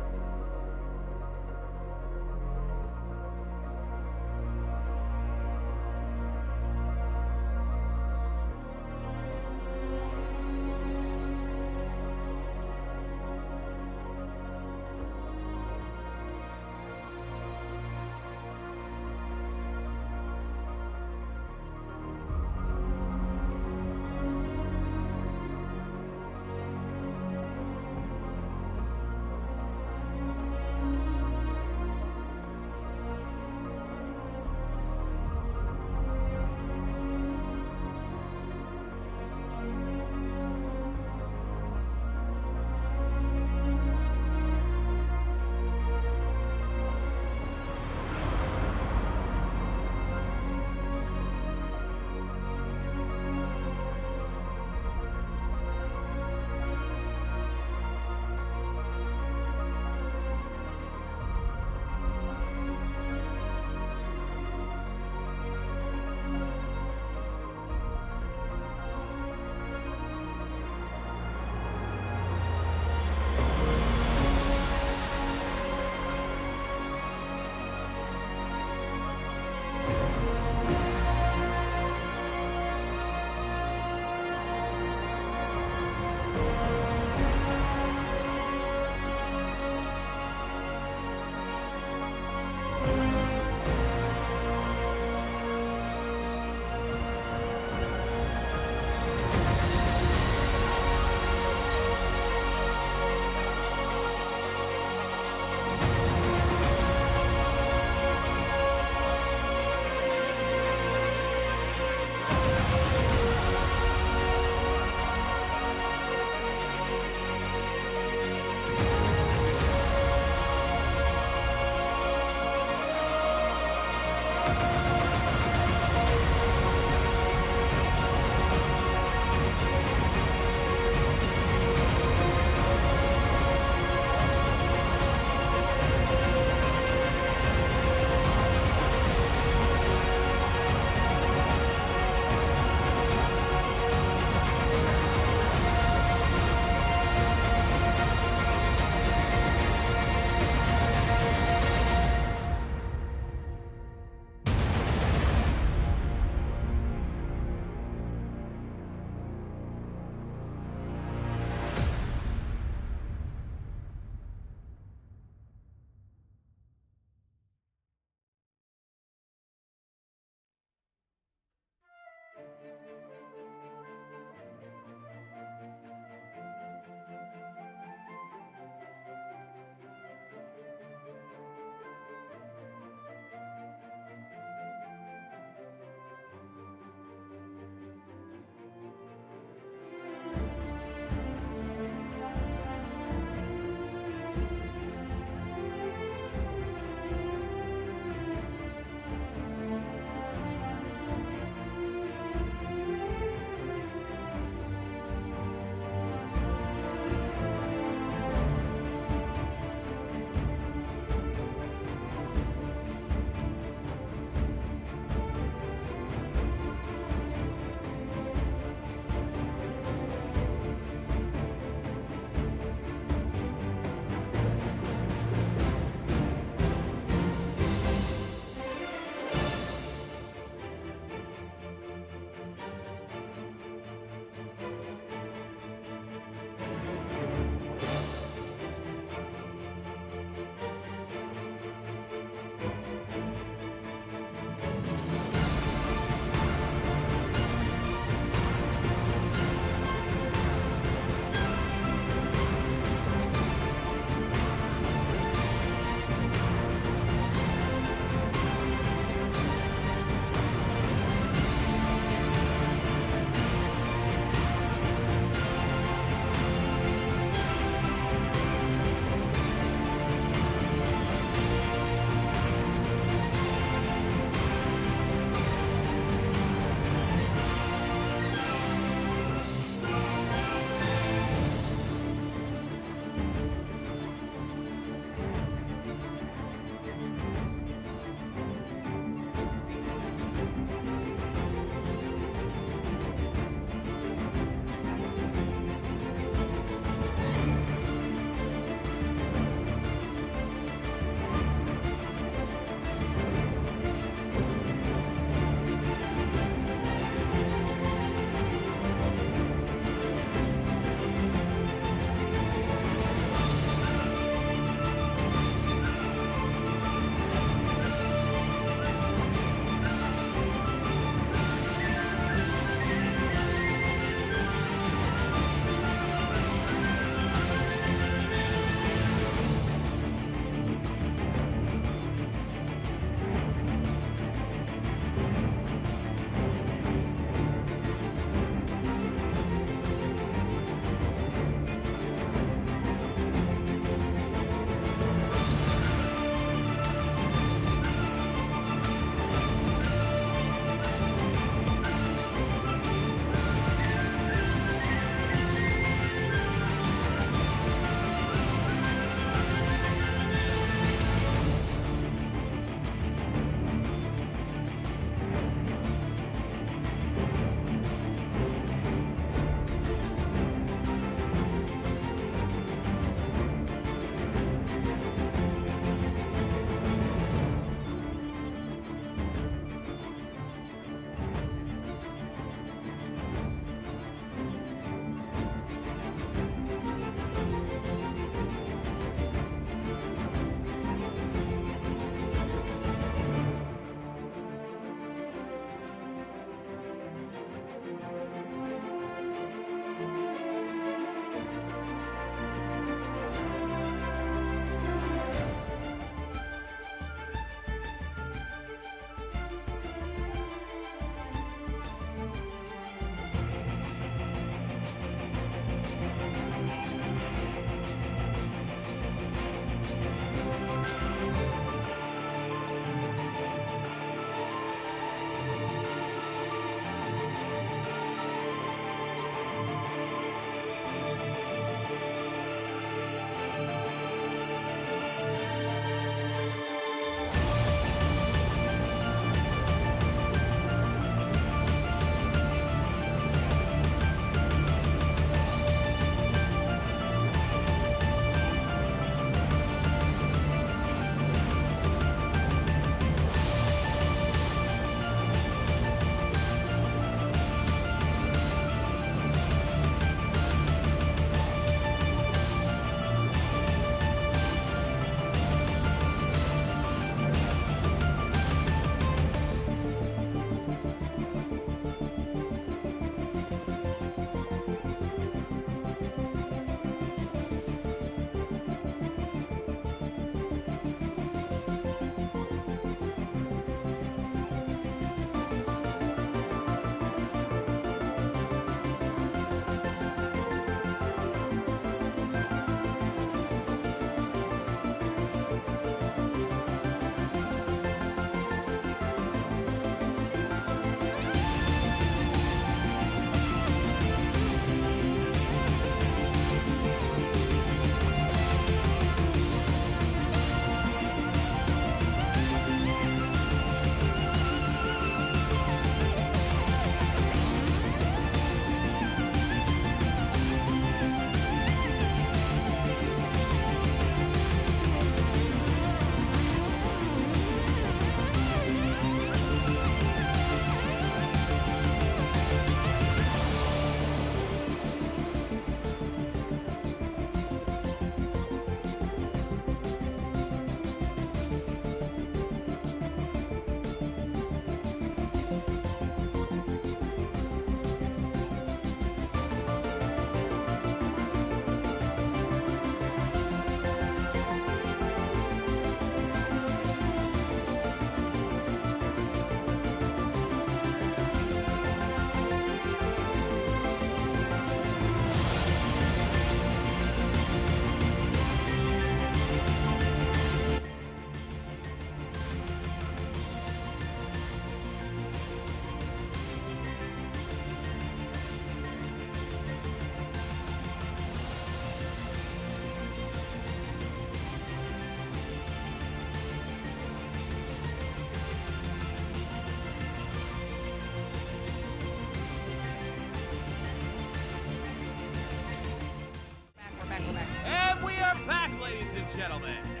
gentlemen.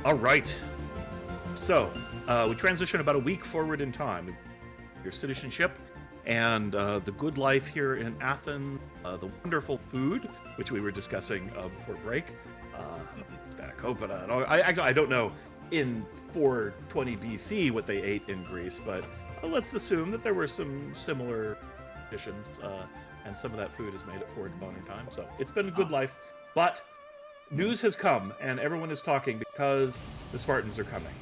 All right. So, we transition about a week forward in time. Your citizenship and the good life here in Athens, the wonderful food, which we were discussing before break. I don't know in 420 BC what they ate in Greece, but let's assume that there were some similar traditions, and some of that food is made it forward to modern time. So it's been a good life, but news has come, and everyone is talking because the Spartans are coming.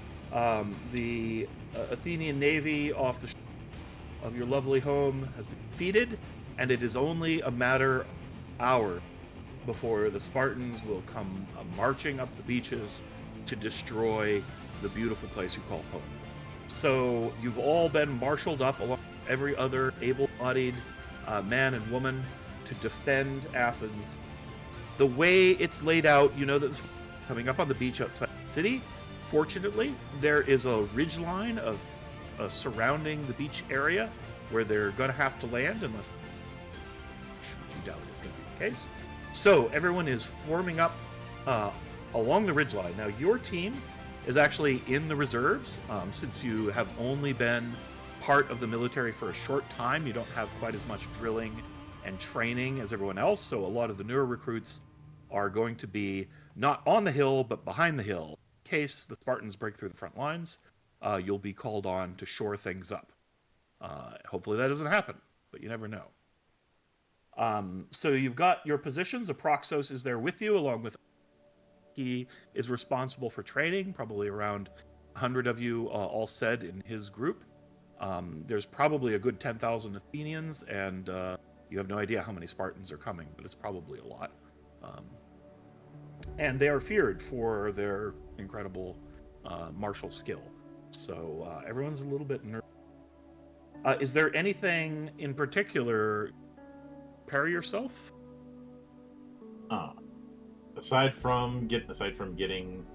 The Athenian navy off the of your lovely home has been defeated, and it is only a matter of hours before the Spartans will come marching up the beaches to destroy the beautiful place you call home. So you've all been marshaled up along with every other able-bodied man and woman to defend Athens. The way it's laid out, you know that this is coming up on the beach outside the city. Fortunately, there is a ridgeline of surrounding the beach area where they're going to have to land, unless you doubt is going to be the case. So everyone is forming up along the ridgeline. Now, your team is actually in the reserves. Since you have only been part of the military for a short time, you don't have quite as much drilling and training as everyone else. So a lot of the newer recruits are going to be not on the hill, but behind the hill. In case the Spartans break through the front lines, you'll be called on to shore things up. Hopefully that doesn't happen, but you never know. So you've got your positions. Aproxos is there with you, along with he is responsible for training, probably around 100 of you all said in his group. There's probably a good 10,000 Athenians, and you have no idea how many Spartans are coming, but it's probably a lot. And they are feared for their incredible martial skill. So everyone's a little bit nervous. Is there anything in particular prepare yourself? Aside from getting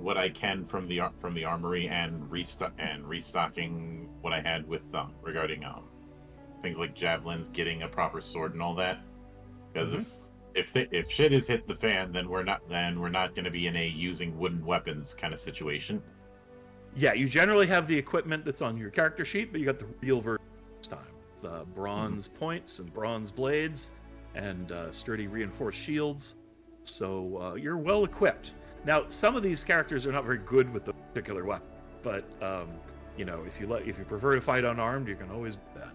what I can from the armory and restocking what I had with regarding things like javelins, getting a proper sword and all that. Because if shit has hit the fan, then we're not going to be in a using wooden weapons kind of situation. Yeah, you generally have the equipment that's on your character sheet, but you got the real version this time. The bronze points and bronze blades and sturdy reinforced shields. So you're well equipped. Now, some of these characters are not very good with the particular weapon, but if you prefer to fight unarmed, you can always do that,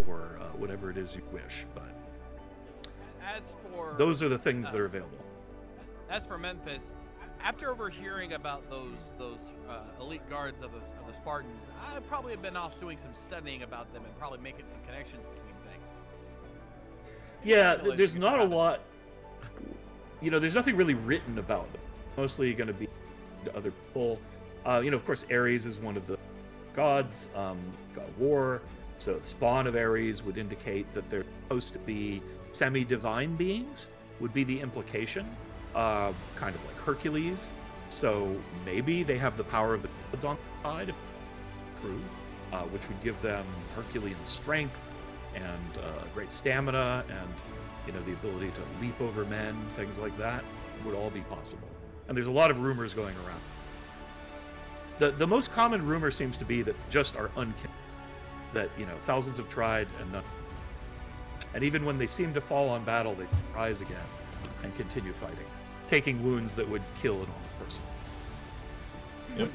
or whatever it is you wish. But as for those are the things that are available. As for Memphis, after overhearing about those elite guards of the Spartans, I probably have been off doing some studying about them and probably making some connections between things. Yeah, there's not a lot. There's nothing really written about them. Mostly going to be to other people. Of course, Ares is one of the gods, god of war. So the spawn of Ares would indicate that they're supposed to be semi-divine beings, would be the implication. Kind of like Hercules. So maybe they have the power of the gods on the side, if true, which would give them Herculean strength and great stamina and the ability to leap over men, things like that would all be possible. And there's a lot of rumors going around. The most common rumor seems to be that just are unkillable. That thousands have tried and none. And even when they seem to fall on battle, they rise again and continue fighting, taking wounds that would kill an normal person. Yep.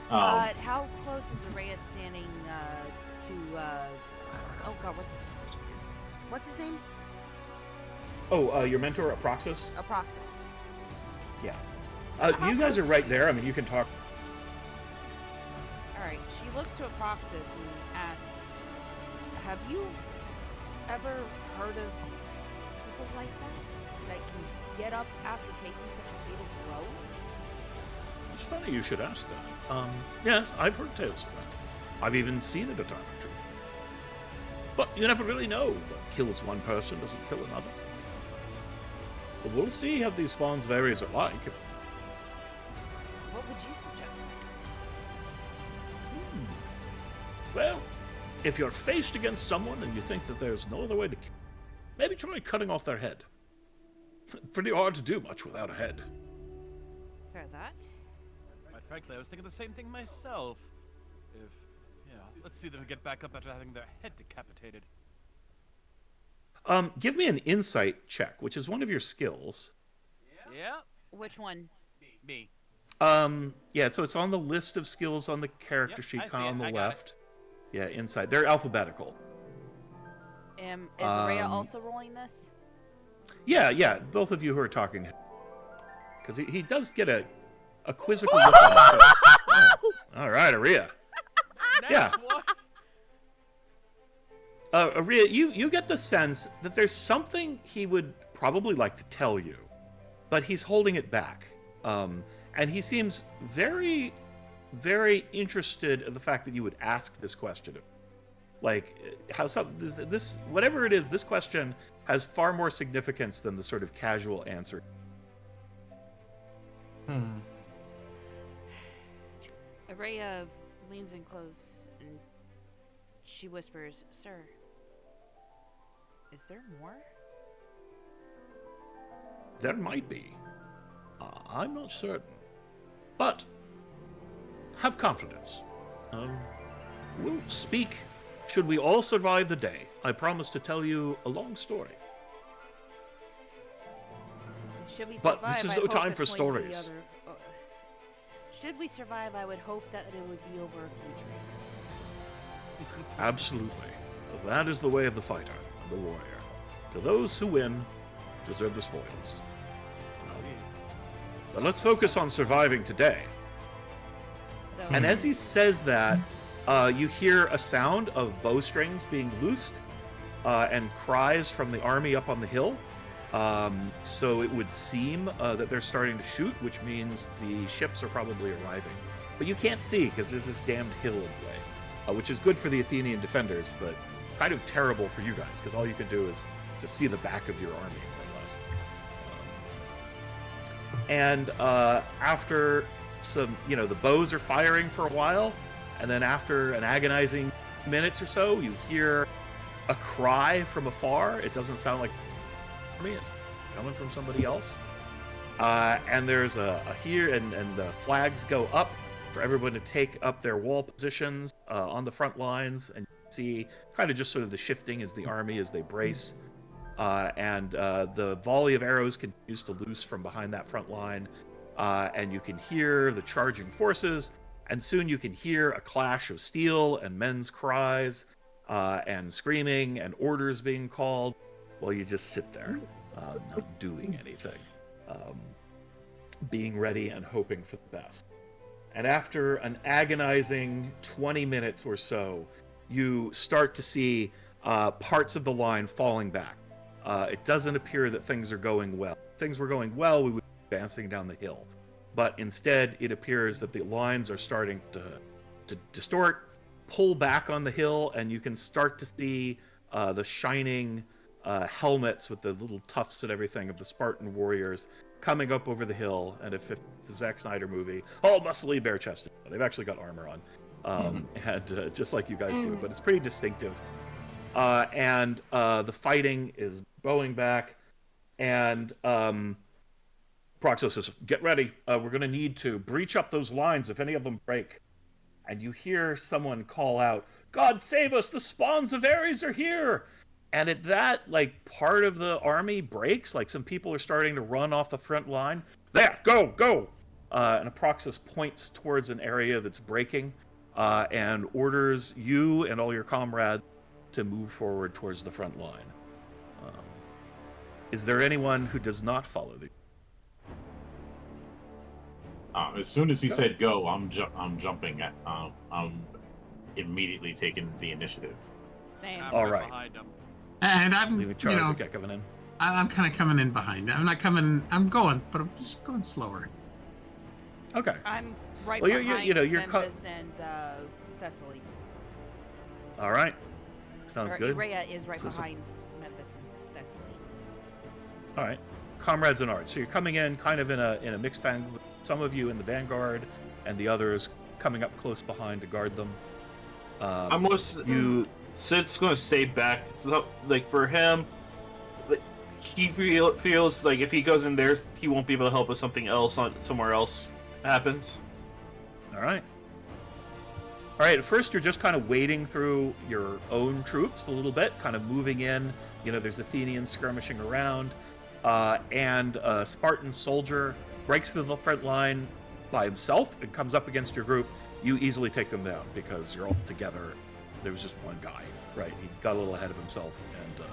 How close is Araya standing to? Oh God, what's his name? Oh, your mentor, Aproxos? Aproxos. Yeah. You guys are right there. I mean, you can talk. All right. She looks to Aproxos and asks, "Have you ever heard of people like that can get up after taking such a fatal blow?" It's funny you should ask that. Yes, I've heard tales of that. I've even seen it a time or two. But you never really know. What kills one person doesn't kill another. But we'll see how these spawns of Ares are like. What would you suggest then? Well, if you're faced against someone and you think that there's no other way to kill, maybe try cutting off their head. Pretty hard to do much without a head. Fair that. Quite frankly, I was thinking the same thing myself. If, let's see them get back up after having their head decapitated. Give me an insight check, which is one of your skills. Yeah. Which one? Me. Yeah, so it's on the list of skills on the character Yep, sheet, I kind see of on it. the I got left. Yeah, insight. They're alphabetical. Is Rhea Um, also rolling this? Yeah, both of you who are talking. Because he does get a quizzical look on his face. Oh. All right, Aria. Yeah. Aria, you get the sense that there's something he would probably like to tell you, but he's holding it back. And he seems very, very interested in the fact that you would ask this question. Like, this whatever it is, this question has far more significance than the sort of casual answer. Rhea leans in close and she whispers, "Sir, is there more?" There might be. I'm not certain. But have confidence. We'll speak should we all survive the day. I promise to tell you a long story. Should we But survive, this is I no hope time it's for going to be stories. Should we survive, I would hope that it would be over a few drinks. Absolutely. That is the way of the fighter, the warrior. To those who win, deserve the spoils. But let's focus on surviving today. So, And as he says that, you hear a sound of bowstrings being loosed and cries from the army up on the hill. So it would seem that they're starting to shoot, which means the ships are probably arriving. But you can't see because there's this damned hill in the way, which is good for the Athenian defenders, but kind of terrible for you guys because all you can do is just see the back of your army, more or less. And after some, the bows are firing for a while, and then after an agonizing minutes or so, you hear a cry from afar. It doesn't sound like me; it's coming from somebody else. And there's a here, and the flags go up for everyone to take up their wall positions on the front lines, and you see kind of just sort of the shifting as the army as they brace. And the volley of arrows continues to loose from behind that front line, and you can hear the charging forces, and soon you can hear a clash of steel and men's cries, and screaming and orders being called, while you just sit there, not doing anything, being ready and hoping for the best. And after an agonizing 20 minutes or so, you start to see parts of the line falling back. It doesn't appear that things are going well. If things were going well, we would be advancing down the hill. But instead, it appears that the lines are starting to distort, pull back on the hill, and you can start to see the shining helmets with the little tufts and everything of the Spartan warriors coming up over the hill. And if it's the Zack Snyder movie, all muscly, bare-chested. They've actually got armor on, and just like you guys do, but it's pretty distinctive. And the fighting is bowing back, and Proxo says, "Get ready. We're going to need to breach up those lines if any of them break." And you hear someone call out, "God save us! The spawns of Ares are here!" And at that, part of the army breaks. Some people are starting to run off the front line. There, go! And Aproxus points towards an area that's breaking, and orders you and all your comrades to move forward towards the front line. Is there anyone who does not follow the? As soon as he said go, I'm jumping. I'm immediately taking the initiative. same. I'm All right. behind them. And I'm, Leaving charge, okay, coming in. I'm kind of coming in behind. I'm not coming. I'm going, but I'm just going slower. Okay. I'm right Well, behind you're Memphis and Thessaly. All right. Sounds Or good. Rhea is right So- behind Memphis and Thessaly. All right. Comrades in arms. So you're coming in kind of in a mixed band. With some of you in the vanguard, and the others coming up close behind to guard them. I'm most You Sid's going to stay back. So, for him, he feels like if he goes in there, he won't be able to help if something else somewhere else happens. All right. All right, at first you're just kind of wading through your own troops a little bit, kind of moving in. You know, there's Athenians skirmishing around, and a Spartan soldier breaks through the front line by himself and comes up against your group. You easily take them down because you're all together. There was just one guy, right? He got a little ahead of himself, and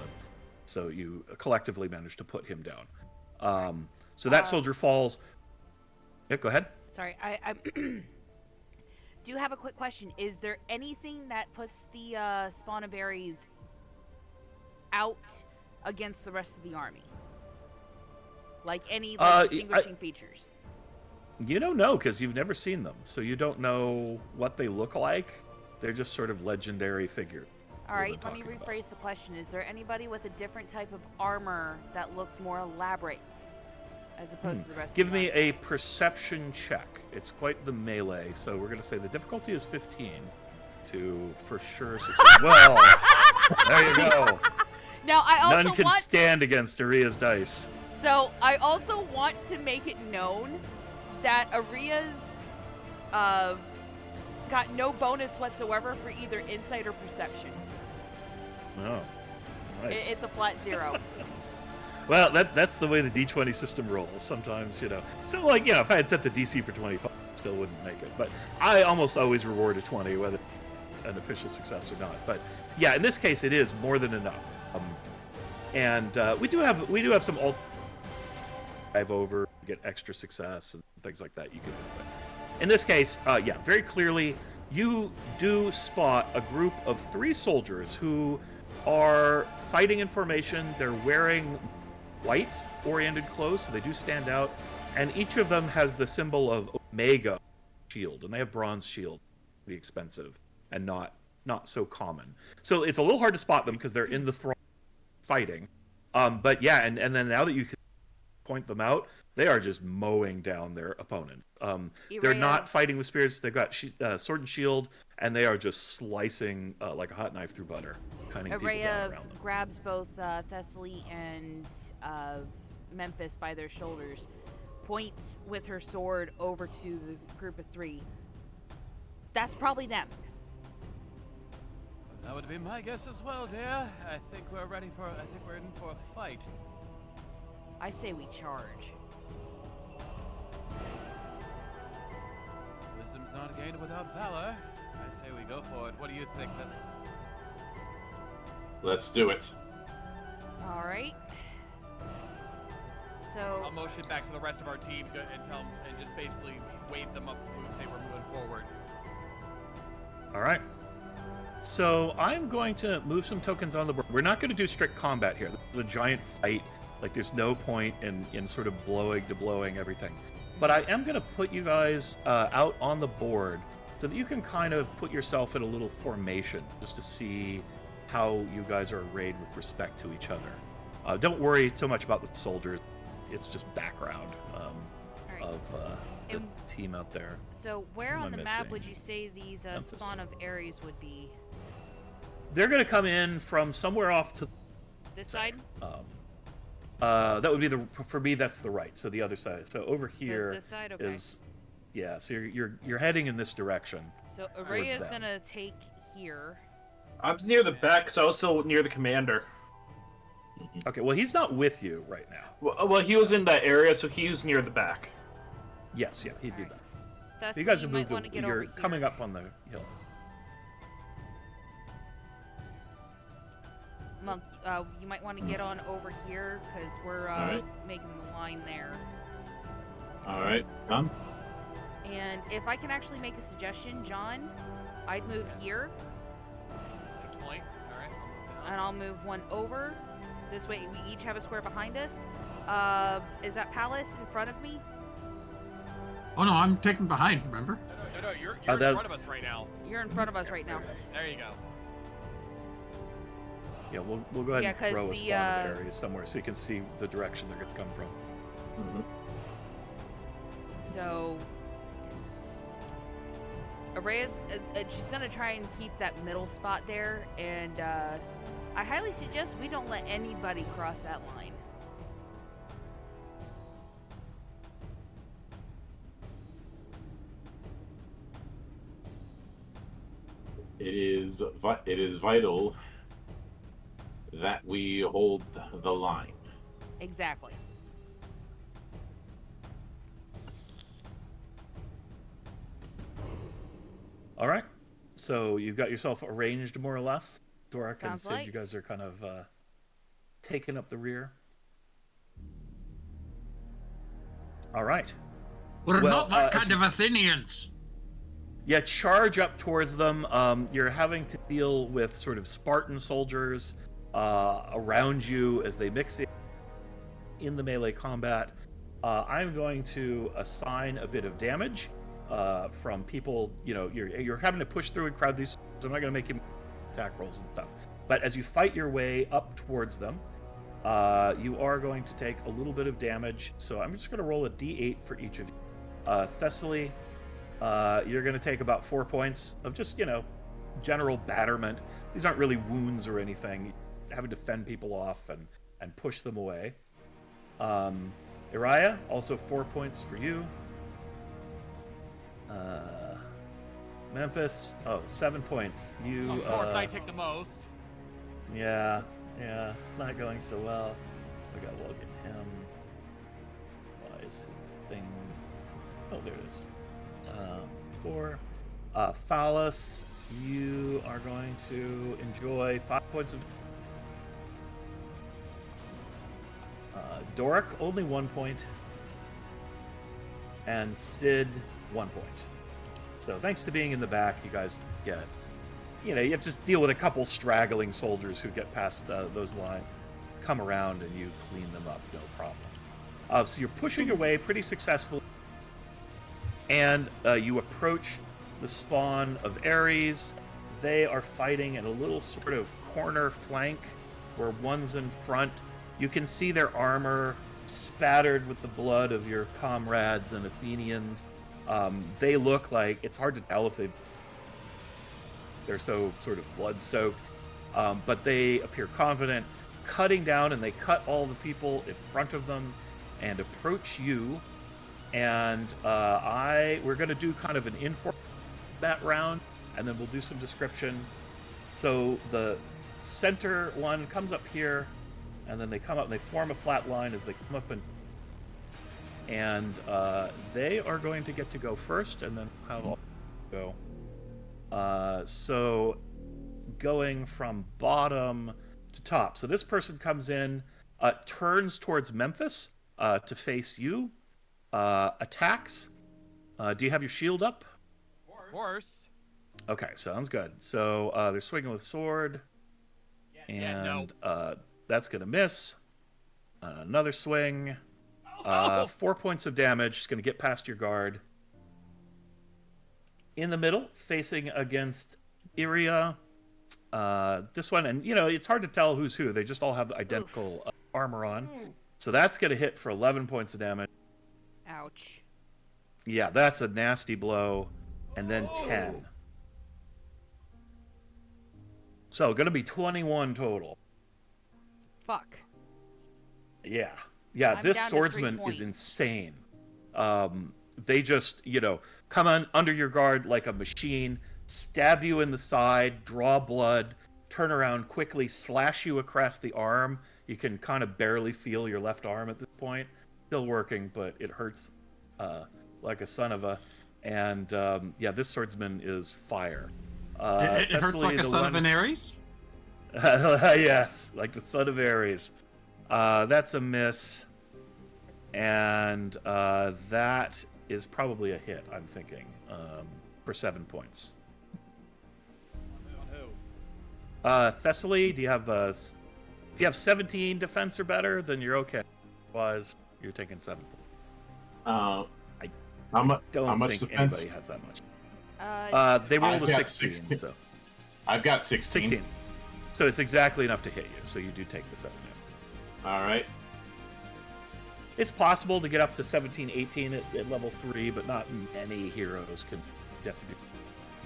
so you collectively managed to put him down. So that soldier falls. Yeah, go ahead. Sorry, I do have a quick question. Is there anything that puts the Spawnaberries out against the rest of the army? Like any distinguishing features? You don't know because you've never seen them, so you don't know what they look like. They're just sort of legendary figures. All right, let me rephrase the question. Is there anybody with a different type of armor that looks more elaborate as opposed to the rest Give of me them? a perception check. It's quite the melee, so we're going to say the difficulty is 15 to for sure succeed. Well, there you go. Now, I also None can stand against Aria's dice. So, I also want to make it known that Aria's got no bonus whatsoever for either insight or perception. Oh, nice. It's a flat 0. Well, that's the way the D20 system rolls. Sometimes, you know. So, like, you know, if I had set the DC for 25, I still wouldn't make it. But I almost always reward a 20, whether an official success or not. But yeah, in this case, it is more than enough. And we do have some drive over, get extra success and things like that you can do. But in this case, yeah, very clearly, you do spot a group of 3 soldiers who are fighting in formation. They're wearing white-oriented clothes, so they do stand out. And each of them has the symbol of Omega shield, and they have bronze shield. Pretty expensive and not so common. So it's a little hard to spot them because they're in the throng fighting. But yeah, and then now that you can point them out, they are just mowing down their opponents. They're not fighting with spears. They've got sword and shield, and they are just slicing like a hot knife through butter. Araya grabs both Thessaly and Memphis by their shoulders, points with her sword over to the group of 3. That's probably them. That would be my guess as well, dear. I think we're in for a fight. I say we charge. Wisdom's not gained without valor. I say we go for it. What do you think? Let's do it. All right. So I'll motion back to the rest of our team and tell them, and just basically wave them up to move, say we're moving forward. All right. So I'm going to move some tokens on the board. We're not going to do strict combat here. This is a giant fight. Like, there's no point in sort of blowing everything. But I am going to put you guys out on the board so that you can kind of put yourself in a little formation just to see how you guys are arrayed with respect to each other. Don't worry so much about the soldiers. It's just background of the team out there. So where on the map would you say these spawn of Ares would be? They're going to come in from somewhere off to this side. That would be for me. That's the right. So the other side. So over here this side, okay. is, yeah. So you're heading in this direction. So Araya is gonna take here. I'm near the back, so also near the commander. Okay. Well, he's not with you right now. Well, he was in that area, so he was near the back. Yes. Yeah. He'd be back. That's You guys have might moved. wanna get You're over coming here. up on the hill. Monk, you might want to get on over here because we're making the line there. All right, come. And if I can actually make a suggestion, John, I'd move here. Good point. All right, I'll move down. And I'll move one over. This way we each have a square behind us. Is that Palace in front of me? Oh no, I'm taking behind, remember? No, you're in front of us right now. You're in front of us right now. There you go. Yeah, we'll go ahead and 'cause throw a the, spawn of areas somewhere so you can see the direction they're going to come from. Mm-hmm. So Araya's she's gonna try and keep that middle spot there, and I highly suggest we don't let anybody cross that line. It is vital that we hold the line. Exactly. All right. So you've got yourself arranged more or less. Dorak and Sounds Sid, like. you guys are kind of taking up the rear. All right. We're Well, not that kind you- of Athenians. Yeah, charge up towards them. You're having to deal with sort of Spartan soldiers around you as they mix in the melee combat. I'm going to assign a bit of damage from people. You know, you're having to push through and crowd these. So I'm not going to make you attack rolls and stuff. But as you fight your way up towards them, you are going to take a little bit of damage. So I'm just going to roll a d8 for each of you. Thessaly, you're going to take about 4 points of just, general batterment. These aren't really wounds or anything. You're having to fend people off and push them away. Uriah, also 4 points for you. Memphis, 7 points. You. Of course, I take the most. Yeah, it's not going so well. We got to look at him. Why is his thing? Oh, there it is. 4. Phallus, you are going to enjoy 5 points of. Doric, only 1 point. And Sid, 1 point. So thanks to being in the back, you guys get. You have to just deal with a couple straggling soldiers who get past those lines, come around, and you clean them up, no problem. So you're pushing your way pretty successfully, and you approach the spawn of Ares. They are fighting in a little sort of corner flank where one's in front. You can see their armor spattered with the blood of your comrades and Athenians. They look like, it's hard to tell if they're so sort of blood-soaked, but they appear confident, cutting down, and they cut all the people in front of them and approach you. And we're going to do kind of an informal that round, and then we'll do some description. So the center one comes up here, and then they come up and they form a flat line as they come up, and they are going to get to go first, and then have all go. So going from bottom to top. So this person comes in, turns towards Memphis to face you, attacks. Do you have your shield up? Of course. Okay, sounds good. So they're swinging with sword, and that's going to miss. Another swing. 4 points of damage. It's going to get past your guard. In the middle, facing against Iria. This one, and it's hard to tell who's who. They just all have the identical armor on. So that's going to hit for 11 points of damage. Ouch. Yeah, that's a nasty blow. And then 10. So going to be 21 total. Fuck. Yeah, I'm this down to 3 swordsman points. is insane. They just, come on under your guard like a machine, stab you in the side, draw blood, turn around quickly, slash you across the arm. You can kind of barely feel your left arm at this point. Still working, but it hurts like a son of a. And this swordsman is fire. It hurts like a son of an Ares? Yes, like the son of Ares. That's a miss. And that is probably a hit, I'm thinking, for 7 points. Thessaly, do you have if you have 17 defense or better, then you're okay. Otherwise, you're taking 7 points. How much Don't think defense? anybody has that much. Uh, They rolled I've a got 16, 16. so I've got 16. 16. So it's exactly enough to hit you. So you do take the 7. All right. It's possible to get up to 17, 18 at level 3, but not many heroes can get to be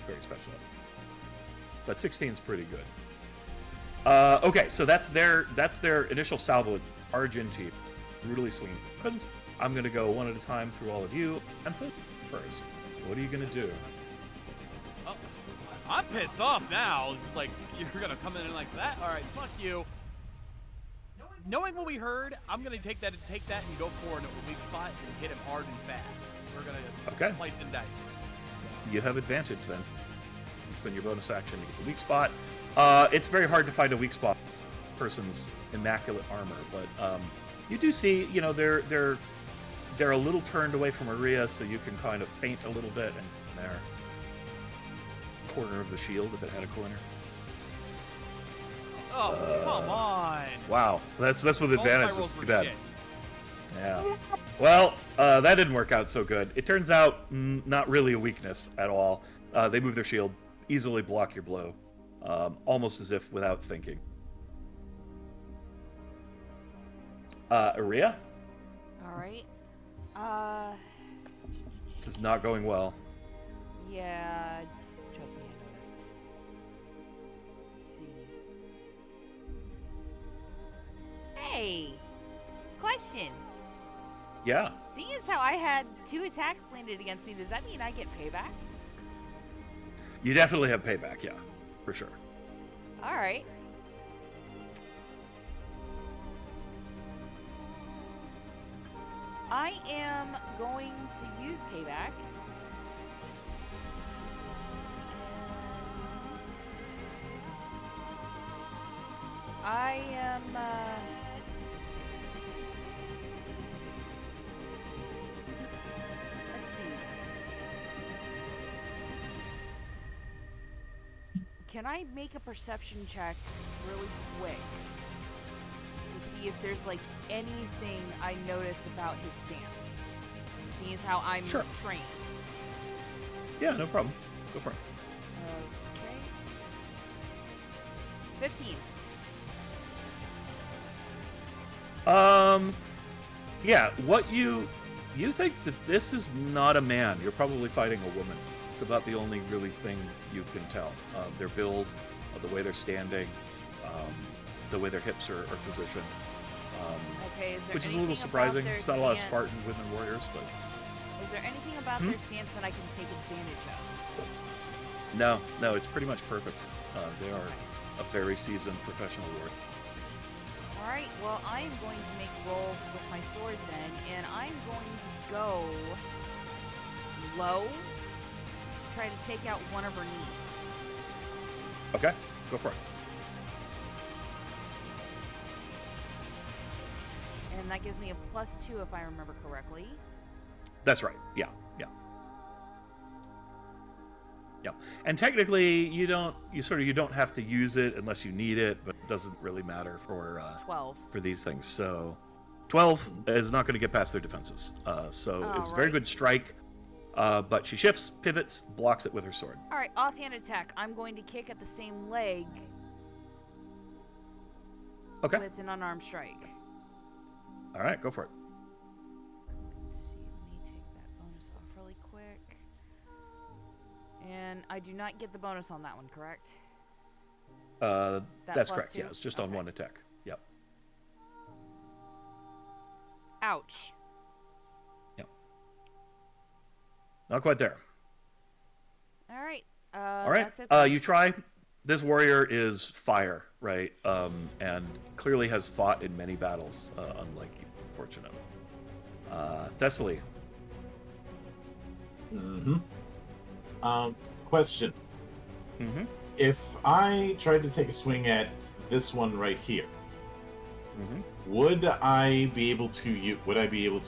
very special. But 16 is pretty good. Okay, so that's their initial salvo is charge into you, brutally swinging weapons. I'm going to go one at a time through all of you. Memphis first. What are you going to do? I'm pissed off now. It's like, you're gonna come in like that? All right, fuck you. Knowing what we heard, I'm gonna take that and go for a weak spot and hit him hard and fast. We're gonna slice and dice. So. You have advantage then. You spend your bonus action to get the weak spot. It's very hard to find a weak spot person's immaculate armor, but you do see, you know, they're a little turned away from Maria, so you can kind of feint a little bit, and there. Corner of the shield if it had a corner. Oh, come on! Wow, that's with advantage. That's too bad. Shit. Yeah. Well, that didn't work out so good. It turns out not really a weakness at all. They move their shield, easily block your blow, almost as if without thinking. Aria? All right. This is not going well. Yeah, trust me, I noticed. Let's see. Hey! Question. Yeah. Seeing as how I had 2 attacks landed against me, does that mean I get payback? You definitely have payback, yeah. For sure. Alright. I am going to use payback. And I am, let's see. Can I make a perception check really quick to see if there's like anything I notice about his stance? Seeing as how I'm trained. Yeah, no problem. Go for it. Okay. 15. Yeah, what you think that this is not a man. You're probably fighting a woman. It's about the only really thing you can tell. Their build, the way they're standing, the way their hips are positioned. Okay, is there which is a anything little surprising. about their There's not a lot of stance- Spartan women warriors, but Is there anything about their stance that I can take advantage of? no, it's pretty much perfect. They are a very seasoned professional warrior. Alright, well, I am going to make roll with my sword then, and I'm going to go low, try to take out one of her knees. Okay, go for it. And that gives me a +2 if I remember correctly. That's right. Yeah. And technically, you don't have to use it unless you need it, but it doesn't really matter for 12. for these things. So 12 is not going to get past their defenses. So it was a very good strike, but she shifts, pivots, blocks it with her sword. Alright, offhand attack. I'm going to kick at the same leg Okay. with an unarmed strike. All right, go for it. Let's see, let me take that bonus off really quick. And I do not get the bonus on that one, correct? That's correct. +2? Yeah, it's just on one attack. Yep. Ouch. Yep. Not quite there. Alright. All right. That's it. You try. This warrior is fire, right? And clearly has fought in many battles, unlike you, fortunately. Thessaly. Question. If I tried to take a swing at this one right here, would I be able to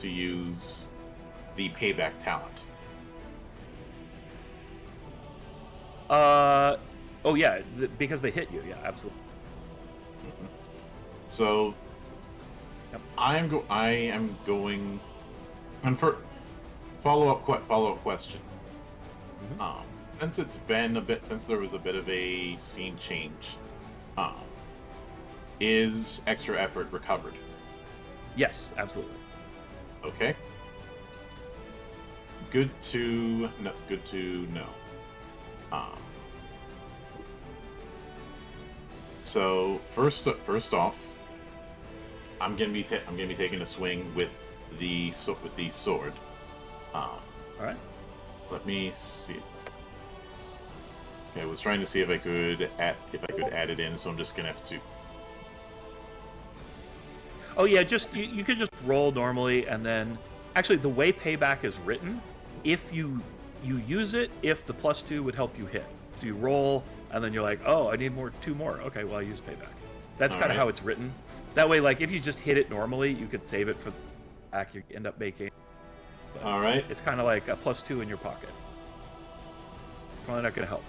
use the payback talent? Oh yeah, because they hit you. Yeah, absolutely. So Yep. I am going. And for follow-up question. Since there was a bit of a scene change, is extra effort recovered? Yes, absolutely. Okay. Good to know. So first off, I'm gonna be taking a swing with the sword. All right. Let me see. I was trying to see if I could add it in, so I'm just gonna have to. Oh yeah, just you could just roll normally, and then actually the way payback is written, if you use it, if the +2 would help you hit, so you roll, and then you're like, oh, I need two more. Okay, well I use payback. That's kind of how it's written. That way, like if you just hit it normally, you could save it for the back you end up making. But all right. It's kind of like a +2 in your pocket. Probably not going to help.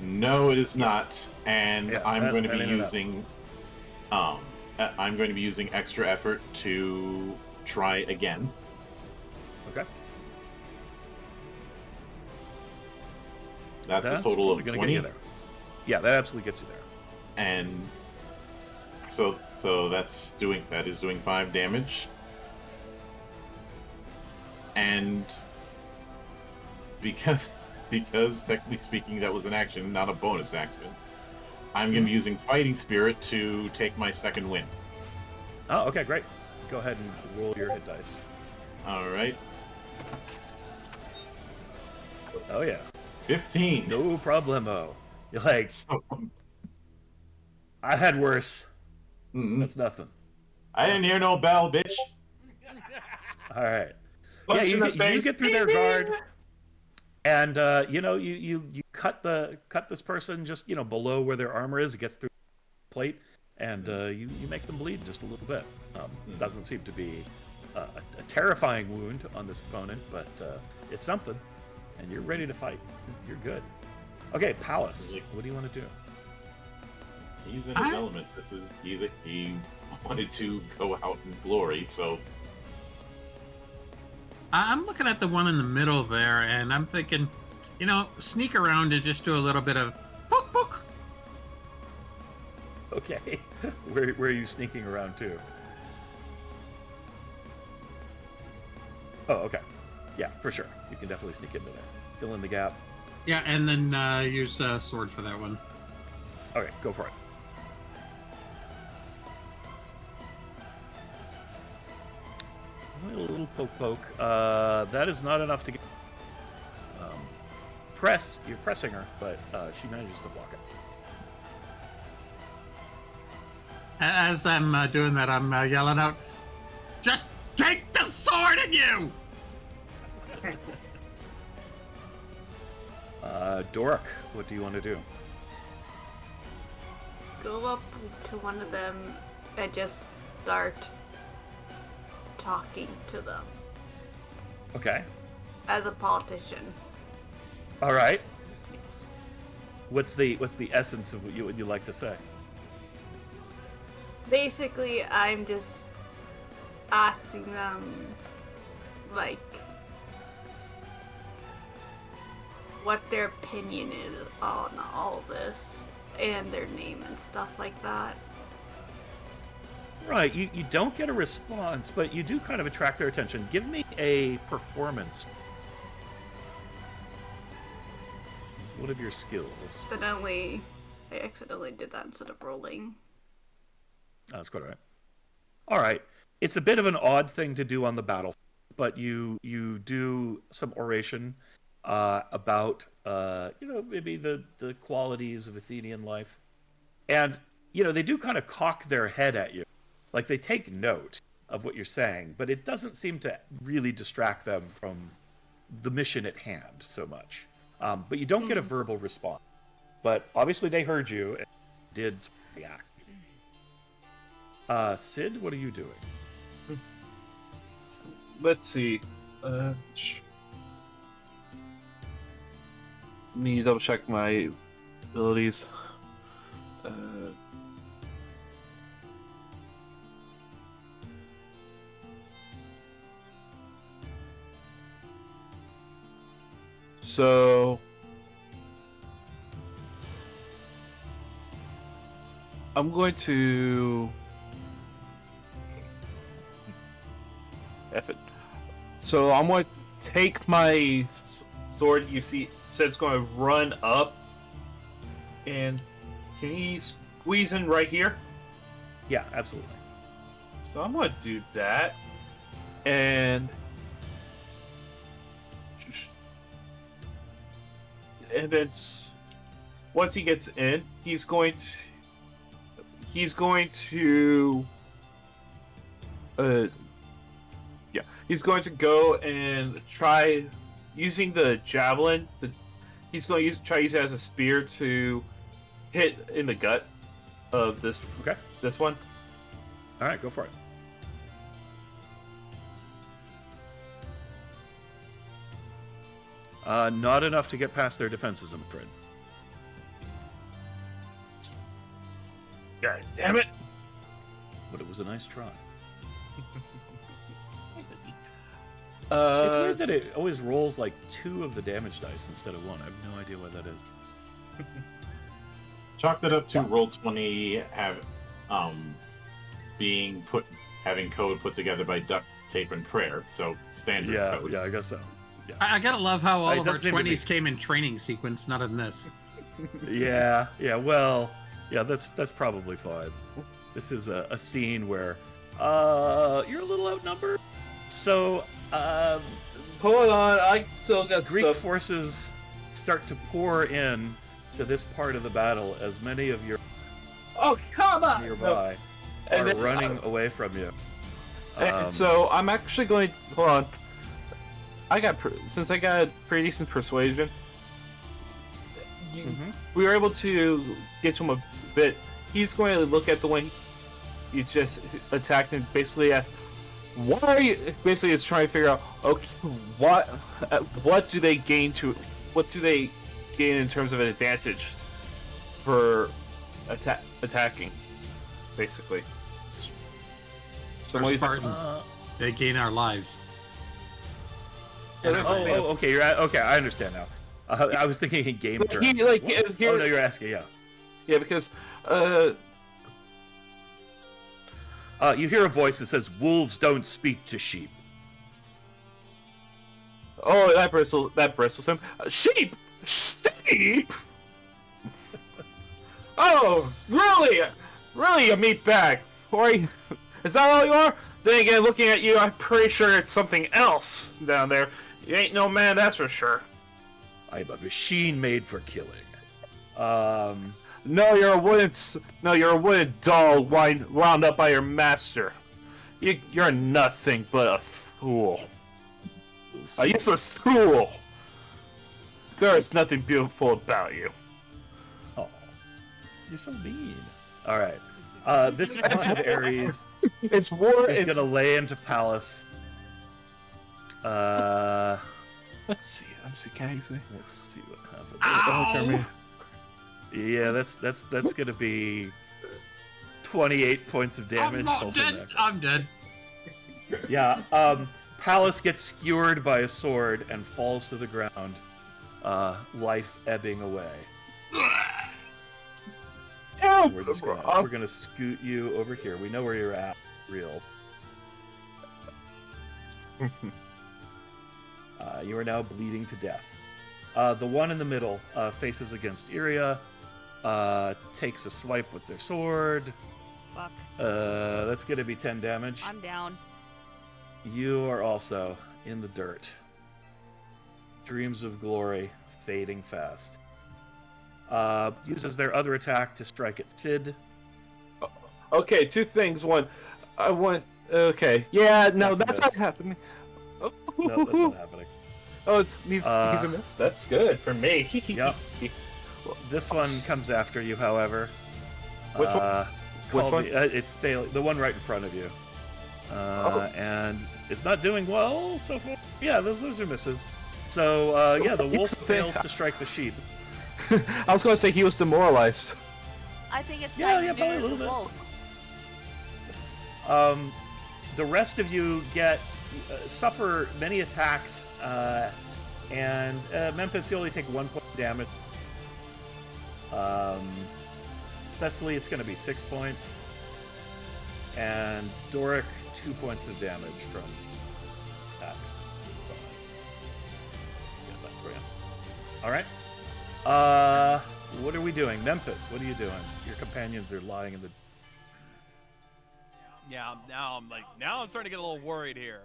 No, it is not, and Yeah, I'm going to be that ended up. using. I'm going to be using extra effort to try again. Okay. That's a total of gonna 20. Get you there. Yeah, that absolutely gets you there. And so that is doing 5 damage. And because technically speaking that was an action, not a bonus action, I'm going to be using Fighting Spirit to take my second win. Oh, okay, great. Go ahead and roll your hit dice. All right. Oh yeah. 15. No problemo. You're like, I had worse. That's nothing. I didn't hear no bell, bitch. All right. Yeah, you get through their guard, and you cut this person just below where their armor is. It gets through the plate, and you make them bleed just a little bit. Doesn't seem to be a terrifying wound on this opponent, but it's something, and you're ready to fight. You're good. Okay, Palace. What do you want to do? He's in his element. He wanted to go out in glory, so. I'm looking at the one in the middle there, and I'm thinking, sneak around and just do a little bit of poke poke. Okay. Where are you sneaking around to? Oh, okay. Yeah, for sure. You can definitely sneak into there. Fill in the gap. Yeah, and then use sword for that one. Okay, go for it. A little poke. That is not enough to get. You're pressing her, but she manages to block it. As I'm doing that, I'm yelling out, "Just take the sword in you!" Dork, what do you want to do? Go up to one of them and just start talking to them Okay. as a politician. All right. What's the essence of what you like to say? Basically, I'm just asking them, like, what their opinion is on all this, and their name and stuff like that. Right. You don't get a response, but you do kind of attract their attention. Give me a performance. It's one of your skills. I accidentally did that instead of rolling. Oh, that's quite all right. All right. It's a bit of an odd thing to do on the battle, but you do some oration about maybe the qualities of Athenian life, and they do kind of cock their head at you, like they take note of what you're saying, but it doesn't seem to really distract them from the mission at hand so much. But you don't get a verbal response. But obviously they heard you and did react. Sid, what are you doing? Let's see. Let me double check my abilities. So I'm going to F it. So I'm going to take my sword. You see, said it's going to run up, and can he squeeze in right here? Yeah, absolutely. So I'm going to do that, and and then once he gets in, he's going to he's going to go and try using the javelin. He's going to try using it as a spear to hit in the gut of this one. All right, go for it. Not enough to get past their defenses, I'm afraid. God damn it! But it was a nice try. It's It's weird that it always rolls like 2 of the damage dice instead of 1. I have no idea why that is. Chalk that up to Roll20 having code put together by duct tape and prayer. So standard code. Yeah, I guess so. Yeah, I gotta love how all It of our does seem to be- 20s came in training sequence, not in this. yeah. Well, yeah, that's probably fine. This is a scene where you're a little outnumbered. So hold on, I still got Greek stuff. forces start to pour in to this part of the battle as many of your Oh, come on! nearby And are then- running away from you. And so I'm actually going. Hold on. Since I got pretty decent persuasion, we were able to get to him a bit. He's going to look at the one he just attacked and basically ask, "Why are you?" Basically, is trying to figure out, okay, what do they gain in terms of an advantage for attacking, basically. So Our what he's- Spartans, they gain our lives. Yeah, there's a base. Okay, okay, I understand now. I was thinking in game terms. He, like, What? here- Oh no, you're asking, yeah. Yeah, because You hear a voice that says, "Wolves don't speak to sheep." oh, that bristles him. Sheep. Oh, really, you meatbag? Boy, is that all you are? Then again, looking at you, I'm pretty sure it's something else down there. You ain't no man, that's for sure. I'm a machine made for killing. No, you're a wooden doll wound up by your master. You're nothing but a fool. A useless fool. There is nothing beautiful about you. Oh, you're so mean. All right. This one of Ares It's war. is It's gonna lay into Palace. Let's see. Can you see? Let's see what happens. Ow! Yeah, that's gonna be 28 points of damage. I'm not Hold dead. on. I'm dead. Yeah. Palace gets skewered by a sword and falls to the ground. Life ebbing away. We're gonna scoot you over here. We know where you're at. Real. You are now bleeding to death. The one in the middle faces against Iria. Takes a swipe with their sword. Fuck. That's gonna be 10 damage. I'm down. You are also in the dirt. Dreams of glory fading fast. Uses their other attack to strike at Sid. Okay, 2 things. One, I want. Okay, yeah, no, That's a that's not miss. happening. No, that's not happening. Oh, he's a miss. That's good for me. Yep. This one comes after you, however. Which one? Which one? It's failing. The one right in front of you. And it's not doing well so far. Yeah, those are misses. So, yeah, the wolf fails to strike the sheep. I was going to say he was demoralized. I think it's Yeah, time yeah, to probably a do little the bit. wolf. The rest of you suffer many attacks, and Memphis, you only take 1 point of damage. Thessaly, it's going to be 6 points, and Doric, 2 points of damage from attacks. So, get that for you. All right. What are we doing, Memphis? What are you doing? Your companions are lying in the. Yeah, now I'm starting to get a little worried here.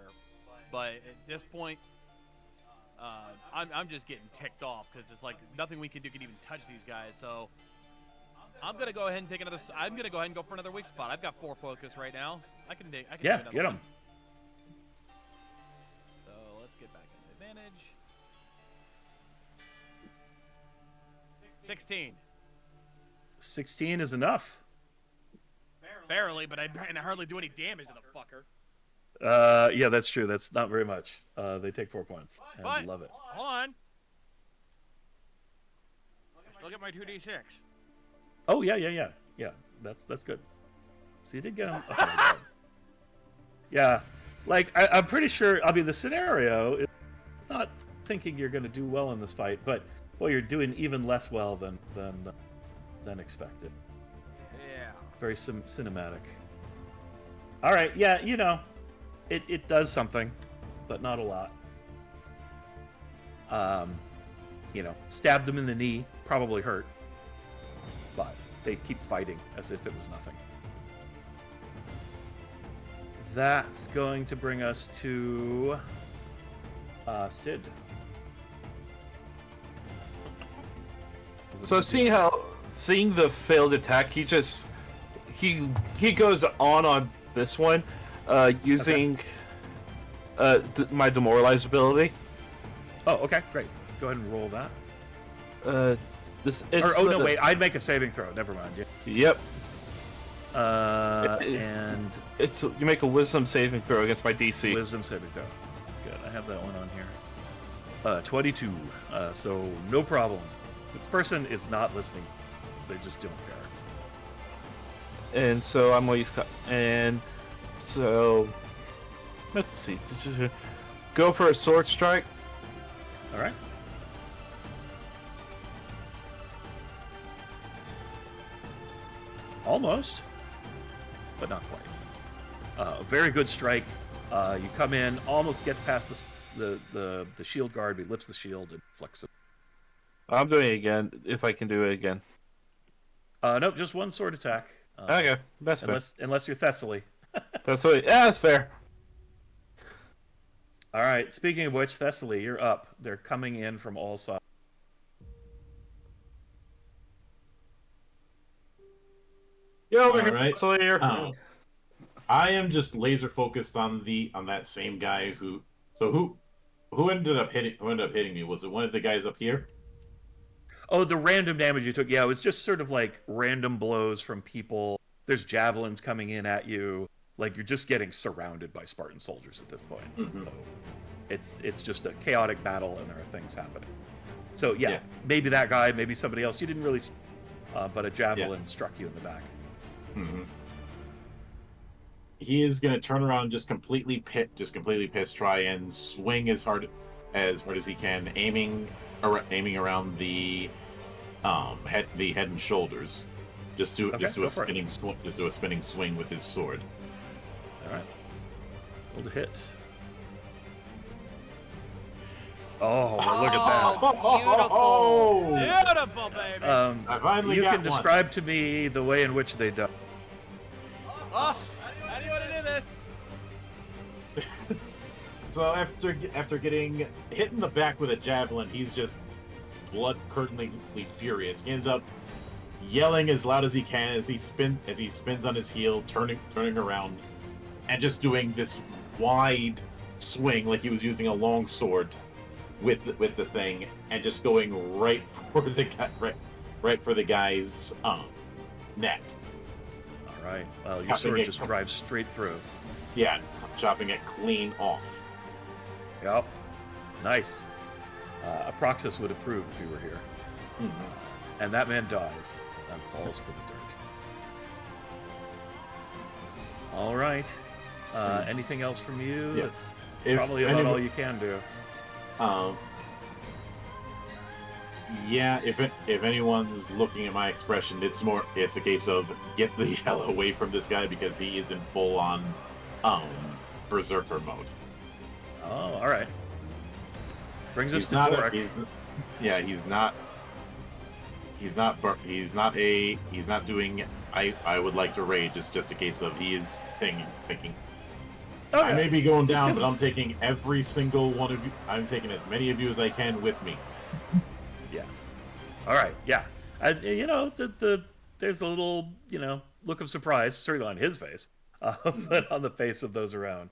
But at this point, I'm just getting ticked off because it's like nothing we can do can even touch these guys. So I'm gonna go ahead and take another. I'm gonna go ahead and go for another weak spot. I've got 4 focus right now. I can do Yeah, another get one. him. So let's get back into advantage. 16. 16 is enough. Barely, but I hardly do any damage to the fucker. Yeah, that's true. That's not very much. They take 4 points. And But love it. hold on. I still get my 2d6. Oh yeah. That's good. So you did get him. Okay, good. Yeah, like I'm pretty sure. I mean, the scenario is not thinking you're going to do well in this fight, but well, you're doing even less well than expected. Yeah. Very cinematic. All right, yeah, it does something, but not a lot. Stabbed him in the knee, probably hurt, but they keep fighting as if it was nothing. That's going to bring us to Sid. So seeing the failed attack, he goes on this one, using my demoralize ability. Oh, okay, great. Go ahead and roll that. Wait, I'd make a saving throw. Never mind. Yeah. Yep. And It's you make a wisdom saving throw against my DC. wisdom saving throw. Good. I have that one on here. 22. So no problem. The person is not listening. They just don't care. And so I'm going to use and so let's see. Go for a sword strike. All right. Almost, but not quite. Very good strike. You come in, almost gets past the shield guard. He lifts the shield and flexes it. I'm doing it again if I can do it again. Nope, just one sword attack. Okay, that's fair. Unless you're Thessaly. That's fair. All right. Speaking of which, Thessaly, you're up. They're coming in from all sides. You're over All here, right. Slayer. I am just laser focused on that same guy who. So who ended up hitting me? Was it one of the guys up here? Oh, the random damage you took. Yeah, it was just sort of like random blows from people. There's javelins coming in at you. Like you're just getting surrounded by Spartan soldiers at this point. Mm-hmm. So it's just a chaotic battle, and there are things happening. So Yeah. maybe that guy, maybe somebody else. You didn't really see, but a javelin struck you in the back. Mm-hmm. He is gonna turn around, just completely pissed, try and swing as hard as he can, aiming around the head and shoulders. Just do a spinning swing with his sword. All right. Roll to hit. Oh, look at that. Beautiful. Beautiful, baby. I finally You got can one. describe to me the way in which they die. Oh, how do you want to do this? So after getting hit in the back with a javelin, he's just blood-curdlingly furious. He ends up yelling as loud as he can as he spins on his heel, turning around, and just doing this wide swing like he was using a long sword with the thing, and just going right for the guy's neck. All right. Well, your sword just drives straight through. Yeah, chopping it clean off. Yep. Nice. Aproxus would approve if he were here. Mm-hmm. And that man dies and falls to the dirt. All right. Anything else from you? Yes. That's probably about all you can do. Yeah, if anyone's looking at my expression, it's a case of get the hell away from this guy because he is in full on berserker mode. Oh, all right. Brings us He's to not Torek. he's not doing I would like to rage. It's just a case of he is thinking. I may be going Just down, 'cause but I'm taking every single one of you. I'm taking as many of you as I can with me. Yes. All right. Yeah. You know, there's a little, you know, look of surprise, certainly on his face, but on the face of those around.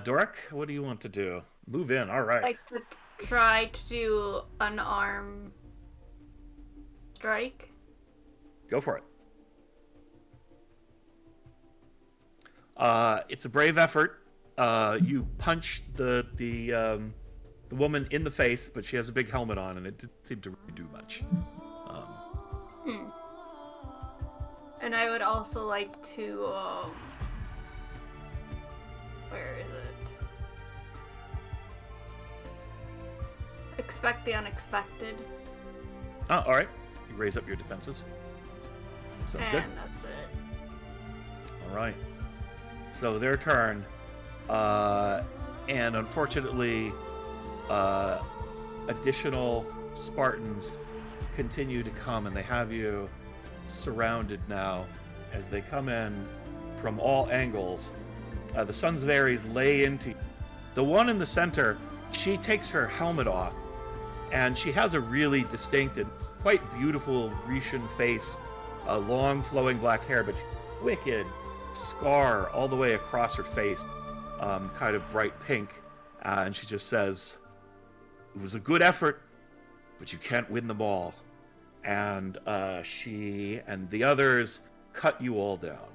Dork, what do you want to do? Move in. All right. Like to try to do an arm strike. Go for it. It's a brave effort. You punch the woman in the face, but she has a big helmet on, and it didn't seem to really do much. And I would also like to, where is it? Expect the unexpected. Oh, all right. You raise up your defenses. Sounds good. And that's it. All right. So their turn, and unfortunately, additional Spartans continue to come, and they have you surrounded now as they come in from all angles. The Sons of Ares lay into you. The one in the center, she takes her helmet off, and she has a really distinct and quite beautiful Grecian face, long flowing black hair, but wicked scar all the way across her face, kind of bright pink, and she just says, "It was a good effort, but you can't win them all." And she and the others cut you all down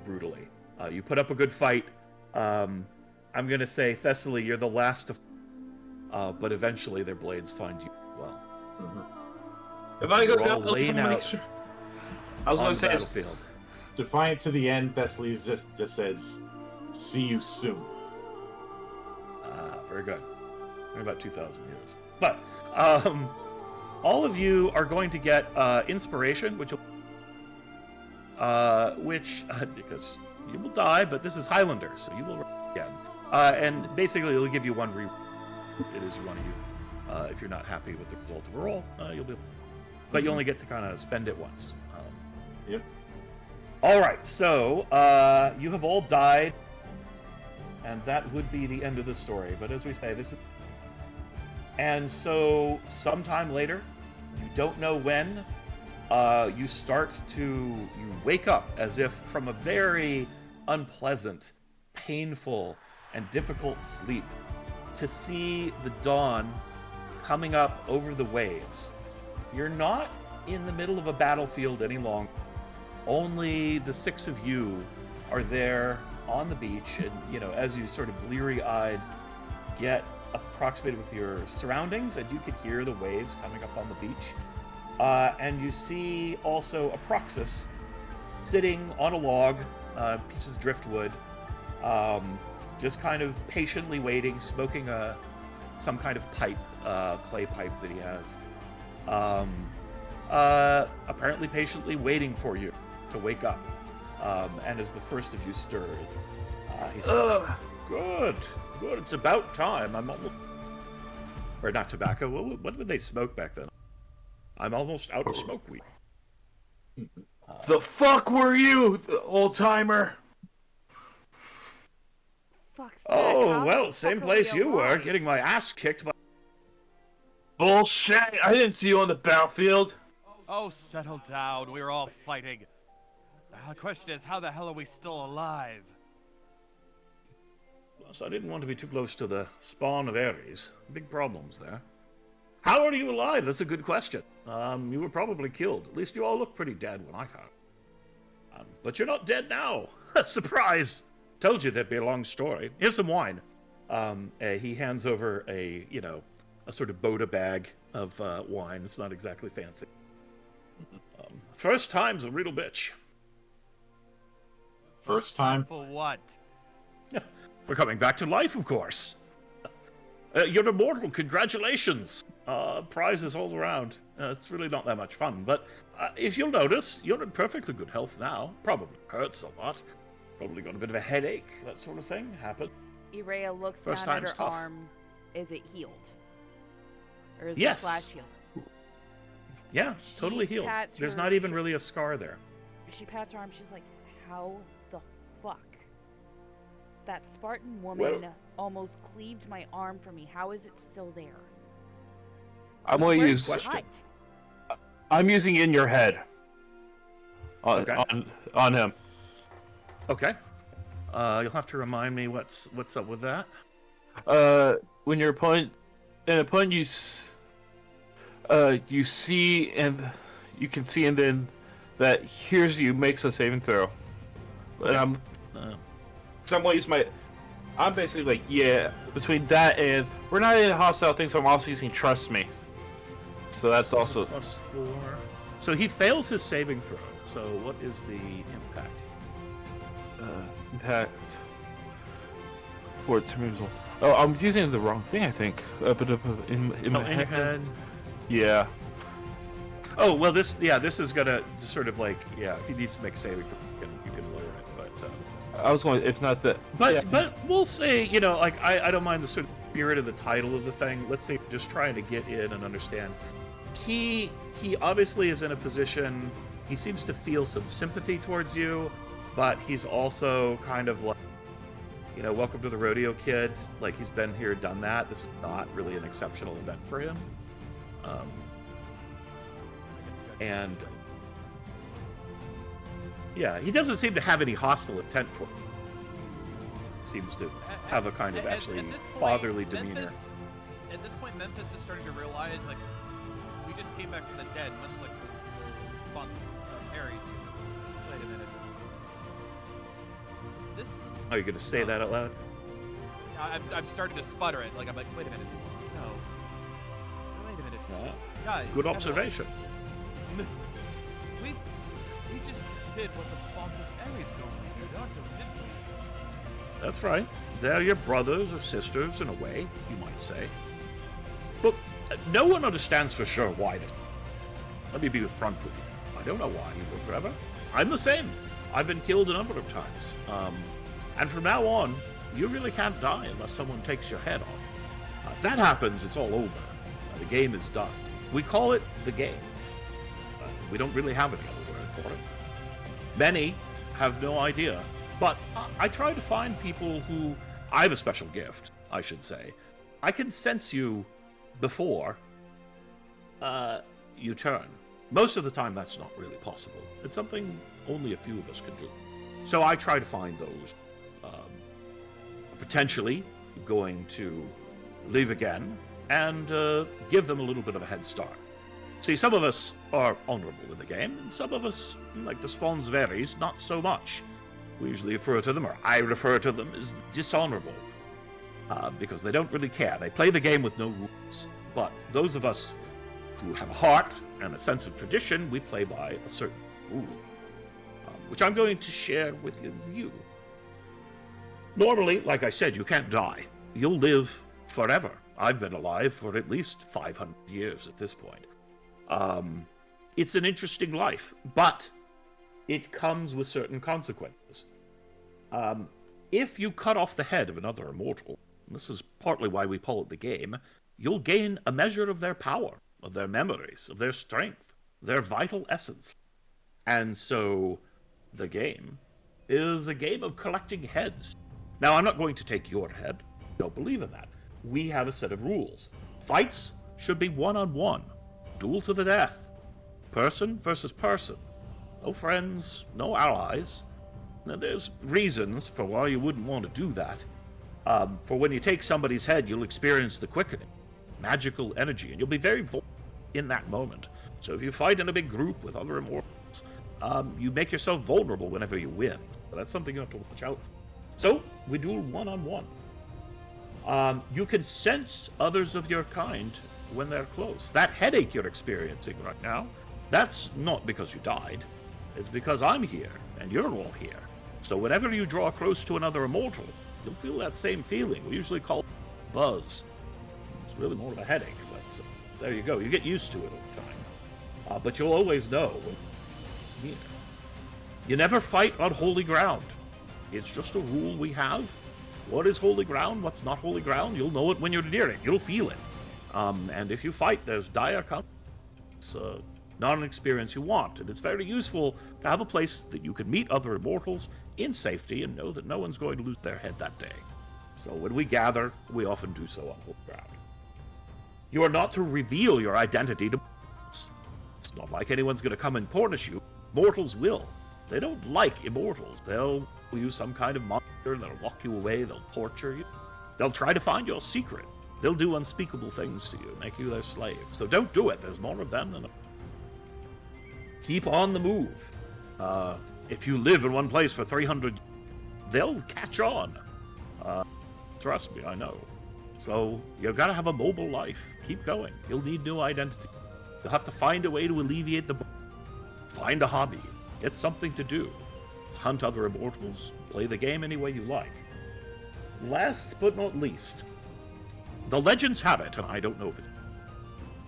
brutally. You put up a good fight. I'm going to say, Thessaly, you're the last to... but eventually their blades find you well. If I go You're all down, laying someone make out sure. I was on going the to say, battlefield. Defiant to the end, Thessaly's just says, "See you soon." Very good. In about 2,000 years. But all of you are going to get inspiration, which because you will die, but this is Highlander, so you will roll again. And basically, it'll give you one re. It is one of you. If you're not happy with the result of a roll, you'll be. But you only get to kind of spend it once. Yep. All right, so you have all died, and that would be the end of the story. But as we say, this is... And so sometime later, you don't know when, you wake up as if from a very unpleasant, painful, and difficult sleep to see the dawn coming up over the waves. You're not in the middle of a battlefield any longer. Only the six of you are there on the beach, and, you know, as you sort of bleary-eyed get approximated with your surroundings, and you could hear the waves coming up on the beach. And you see also a Proxus sitting on a log, pieces of driftwood, just kind of patiently waiting, smoking some kind of pipe, clay pipe that he has. Apparently patiently waiting for you to wake up. And as the first of you stirred, he said, Good, it's about time. I'm almost... Or not tobacco, what would they smoke back then? I'm almost out of smoke weed. the fuck were you, old timer? Fuck that. Oh, How well, the same fuck are we place you were, alive? getting my ass kicked by... Bullshit! I didn't see you on the battlefield. Oh, settle down. We were all fighting. The question is, how the hell are we still alive? So I didn't want to be too close to the spawn of Ares. Big problems there. How are you alive? That's a good question. You were probably killed. At least you all look pretty dead when I found. But you're not dead now. Surprise! Told you there'd be a long story. Here's some wine. He hands over a sort of Boda bag of wine. It's not exactly fancy. First time's a real bitch. First time. For what? For coming back to life, of course. You're immortal. Congratulations. Prizes all around. It's really not that much fun, but if you'll notice, you're in perfectly good health now. Probably hurts a lot. Probably got a bit of a headache. That sort of thing happened. Irea looks First down at time's her tough. arm. Is it healed? Or is Yes. it slash healed? Yeah, She totally healed. pats There's her not even sh- really a scar there. She pats her arm. She's like, how the fuck That Spartan woman almost cleaved my arm from me. How is it still there? I'm going to use. Cut. I'm using in your head. On him. Okay. You'll have to remind me what's up with that. When your opponent, you see and you can see, and then that hears you makes a saving throw. And I'm going to use my. I'm basically like, yeah. Between that and we're not in a hostile thing, so I'm also using trust me. So that's also +4. So he fails his saving throw. So what is the impact? Impact. For removal. Oh, I'm using the wrong thing, I think. In my head. Yeah. Oh well, this is gonna sort of like if he needs to make a saving throw, you can lower it. But I was going, if not that. But we'll say, like I don't mind the sort of spirit of the title of the thing. Let's say just trying to get in and understand. He obviously is in a position. He seems to feel some sympathy towards you, but he's also kind of like, welcome to the rodeo, kid. Like, he's been here, done that. This is not really an exceptional event for him. And he doesn't seem to have any hostile intent for him. Seems to have a kind of actually fatherly demeanor. At this point, Memphis is starting to realize, like, we just came back from the dead, much like the response of Harry's. Wait a minute. This is... Are you going to say that out loud? I'm starting to sputter it. Like, I'm like, wait a minute. No. Wait a minute. Guys. Good observation. We just did what the sponsor of Ares normally do, Doctor, didn't we? That's right. They're your brothers or sisters, in a way, you might say. But no one understands for sure why. Let me be upfront with you. I don't know why you live forever. I'm the same. I've been killed a number of times. And from now on, you really can't die unless someone takes your head off. If that happens, it's all over. The game is done. We call it the game. We don't really have any other word for it. Many have no idea. But I try to find people who... I have a special gift, I should say. I can sense you before you turn. Most of the time, that's not really possible. It's something only a few of us can do. So I try to find those potentially going to leave again and give them a little bit of a head start. See, some of us are honorable in the game, and some of us, like the Spawns varies, not so much. We usually refer to them, or I refer to them, as dishonorable, because they don't really care. They play the game with no rules. But those of us who have a heart and a sense of tradition, we play by a certain rule, which I'm going to share with you. Normally, like I said, you can't die. You'll live forever. I've been alive for at least 500 years at this point. It's an interesting life, but it comes with certain consequences. If you cut off the head of another immortal, and this is partly why we call it the game, you'll gain a measure of their power, of their memories, of their strength, their vital essence. And so, the game is a game of collecting heads. Now, I'm not going to take your head. Don't believe in that. We have a set of rules. Fights should be one-on-one. Duel to the death. Person versus person. No friends, no allies. Now, there's reasons for why you wouldn't want to do that. For when you take somebody's head, you'll experience the quickening, magical energy, and you'll be very vulnerable in that moment. So if you fight in a big group with other immortals, you make yourself vulnerable whenever you win. So that's something you have to watch out for. So we duel one-on-one. You can sense others of your kind when they're close. That headache you're experiencing right now, that's not because you died. It's because I'm here, and you're all here. So whenever you draw close to another immortal, you'll feel that same feeling. We usually call it buzz. It's really more of a headache, but there you go. You get used to it over time. But you'll always know. You never fight on holy ground. It's just a rule we have. What is holy ground? What's not holy ground? You'll know it when you're near it. You'll feel it. And if you fight, there's dire consequences. not an experience you want. And it's very useful to have a place that you can meet other immortals in safety and know that no one's going to lose their head that day. So when we gather, we often do so on holy ground. You are not to reveal your identity to mortals. It's not like anyone's going to come and punish you. Mortals will. They don't like immortals. They'll use some kind of monster, they'll lock you away, they'll torture you. They'll try to find your secret. They'll do unspeakable things to you, make you their slave. So don't do it. There's more of them than... Keep on the move. If you live in one place for 300, they'll catch on. Trust me, I know. So you've got to have a mobile life. Keep going. You'll need new identity. You'll have to find a way to alleviate the... Find a hobby. Get something to do. Let's hunt other immortals. Play the game any way you like. Last but not least, the legends have it, and I don't know if it,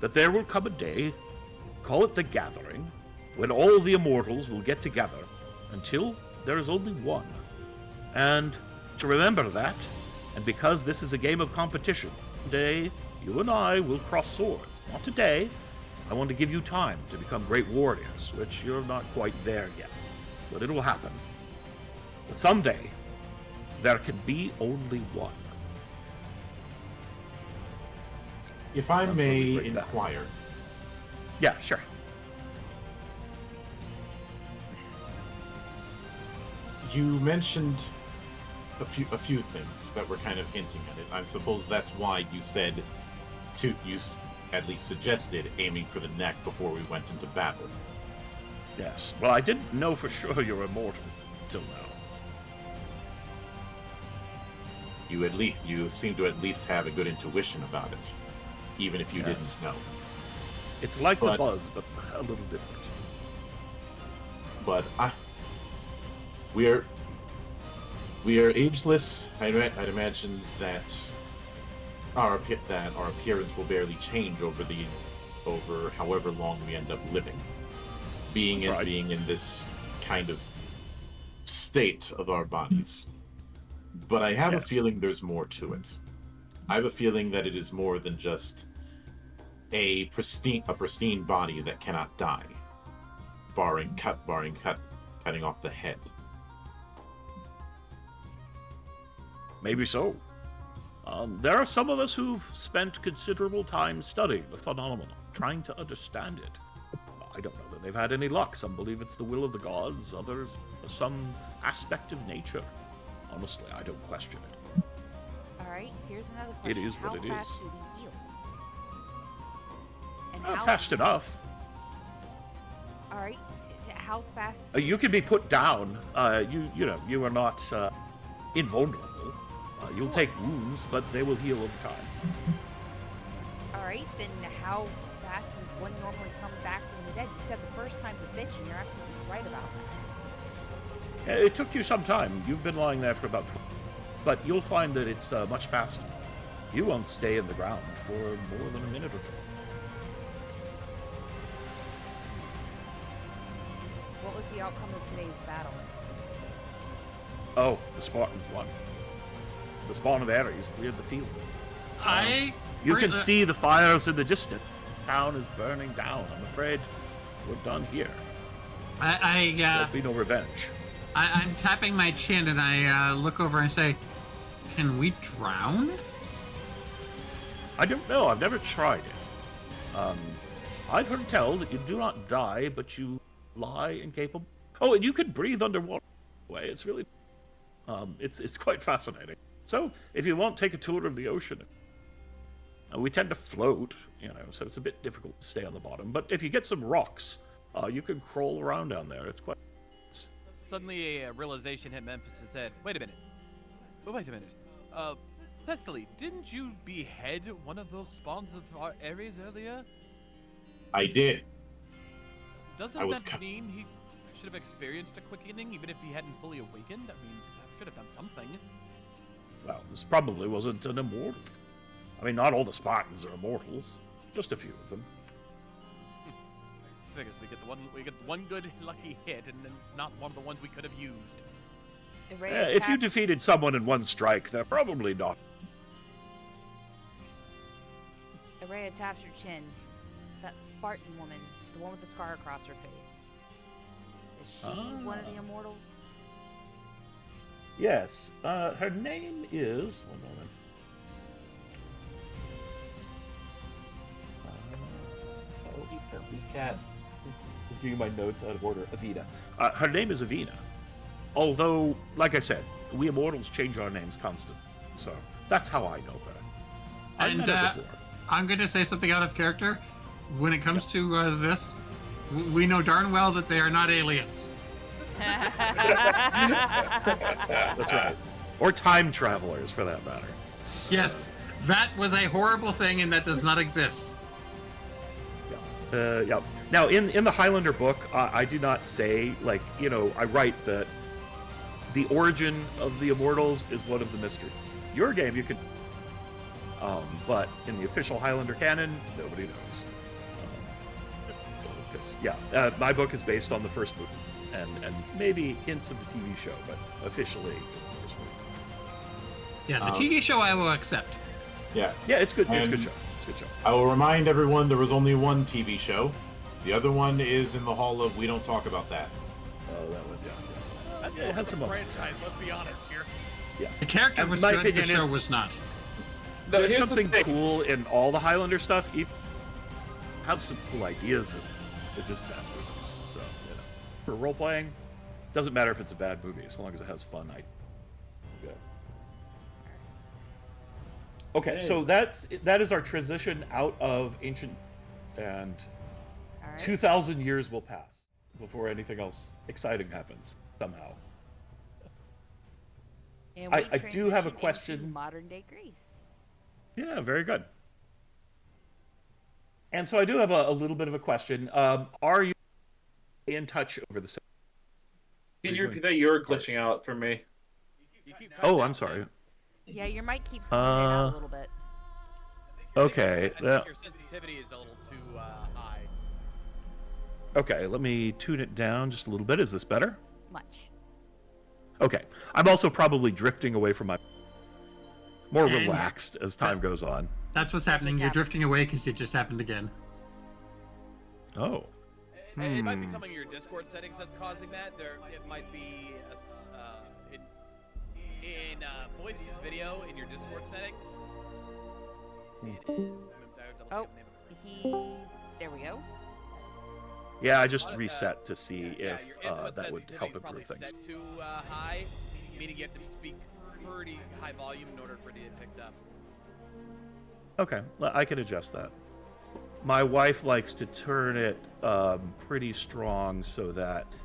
that there will come a day, call it the Gathering, when all the immortals will get together until there is only one. And to remember that, and because this is a game of competition, today you and I will cross swords. Not today. I want to give you time to become great warriors, which you're not quite there yet. But it will happen. But someday, there can be only one. If I That's when we may break that. inquire, Yeah, sure. you mentioned a few things that were kind of hinting at it. I suppose that's why you said at least suggested aiming for the neck before we went into battle. Yes. Well, I didn't know for sure you're immortal until now. You seem to at least have a good intuition about it, even if you Yes. didn't know. It's like the But- buzz, but a little different. But we are ageless. I'd imagine that our appearance will barely change over however long we end up living. Being That's right. in this kind of state of our bodies. But I have a Yes. feeling there's more to it. I have a feeling that it is more than just a pristine body that cannot die, barring cutting off the head. Maybe so. There are some of us who've spent considerable time studying the phenomenon, trying to understand it. I don't know that they've had any luck. Some believe it's the will of the gods, others some aspect of nature. Honestly, I don't question it. Alright, here's another It question. is what it How fast is. do we heal? And Fast enough. Alright, how fast... You can be put down. You are not invulnerable. You'll take wounds, but they will heal over time. Alright, then how fast does one normally come back from the dead? You said the first time's a bitch, and you're absolutely right about that. It took you some time. You've been lying there for about 20, but you'll find that it's much faster. You won't stay in the ground for more than a minute or two. What was the outcome of today's battle? Oh, the Spartans won. The spawn of Ares cleared the field. You can see the fires in the distance. Town is burning down. I'm afraid we're done here. There'll be no revenge. I'm tapping my chin and I look over and say, "Can we drown?" I don't know. I've never tried it. I've heard tell that you do not die, but you lie incapable. Oh, and you can breathe underwater. Way, it's really, it's quite fascinating. So, if you want, take a tour of the ocean. We tend to float, so it's a bit difficult to stay on the bottom. But if you get some rocks, you can crawl around down there. It's quite. Suddenly a realization hit Memphis' head. Wait a minute. Thessaly, didn't you behead one of those spawns of Ares earlier? I did. Doesn't I was that mean he should have experienced a quickening even if he hadn't fully awakened? I mean, that should have done something. Well, this probably wasn't an immortal. I mean, not all the Spartans are immortals. Just a few of them. Figures we get one good lucky hit, and it's not one of the ones we could have used. If you defeated someone in one strike, they're probably not. Araya taps her chin. That Spartan woman. The one with the scar across her face. Is she one of the immortals? Yes. Her name is. One moment. Cat. I'm doing my notes out of order. Avina. Her name is Avina. Although, like I said, we immortals change our names constantly. So that's how I know her. I've met her before. I'm going to say something out of character. When it comes to this, we know darn well that they are not aliens. That's right. Or time travelers, for that matter. Yes, that was a horrible thing, and that does not exist. Yeah. Now, in the Highlander book, I do not say, like, I write that the origin of the Immortals is one of the mysteries. Your game, you could... but in the official Highlander canon, nobody knows. My book is based on the first movie, and maybe hints of the TV show, but officially the first movie. Yeah, the TV show I will accept. Yeah. Yeah, it's good. It's a good show. It's a good show. I will remind everyone there was only one TV show. The other one is in the hall of We Don't Talk About That. Oh, that one, yeah. That's has some franchise, let's be honest here. Yeah. The character was good, the show was not. No, There's here's something the thing. cool in all the Highlander stuff. You have some cool ideas, and they're just bad movies. So, for role playing, doesn't matter if it's a bad movie as long as it has fun. Yeah. Okay, so that is our transition out of ancient, and 2,000 years will pass before anything else exciting happens somehow. And I do have a transition question. into modern day Greece. Yeah, very good. And so I do have a little bit of a question. Are you in touch over the... Can you repeat that? You're glitching out for me. Oh, I'm sorry. Yeah, your mic keeps coming in and out a little bit. Okay. I think your sensitivity is a little too high. Okay, let me tune it down just a little bit. Is this better? Much. Okay. I'm also probably drifting away from my... More And- relaxed as time goes on. That's what's happening. You're drifting away because it just happened again. Oh. It might be something in your Discord settings that's causing that. It might be in voice and video in your Discord settings. It is. Oh, there we go. Yeah, I just reset to see Yeah, if your input that would sensitivity help is probably improve things. set too high, meaning you have to speak pretty high volume in order for it to get picked up. Okay, I can adjust that. My wife likes to turn it pretty strong so that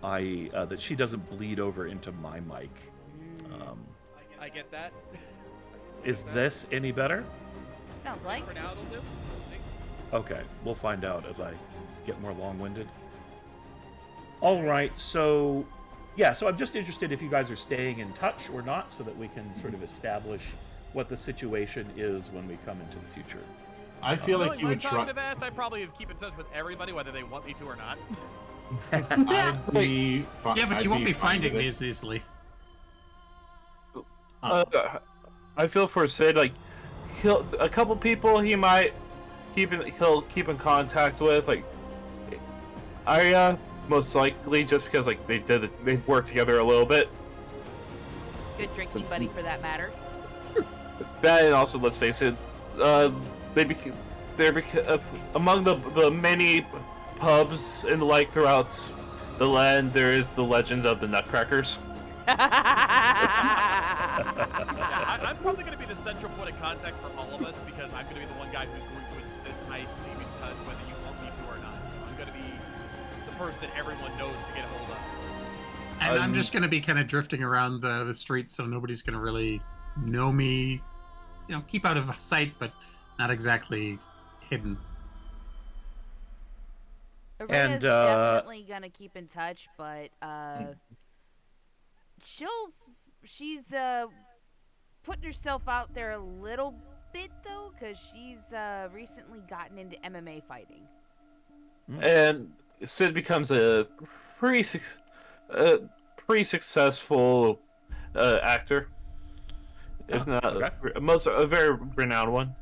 that she doesn't bleed over into my mic. I get that. Is this any better? Sounds like. For now, it'll do. We'll see. Okay, we'll find out as I get more long-winded. All right, so so I'm just interested if you guys are staying in touch or not, so that we can sort of establish what the situation is when we come into the future. I feel like Knowing you my would try. talkative ass, I probably would keep in touch with everybody, whether they want me to or not. I'd be fi- Yeah, but I'd you won't be fine finding with it. me as easily. I feel for Sid, like a couple people he might he'll keep in contact with, like Arya, most likely, just because like they've worked together a little bit. Good drinking buddy for that matter. That, and also, let's face it, they're among the many pubs and the like throughout the land. There is the legend of the Nutcrackers. I'm probably going to be the central point of contact for all of us because I'm going to be the one guy who's going to insist I stay in touch whether you want me to or not. So I'm going to be the person everyone knows to get a hold of. And I'm just going to be kind of drifting around the streets, so nobody's going to really know me. You know, keep out of sight, but not exactly hidden. Aria's definitely gonna keep in touch, but she's putting herself out there a little bit though, because she's recently gotten into MMA fighting. And Sid becomes a pretty successful actor, if not a very renowned one.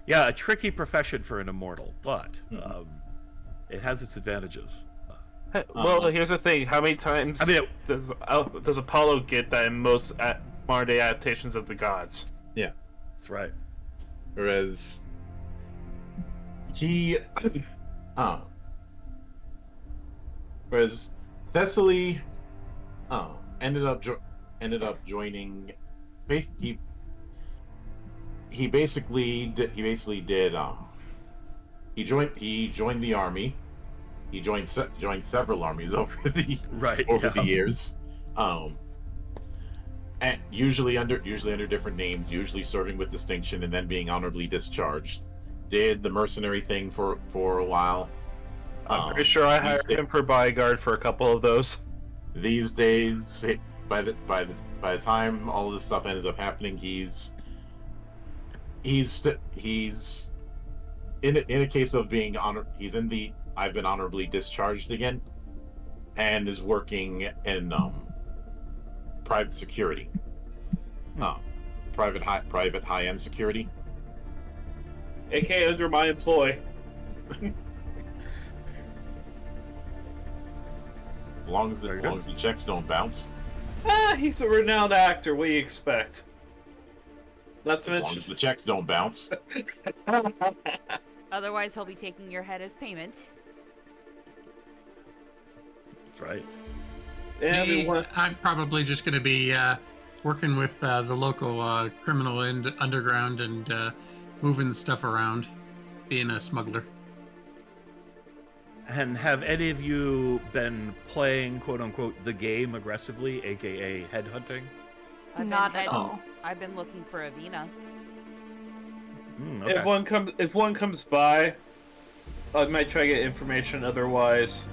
Yeah, a tricky profession for an immortal, but it has its advantages. Well, here's the thing: how many times does Apollo get that in most modern day adaptations of the gods? Yeah, That's right. whereas he, whereas Thessaly, ended up joining. He basically did. He joined the army. He joined several armies over the years, and usually under different names, usually serving with distinction and then being honorably discharged. Did the mercenary thing for a while. I'm pretty sure I hired him for bodyguard for a couple of those. These days, by the time all of this stuff ends up happening, he's in a case of being honored. He's in the I've been honorably discharged again, and is working in private security, private high-end security, aka under my employ. As long as the checks don't bounce. He's a renowned actor. What do you expect? Not to As long mention as the checks don't bounce. Otherwise, he'll be taking your head as payment. That's right. I'm probably just going to be working with the local criminal underground and moving stuff around, being a smuggler. And have any of you been playing, quote unquote, the game aggressively, aka headhunting? Not at all. I've been looking for Avina. Okay. if one comes by, I might try to get information. Otherwise,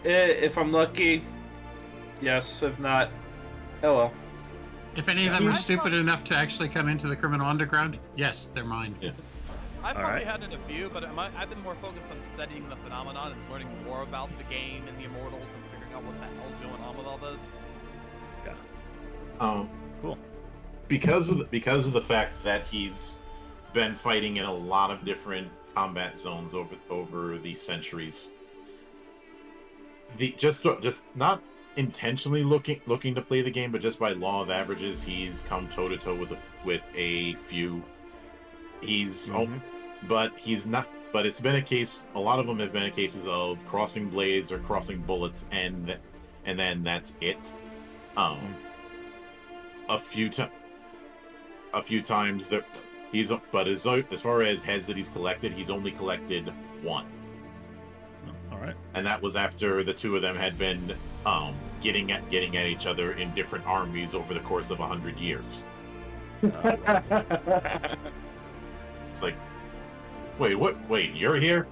if I'm lucky, yes. If not, hello. If any of them are stupid enough to actually come into the criminal underground, yes, they're mine. Yeah. I've probably had in a few, but I've been more focused on studying the phenomenon and learning more about the game and the Immortals and figuring out what the hell's going on with all this. Yeah. Cool. Because of the fact that he's been fighting in a lot of different combat zones over the centuries. Just not intentionally looking to play the game, but just by law of averages, he's come toe to toe with a few. But he's not. But it's been a case. A lot of them have been cases of crossing blades or crossing bullets, and then that's it. A few times that but as far as heads that he's collected, he's only collected one. All right. And that was after the two of them had been getting at each other in different armies over the course of 100 years. It's like, wait, what? Wait, you're here?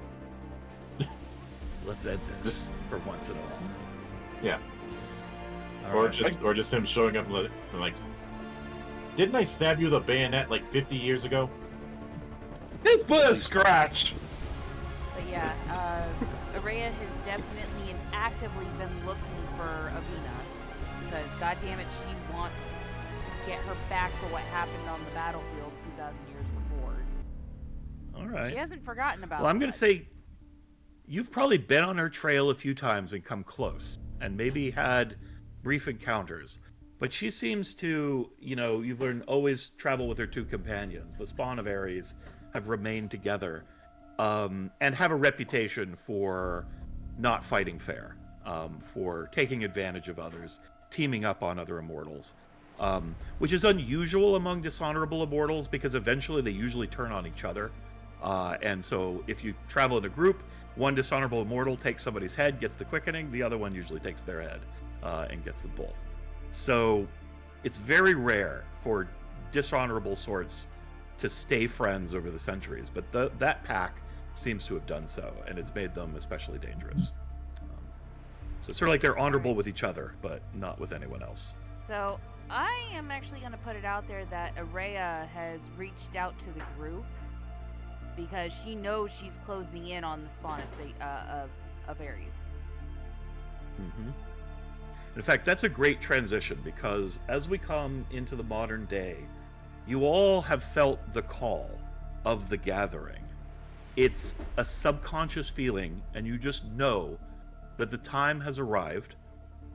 Let's end this for once and all. Yeah. All right. Or just him showing up and like, didn't I stab you with a bayonet like 50 years ago? It's but a scratch. But yeah, Araya has definitely and actively been looking for Avina because, goddammit, she wants to get her back for what happened on the battlefield 2,000 years before. All right. She hasn't forgotten about. Well, I'm going to say you've probably been on her trail a few times and come close, and maybe had brief encounters. But she seems to, you've learned always travel with her two companions. The spawn of Ares have remained together, and have a reputation for not fighting fair, for taking advantage of others, teaming up on other immortals, which is unusual among dishonorable immortals because eventually they usually turn on each other. And so if you travel in a group, one dishonorable immortal takes somebody's head, gets the quickening, the other one usually takes their head and gets them both. So it's very rare for dishonorable sorts to stay friends over the centuries, but that pack seems to have done so, and it's made them especially dangerous. So it's sort of like they're honorable with each other, but not with anyone else. So I am actually going to put it out there that Araya has reached out to the group because she knows she's closing in on the spawn of Ares. Mm-hmm. In fact, that's a great transition because as we come into the modern day, you all have felt the call of the gathering. It's a subconscious feeling, and you just know that the time has arrived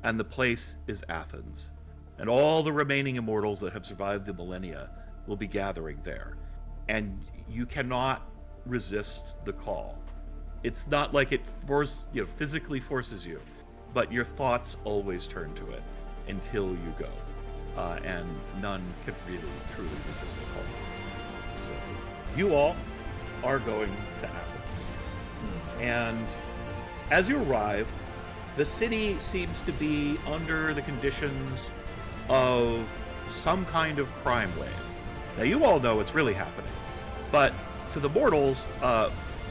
and the place is Athens. And all the remaining immortals that have survived the millennia will be gathering there. And you cannot resist the call. It's not like it physically forces you, but your thoughts always turn to it until you go. And none can really truly resist the call. So you all are going to Athens. And as you arrive, the city seems to be under the conditions of some kind of crime wave. Now, you all know what's really happening, but to the mortals,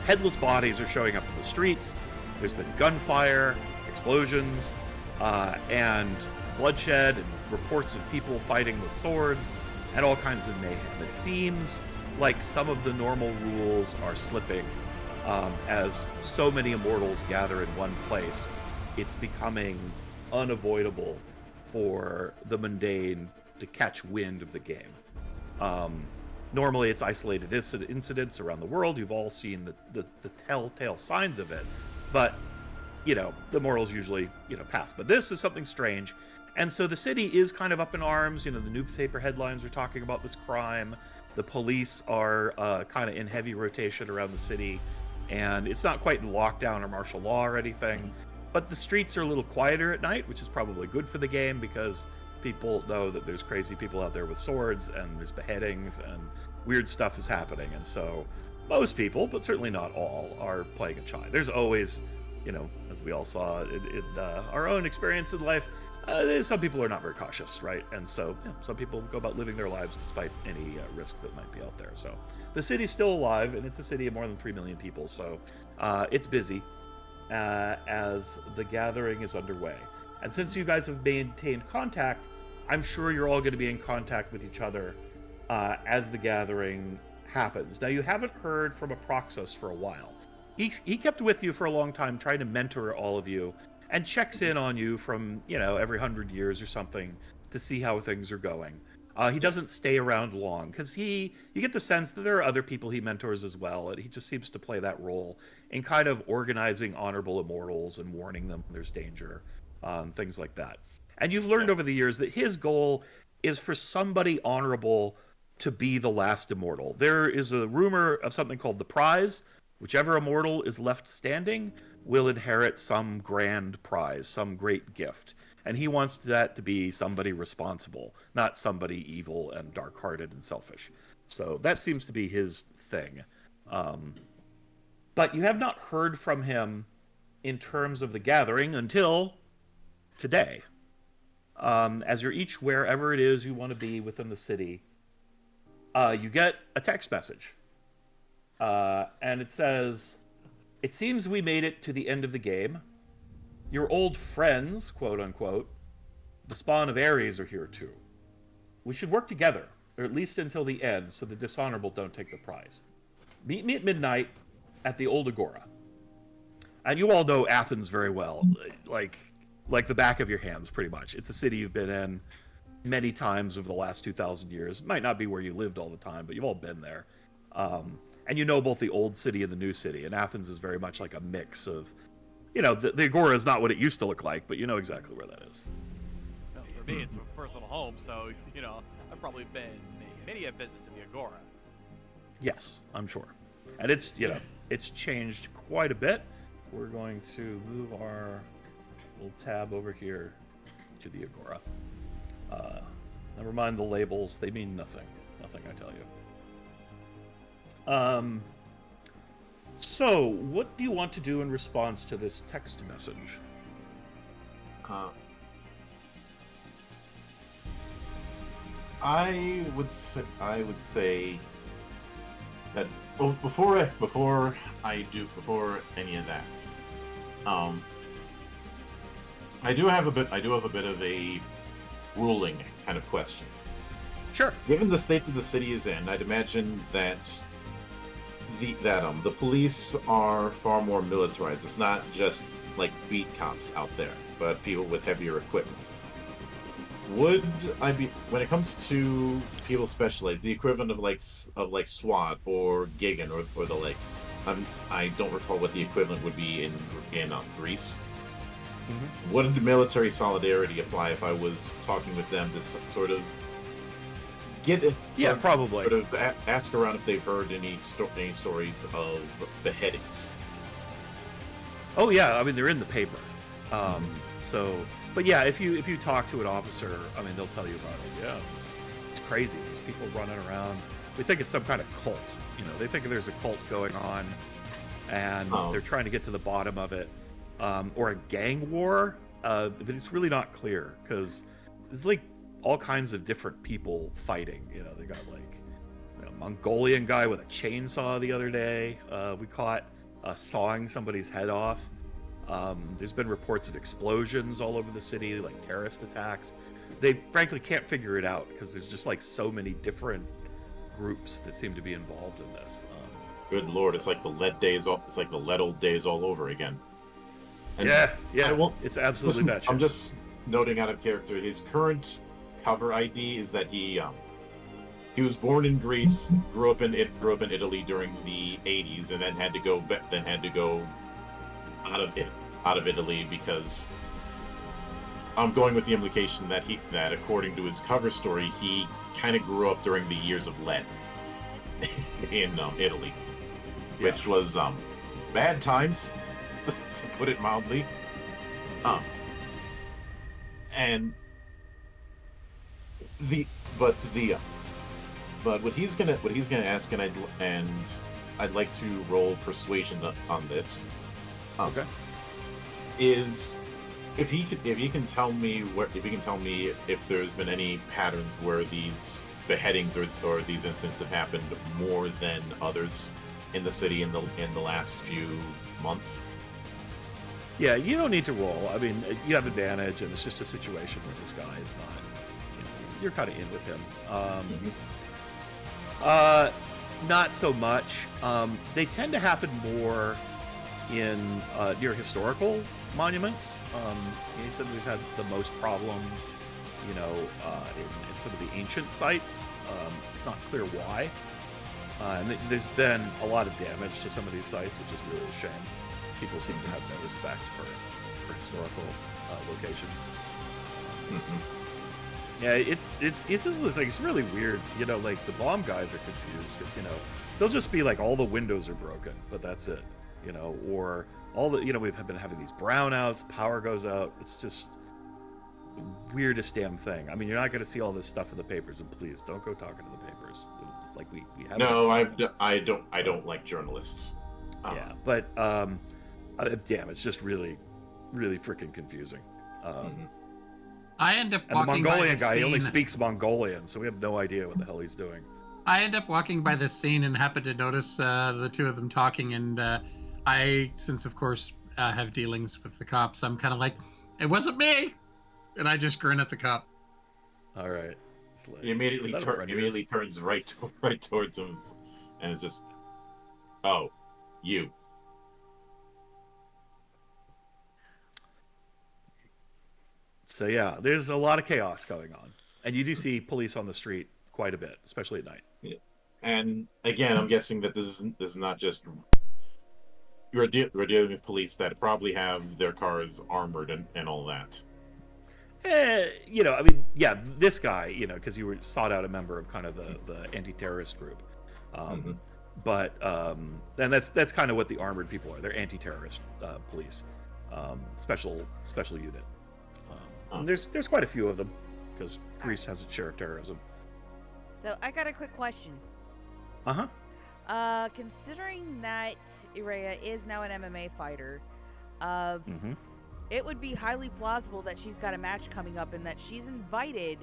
headless bodies are showing up in the streets. There's been gunfire, explosions, and bloodshed, and reports of people fighting with swords, and all kinds of mayhem. It seems like some of the normal rules are slipping as so many immortals gather in one place. It's becoming unavoidable for the mundane to catch wind of the game. Normally, it's isolated incidents around the world. You've all seen the telltale signs of it, but the mortals usually pass. But this is something strange, and so the city is kind of up in arms. The newspaper headlines are talking about this crime. The police are kind of in heavy rotation around the city, and it's not quite in lockdown or martial law or anything. But the streets are a little quieter at night, which is probably good for the game because people know that there's crazy people out there with swords and there's beheadings and weird stuff is happening. And so most people, but certainly not all, are playing it shy. There's always, as we all saw in our own experience in life, some people are not very cautious, right? And so some people go about living their lives despite any risk that might be out there. So the city's still alive, and it's a city of more than 3 million people. So it's busy as the gathering is underway. And since you guys have maintained contact, I'm sure you're all going to be in contact with each other as the gathering happens. Now, you haven't heard from Aproxos for a while. He kept with you for a long time, trying to mentor all of you, and checks in on you from, every 100 years or something to see how things are going. He doesn't stay around long because you get the sense that there are other people he mentors as well, and he just seems to play that role in kind of organizing honorable immortals and warning them when there's danger, things like that. And you've learned over the years that his goal is for somebody honorable to be the last immortal. There is a rumor of something called the prize. Whichever immortal is left standing will inherit some grand prize, some great gift. And he wants that to be somebody responsible, not somebody evil and dark-hearted and selfish. So that seems to be his thing. But you have not heard from him in terms of the gathering until today. As you're each wherever it is you want to be within the city, you get a text message. And it says, "It seems we made it to the end of the game. Your old friends, quote unquote, the spawn of Ares, are here too. We should work together, or at least until the end, so the dishonorable don't take the prize. Meet me at midnight at the Old Agora." And you all know Athens very well, like the back of your hands, pretty much. It's a city you've been in many times over the last 2,000 years. It might not be where you lived all the time, but you've all been there. And you know both the old city and the new city. And Athens is very much like a mix of, the Agora is not what it used to look like, but you know exactly where that is. Well, for me, it's a personal home, so, I've probably been many a visit to the Agora. Yes, I'm sure. And it's, it's changed quite a bit. We're going to move our little tab over here to the Agora. Never mind the labels. They mean nothing. Nothing, I tell you. So, what do you want to do in response to this text message? I would say that before any of that, I do have a bit of a ruling kind of question. Sure. Given the state that the city is in, I'd imagine that the police are far more militarized. It's not just like beat cops out there, but people with heavier equipment. Would I be, when it comes to people specialized, the equivalent of like SWAT or Gigan or the like, I don't recall what the equivalent would be in Greece. Mhm. Would military solidarity apply if I was talking with them to sort of Probably. sort of ask around if they've heard any stories of beheadings? Oh yeah, I mean they're in the paper. But yeah, if you talk to an officer, I mean they'll tell you about it. Yeah, it's crazy. There's people running around. We think it's some kind of cult. They think there's a cult going on, and they're trying to get to the bottom of it, or a gang war. But it's really not clear because it's like all kinds of different people fighting. They got like a Mongolian guy with a chainsaw the other day. We caught sawing somebody's head off. There's been reports of explosions all over the city, like terrorist attacks. They frankly can't figure it out because there's just like so many different groups that seem to be involved in this. Good lord, it's like the lead days. It's like the lead old days all over again. And yeah, it's absolutely listen, that shit. I'm just noting out of character. His current cover ID is that he was born in Greece, grew up in Italy during the 80s, and then had to go out of Italy because I'm going with the implication that according to his cover story, he kind of grew up during the years of lead in Italy, which was bad times, to put it mildly. But what he's gonna ask, and I'd like to roll persuasion on this. Okay. Is if he can tell me if there's been any patterns where these beheadings or these incidents have happened more than others in the city in the last few months. Yeah, you don't need to roll. I mean, you have advantage, and it's just a situation where this guy is not. You're kind of in with him. Not so much. They tend to happen more in near historical monuments. He said we've had the most problems, in some of the ancient sites. It's not clear why. And there's been a lot of damage to some of these sites, which is really a shame. People seem to have no respect for historical locations. Yeah, it's really weird. Like the bomb guys are confused because they'll just be like all the windows are broken, but that's it. Or all the we've been having these brownouts, power goes out. It's just the weirdest damn thing. I mean, you're not going to see all this stuff in the papers, and please don't go talking to the papers. Like we have. No, I don't like journalists. Yeah, but damn, it's just really, really freaking confusing. I end up and the walking by Mongolian the guy, scene. he only speaks Mongolian, so we have no idea what the hell he's doing. I end up walking by the scene and happen to notice the two of them talking, and I, since of course have dealings with the cops, I'm kind of like, it wasn't me, and I just grin at the cop. All right. He immediately turns right towards him, and it's just, oh, you. So yeah, there's a lot of chaos going on, and you do see police on the street quite a bit, especially at night. Yeah. And again, I'm guessing that this is not just we're dealing with police that probably have their cars armored and all that. I mean, yeah, this guy, because you sought out a member of kind of the anti-terrorist group, but and that's kind of what the armored people are. They're anti-terrorist police, special unit. And there's quite a few of them because Greece has its share of terrorism. So I got a quick question. Considering that Irea is now an MMA fighter, it would be highly plausible that she's got a match coming up and that she's invited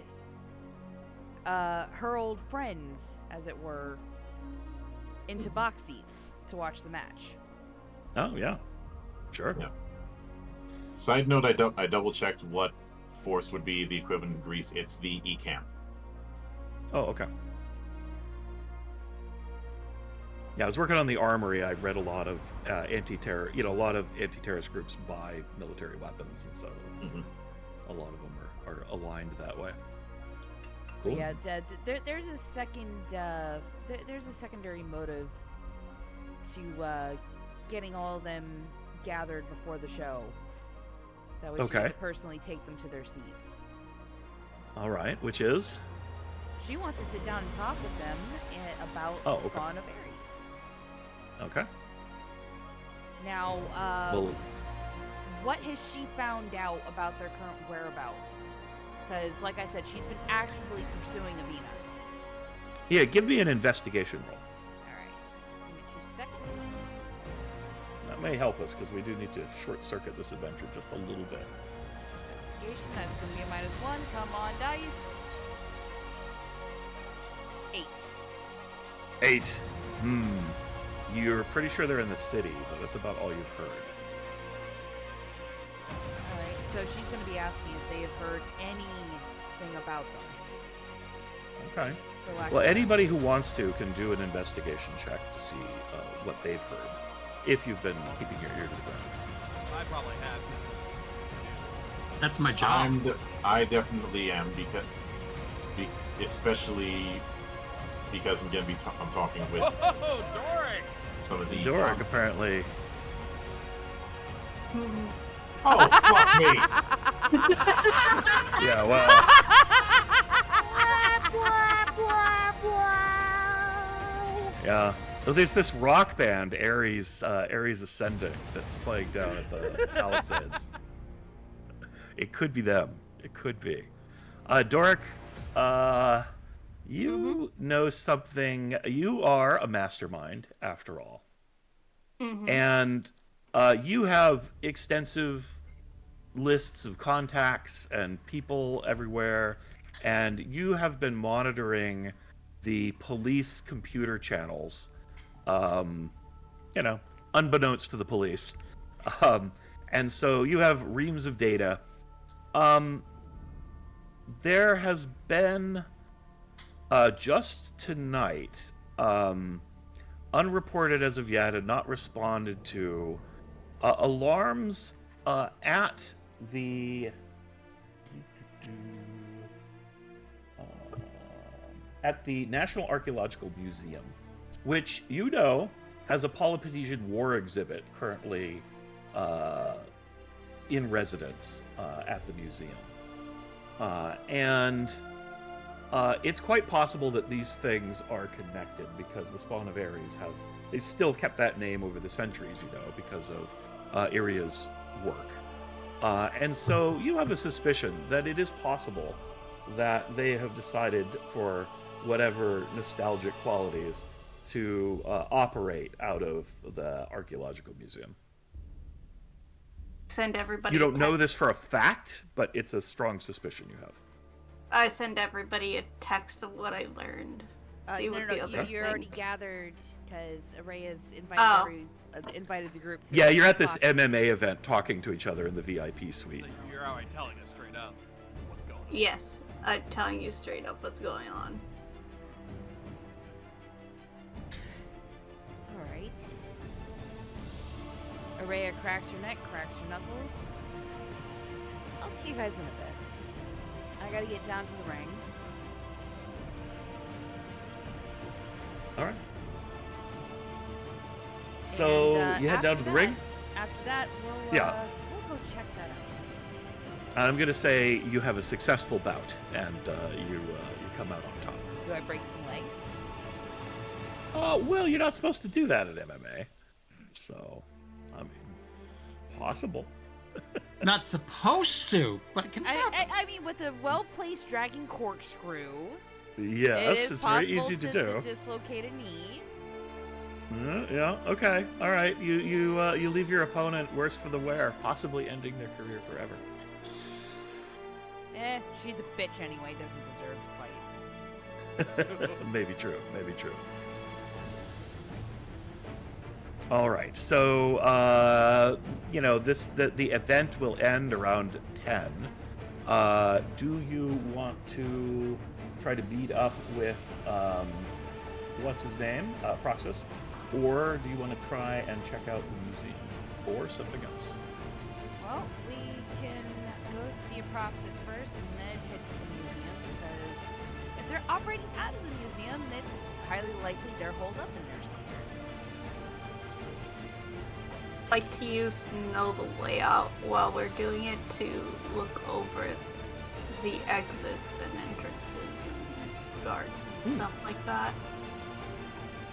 her old friends, as it were, into box seats to watch the match. Oh yeah, sure. Yeah. Side note: I double checked what force would be the equivalent in Greece. It's the ECAM. Oh, okay. Yeah, I was working on the armory. I read a lot of anti-terrorist groups buy military weapons, and so a lot of them are aligned that way. Cool. Yeah, there's a secondary motive to getting all of them gathered before the show. So she Okay. would personally take them to their seats. All right, which is? She wants to sit down and talk with them about the spawn of Ares. Okay. Now, Well, what has she found out about their current whereabouts? Because, like I said, she's been actively pursuing Avina. yeah, give me an investigation roll. Alright. Give me 2 seconds. That may help us because we do need to short circuit this adventure just a little bit. Investigation, that's going to be a -1. Come on, dice. 8. 8. You're pretty sure they're in the city, but that's about all you've heard. Alright, so she's going to be asking if they have heard anything about them. Okay. For lack Well, of- anybody who wants to can do an investigation check to see what they've heard, if you've been keeping your ear to the ground. I probably have. That's my job. I definitely am especially because I'm gonna I'm talking with Whoa, Doric! some of the Doric, apparently. Oh fuck me! Yeah, well. Yeah. Well, there's this rock band, Ares Ascending, that's playing down at the Palisades. It could be them. It could be. Doric, you know something. You are a mastermind, after all. And you have extensive lists of contacts and people everywhere, and you have been monitoring the police computer channels, unbeknownst to the police. And so you have reams of data. There has been, just tonight, unreported as of yet and not responded to, alarms at the National Archaeological Museum, which has a Peloponnesian War exhibit currently in residence at the museum. And it's quite possible that these things are connected because the spawn of Ares they still kept that name over the centuries, because of Aria's work. And so you have a suspicion that it is possible that they have decided, for whatever nostalgic qualities, to operate out of the archaeological museum. Send everybody. You don't know this for a fact, but it's a strong suspicion you have. I send everybody a text of what I learned. See what the others you're think. already gathered because Araya's invited the group to. Yeah, you're at this talk. MMA event talking to each other in the VIP suite. So you're outright telling us straight up what's going on. Yes, I'm telling you straight up what's going on. Alright. Araya cracks your neck, cracks your knuckles. I'll see you guys in a bit. I gotta get down to the ring. All right. So And, you head down to the ring? After that, we'll Yeah. we'll go check that out. I'm going to say you have a successful bout, and you come out on top. Do I break some legs? Well, you're not supposed to do that at MMA. So, I mean, possible. Not supposed to, but it can happen. I mean, with a well-placed dragon corkscrew, Yes, it is it's very possible easy to to do. dislocate a knee. Yeah. Okay. All right. You leave your opponent worse for the wear, possibly ending their career forever. She's a bitch anyway. Doesn't deserve to fight. Maybe true. Maybe true. All right. So, the event will end around 10. Do you want to try to beat up with what's his name, Proxus, or do you want to try and check out the museum or something else? Well, we can go see a Proxus first and then head to the museum because if they're operating out of the museum, it's highly likely they're holed up in there like to know the layout while we're doing it to look over the exits and entrances and guards and stuff like that.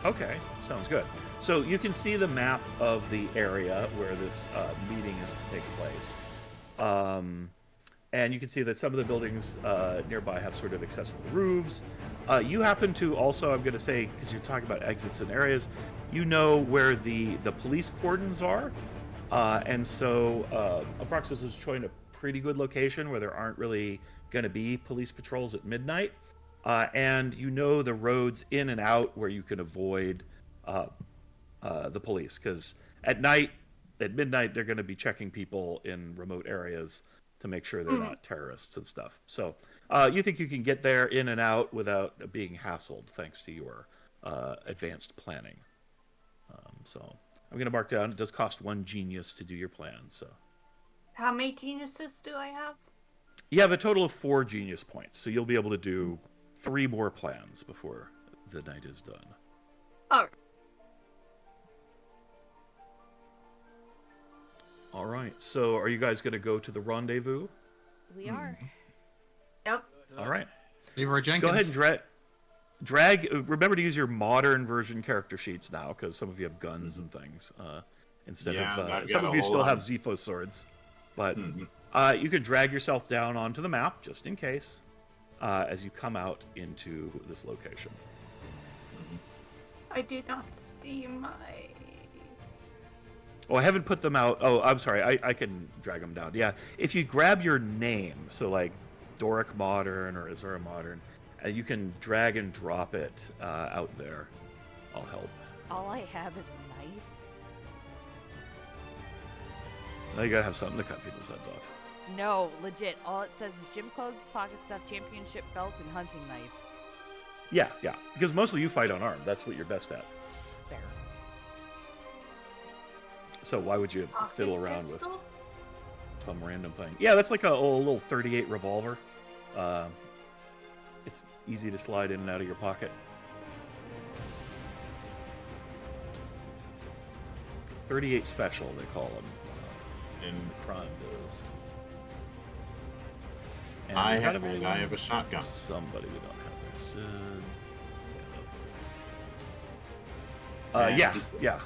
Okay, sounds good. So you can see the map of the area where this meeting is to take place. And you can see that some of the buildings nearby have sort of accessible roofs. You happen to also, I'm going to say, because you're talking about exits and areas, you know where the police cordons are. And so Abraxas is showing a pretty good location where there aren't really going to be police patrols at midnight. And you know the roads in and out where you can avoid the police. Because at midnight, they're going to be checking people in remote areas to make sure they're not terrorists and stuff. So you think you can get there in and out without being hassled thanks to your advanced planning. So I'm going to mark down, it does cost 1 genius to do your plan. So How many geniuses do I have? you have a total of 4 genius points. So you'll be able to do 3 more plans before the night is done. Oh, All right. So are you guys going to go to the rendezvous? We are. yep. All right. Leroy Jenkins. Go ahead and drag. Remember to use your modern version character sheets now, because some of you have guns and things instead of. Some of you still have Zepho swords, but you can drag yourself down onto the map just in case as you come out into this location. I do not see my. Oh, I haven't put them out. Oh, I'm sorry. I can drag them down. Yeah, if you grab your name, so like Doric Modern or Azura Modern, you can drag and drop it out there. I'll help. All I have is a knife. Now you gotta have something to cut people's heads off. No, legit. All it says is gym clothes, pocket stuff, championship belt, and hunting knife. Yeah, because mostly you fight unarmed. That's what you're best at. Fair. So why would you fiddle around with Pistol? some random thing? Yeah, that's like a little 38 revolver. It's easy to slide in and out of your pocket. 38 special, they call them. In crime bills. And I we have gotta a shotgun. Somebody we don't have there. So, And- yeah.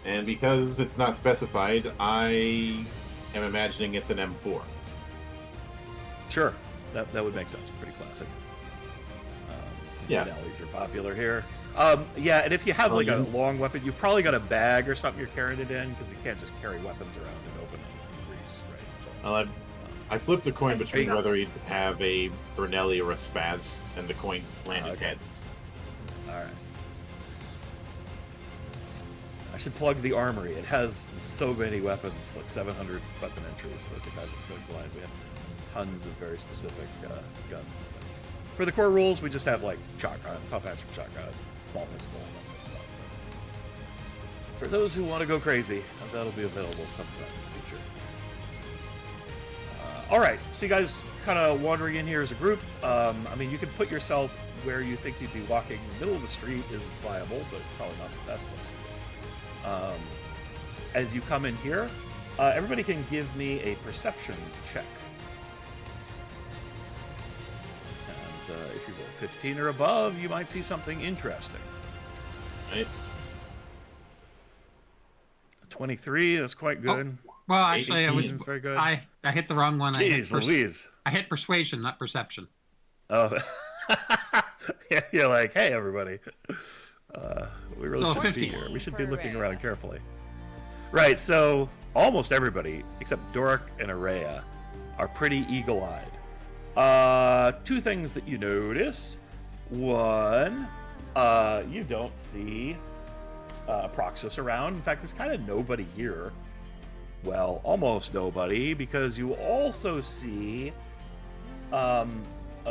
And because it's not specified, I am imagining it's an M4. Sure. That would make sense. Pretty classic. Yeah. Alleys are popular here. Yeah, and if you have like a long weapon, you've probably got a bag or something you're carrying it in, because you can't just carry weapons around and open in Greece, right? So, Well, I flipped a coin between go. whether he'd have a Brunelli or a Spaz, and the coin landed Okay. heads. all right. I should plug the armory. It has so many weapons, like 700 weapon entries. I think I was going blind. We have tons of very specific guns and things. For the core rules, we just have like shotgun, pump action shotgun, small pistol, and that kind of stuff. For those who want to go crazy, that'll be available sometime in the future. All right, so you guys kind of wandering in here as a group. I mean, you can put yourself where you think you'd be walking. In the middle of the street is viable, but probably not the best place. As you come in here, everybody can give me a perception check. And if you roll 15 or above, you might see something interesting. Right? 23, that's quite good. Well, actually, 18 is very good. I hit the wrong one. Jeez Louise. I hit persuasion, not perception. Oh, yeah, you're like, hey, everybody. We really So should 50. be here. We should be For looking Araya. around carefully. Right, so almost everybody, except Doric and Araya, are pretty eagle-eyed. 2 things that you notice. One, you don't see Proxus around. In fact, there's kind of nobody here. Well, almost nobody, because you also see a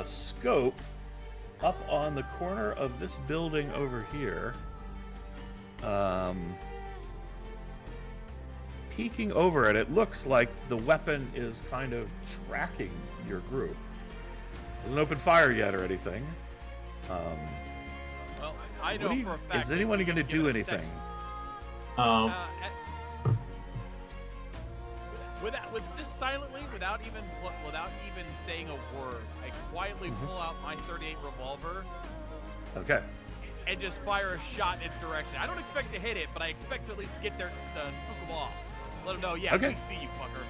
scope up on the corner of this building over here. Peeking over it, it looks like the weapon is kind of tracking your group. Doesn't open fire yet or anything. Well, I know for a fact. Is anyone going to do anything? Um, with just silently, without even saying a word, I quietly pull out my .38 revolver Okay. and just fire a shot in its direction. I don't expect to hit it, but I expect to at least get there, spook them off. Let them know, yeah, Okay. we see you, fucker.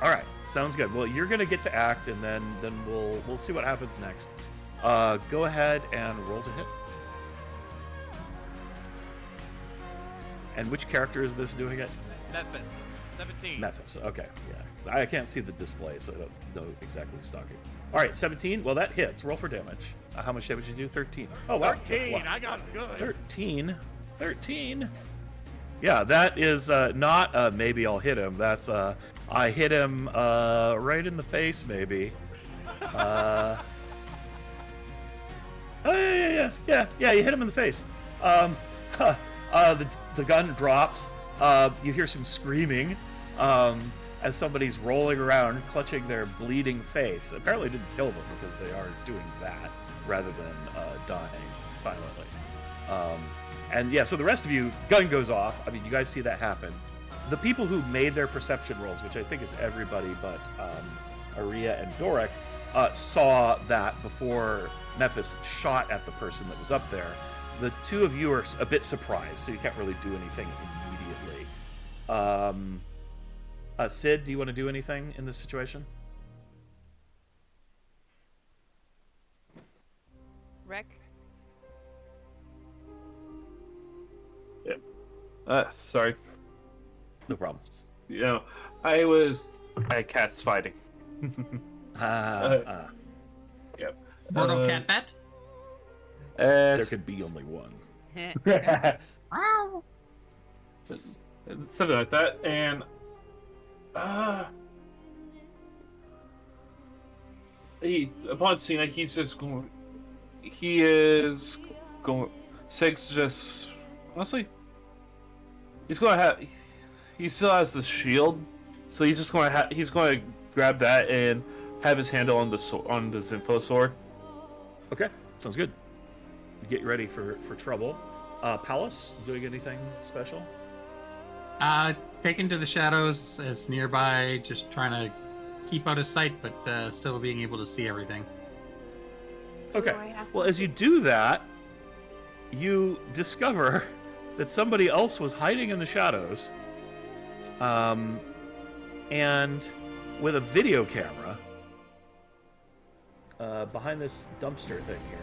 All right. Sounds good. Well, you're gonna get to act, and then we'll see what happens next. Go ahead and roll to hit. And which character is this doing it? Memphis, 17. Memphis. Okay. Yeah. 'Cause I can't see the display, so I don't know exactly who's talking. All right. 17. Well, that hits. Roll for damage. How much damage did you do? 13. Oh, wow. 13. I got it good. 13. 13. Yeah, that is not maybe I'll hit him. That's I hit him right in the face, maybe. Oh, yeah, you hit him in the face. The gun drops. You hear some screaming as somebody's rolling around, clutching their bleeding face. Apparently didn't kill them because they are doing that rather than dying silently. And yeah, so the rest of you, gun goes off. I mean, you guys see that happen. The people who made their perception rolls, which I think is everybody but Aria and Doric, saw that before Memphis shot at the person that was up there. The two of you are a bit surprised, so you can't really do anything immediately. Sid, do you want to do anything in this situation? Wreck. Sorry. No problem. You know, I cats fighting. Yep. Mortal cat bat? There could be only one. Something like that, and upon seeing that, he's just going. He is going. Sig's just honestly. He's going to have. He still has the shield, so he's just going to. He's going to grab that and have his handle on the Zinfo sword. Okay, sounds good. Get ready for trouble. Palace, doing anything special? Taken to the shadows as nearby, just trying to keep out of sight, but still being able to see everything. Okay. Do I have Well, to- as you do that, you discover that somebody else was hiding in the shadows, and with a video camera behind this dumpster thing here.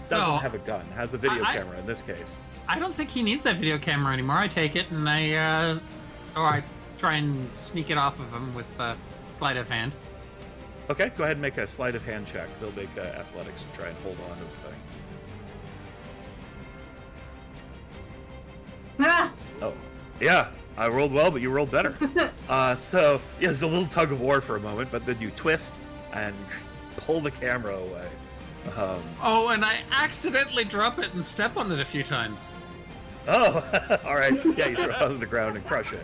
Doesn't have a gun. Has a video camera in this case. I don't think he needs that video camera anymore. I take it and I try and sneak it off of him with sleight of hand. Okay, go ahead and make a sleight of hand check. They'll make athletics to try and hold on to the thing. Ah! Oh, yeah, I rolled well, but you rolled better. So, yeah, there's a little tug of war for a moment, but then you twist and pull the camera away. Oh, and I accidentally drop it and step on it a few times. Oh, all right. Yeah, you throw it on the ground and crush it.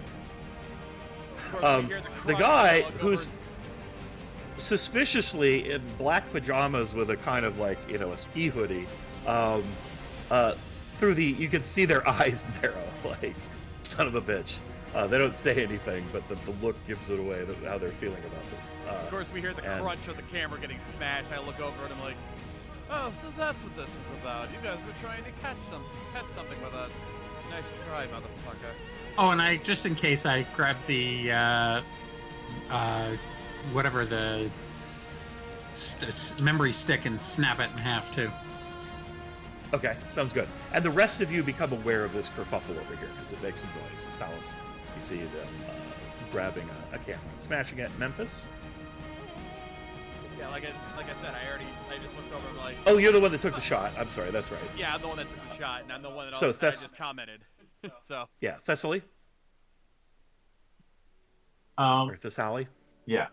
Of course, we hear The crunch guy all over. who's suspiciously in black pajamas with a kind of like, a ski hoodie, you can see their eyes narrow, like, son of a bitch. They don't say anything, but the look gives it away, how they're feeling about this. Of course, we hear the crunch of the camera getting smashed. I look over and I'm like, oh, so that's what this is about. You guys were trying to catch something with us. Nice try, motherfucker. Oh, and I, just in case, I grab the, whatever the memory stick and snap it in half, too. Okay, sounds good. And the rest of you become aware of this kerfuffle over here, because it makes some noise. Palace, you see them grabbing a camera and smashing it. Memphis? Yeah, like I said, I just looked over and like. Oh, you're the one that took the shot. I'm sorry, that's right. Yeah, I'm the one that took the shot, and I'm the one that So also, I just commented. So. Yeah, Thessaly? Um, Or Thessaly? yeah.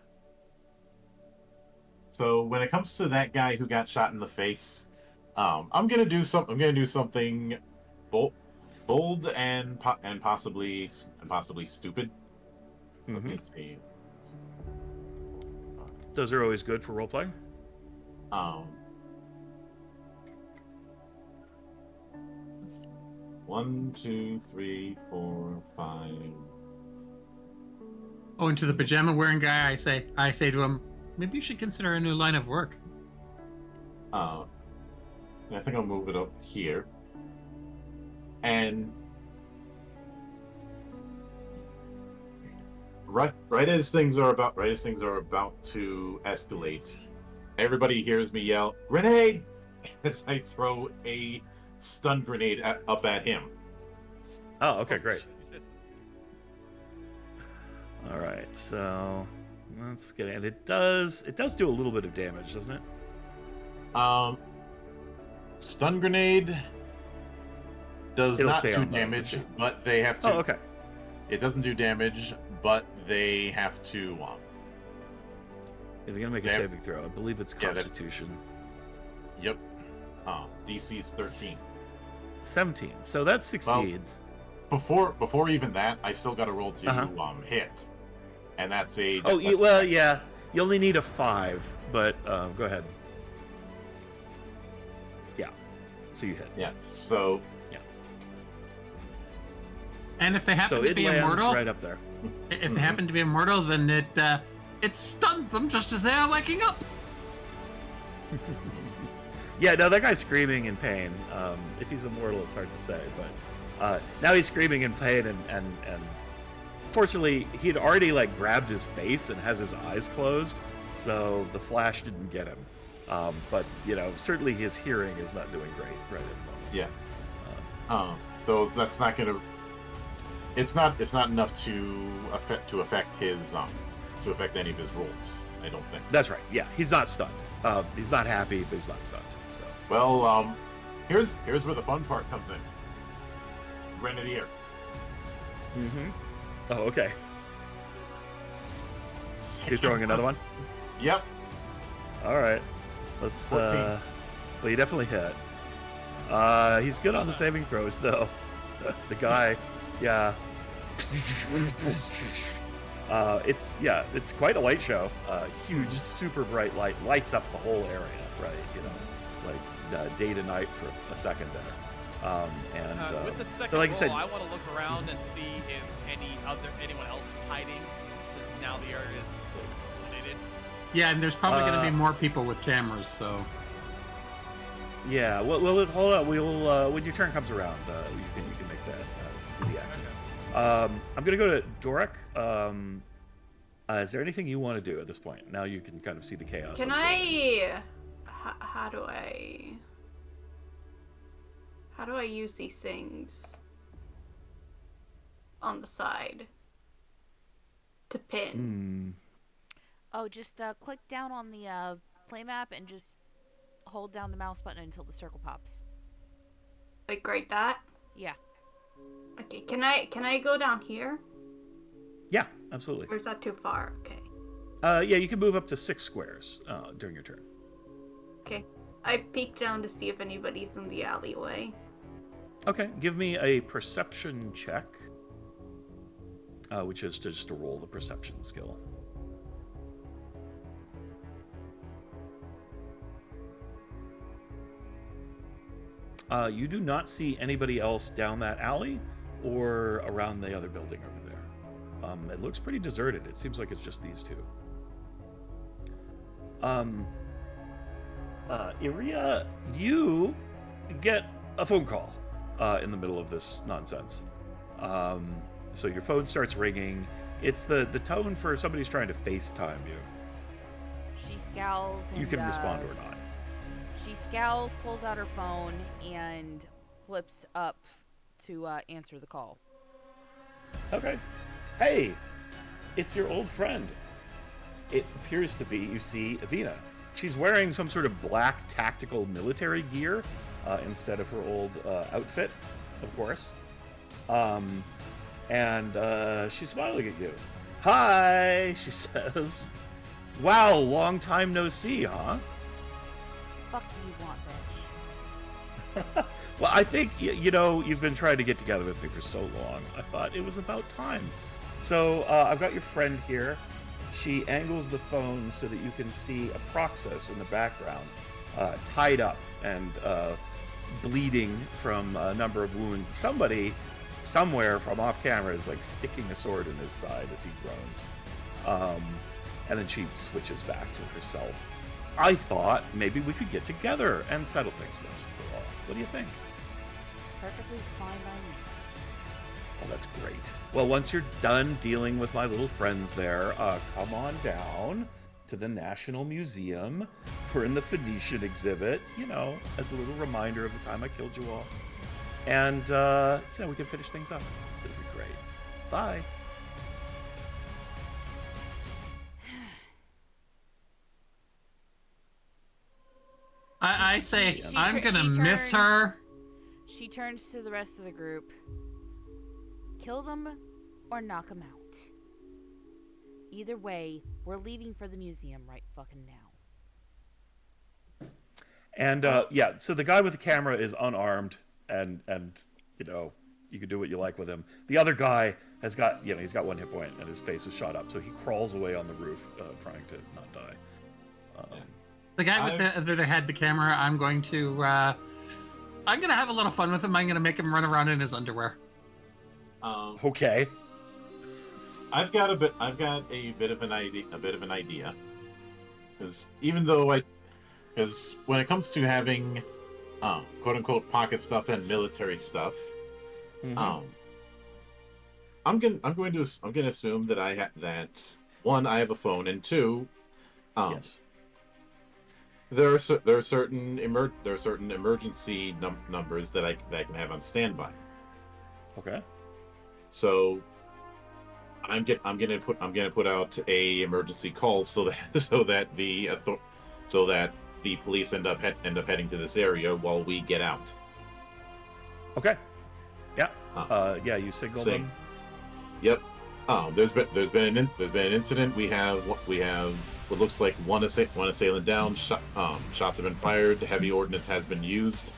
So when it comes to that guy who got shot in the face, I'm gonna do something bold and possibly stupid. Let me see. Those are always good for role playing. 1, 2, 3, 4, 5. Oh, and to the pajama-wearing guy, I say to him, maybe you should consider a new line of work. I think I'll move it up here. And right as things are about to escalate, everybody hears me yell, "Grenade!" as I throw a stun grenade up at him. Oh, okay, great. Jesus. All right, so let's get it. And it does do a little bit of damage, doesn't it? Stun grenade does It'll not stay do on the damage, machine. but they have to. Oh, okay. It doesn't do damage, but they have to. They're gonna make a Yeah. saving throw. I believe it's Yeah, that's- Constitution. Yep. DC is 13. 17. So that succeeds. Before even that, I still got to roll to hit, and that's a. Oh, well, yeah. You only need a 5, but go ahead. Yeah. So you hit. Yeah. So. And if they happen So to it be lands immortal, right up there. if they happen to be immortal, then it stuns them just as they are waking up. Yeah, no, that guy's screaming in pain. If he's immortal, it's hard to say, but now he's screaming in pain, and fortunately, he had already like grabbed his face and has his eyes closed, so the flash didn't get him. But certainly his hearing is not doing great right at the moment. Yeah. So that's not gonna. It's not enough to affect his to affect any of his rolls. I don't think. That's right. Yeah, he's not stunned. He's not happy, but he's not stunned. So. Well, here's where the fun part comes in. Grenadier. Mm-hmm. Oh, okay. So you're throwing another one? Yep. All right. Let's. 14. Well, you definitely hit. He's good on the saving throws, though. The guy, yeah. It's quite a light show. Huge, super bright light lights up the whole area, right? Like day to night for a second there. With the second like I roll, said, I want to look around and see if anyone else is hiding, since now the area is illuminated. Yeah, and there's probably going to be more people with cameras, so. Yeah. Well, hold on. We'll when your turn comes around, you can make that reaction. I'm gonna go to Dorek. Is there anything you want to do at this point? Now you can kind of see the chaos. Can I? How do I use these things on the side to pin? Oh, just click down on the play map and just hold down the mouse button until the circle pops. Like right that? Yeah. Okay, can I go down here? Yeah, absolutely. Or is that too far? Okay. Yeah, you can move up to 6 squares during your turn. Okay. I peek down to see if anybody's in the alleyway. Okay, give me a perception check, which is just to roll the perception skill. You do not see anybody else down that alley or around the other building over there. It looks pretty deserted. It seems like it's just these two. Iria, you get a phone call in the middle of this nonsense. So your phone starts ringing. It's the tone for somebody's trying to FaceTime you. She scowls. And, You can respond or not. She scowls, pulls out her phone, and flips up to answer the call. Okay. Hey, it's your old friend. It appears to be, you see, Avina. She's wearing some sort of black tactical military gear instead of her old outfit, of course. And she's smiling at you. Hi, she says. Wow, long time no see, huh? Fuck do you want, bitch? Well, I think, you've been trying to get together with me for so long. I thought it was about time. So I've got your friend here. She angles the phone so that you can see a Proxus in the background, tied up and bleeding from a number of wounds. Somebody, somewhere from off camera, is like sticking a sword in his side as he groans. And then she switches back to herself. I thought maybe we could get together and settle things once and for all. What do you think? Perfectly fine by me. Oh, that's great. Well, once you're done dealing with my little friends there, come on down to the National Museum. We're in the Phoenician exhibit, as a little reminder of the time I killed you all. And, we can finish things up. It'll be great. Bye. I say I'm she gonna miss turns- her. She turns to the rest of the group. Kill them or knock them out. Either way, we're leaving for the museum right fucking now. And so the guy with the camera is unarmed, and you can do what you like with him. The other guy has got he's got 1 hit point and his face is shot up, so he crawls away on the roof, trying to not die. The guy with that had the camera, I'm going to have a little fun with him. I'm gonna make him run around in his underwear. Okay. I've got a bit of an idea. Because because when it comes to having, quote unquote pocket stuff and military stuff, Mm-hmm. I'm going to assume that that one, I have a phone, and two, Yes. there are certain emergency numbers that I can have on standby. Okay. So I'm gonna put out a emergency call so that the police end up heading to this area while we get out. Okay. Yeah. You signal them. Yep. There's been an incident. We have what looks like one assailant down. Shots have been fired. Heavy ordnance has been used.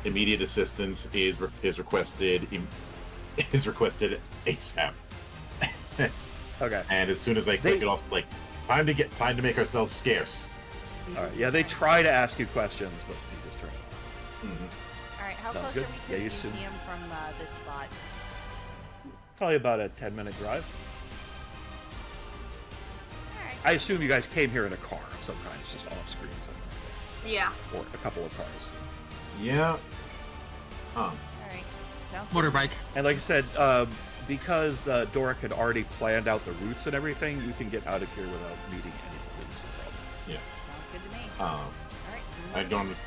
Immediate assistance is requested. Is requested ASAP. Okay. And as soon as I click it off, time to make ourselves scarce. All right. Yeah, they try to ask you questions, but you just turn it off. Mm-hmm. All right, how Sounds close good. are we to Yeah, the you should- museum from this spot? Probably about a 10-minute drive. All right. I assume you guys came here in a car of some kind. It's just off screen somewhere. Yeah. Or a couple of cars. Yeah. All right. Sounds good. Motorbike. And like I said, because Doric had already planned out the routes and everything, you can get out of here without meeting any police. No problem. Sounds good to me. Um, All right. I've gone with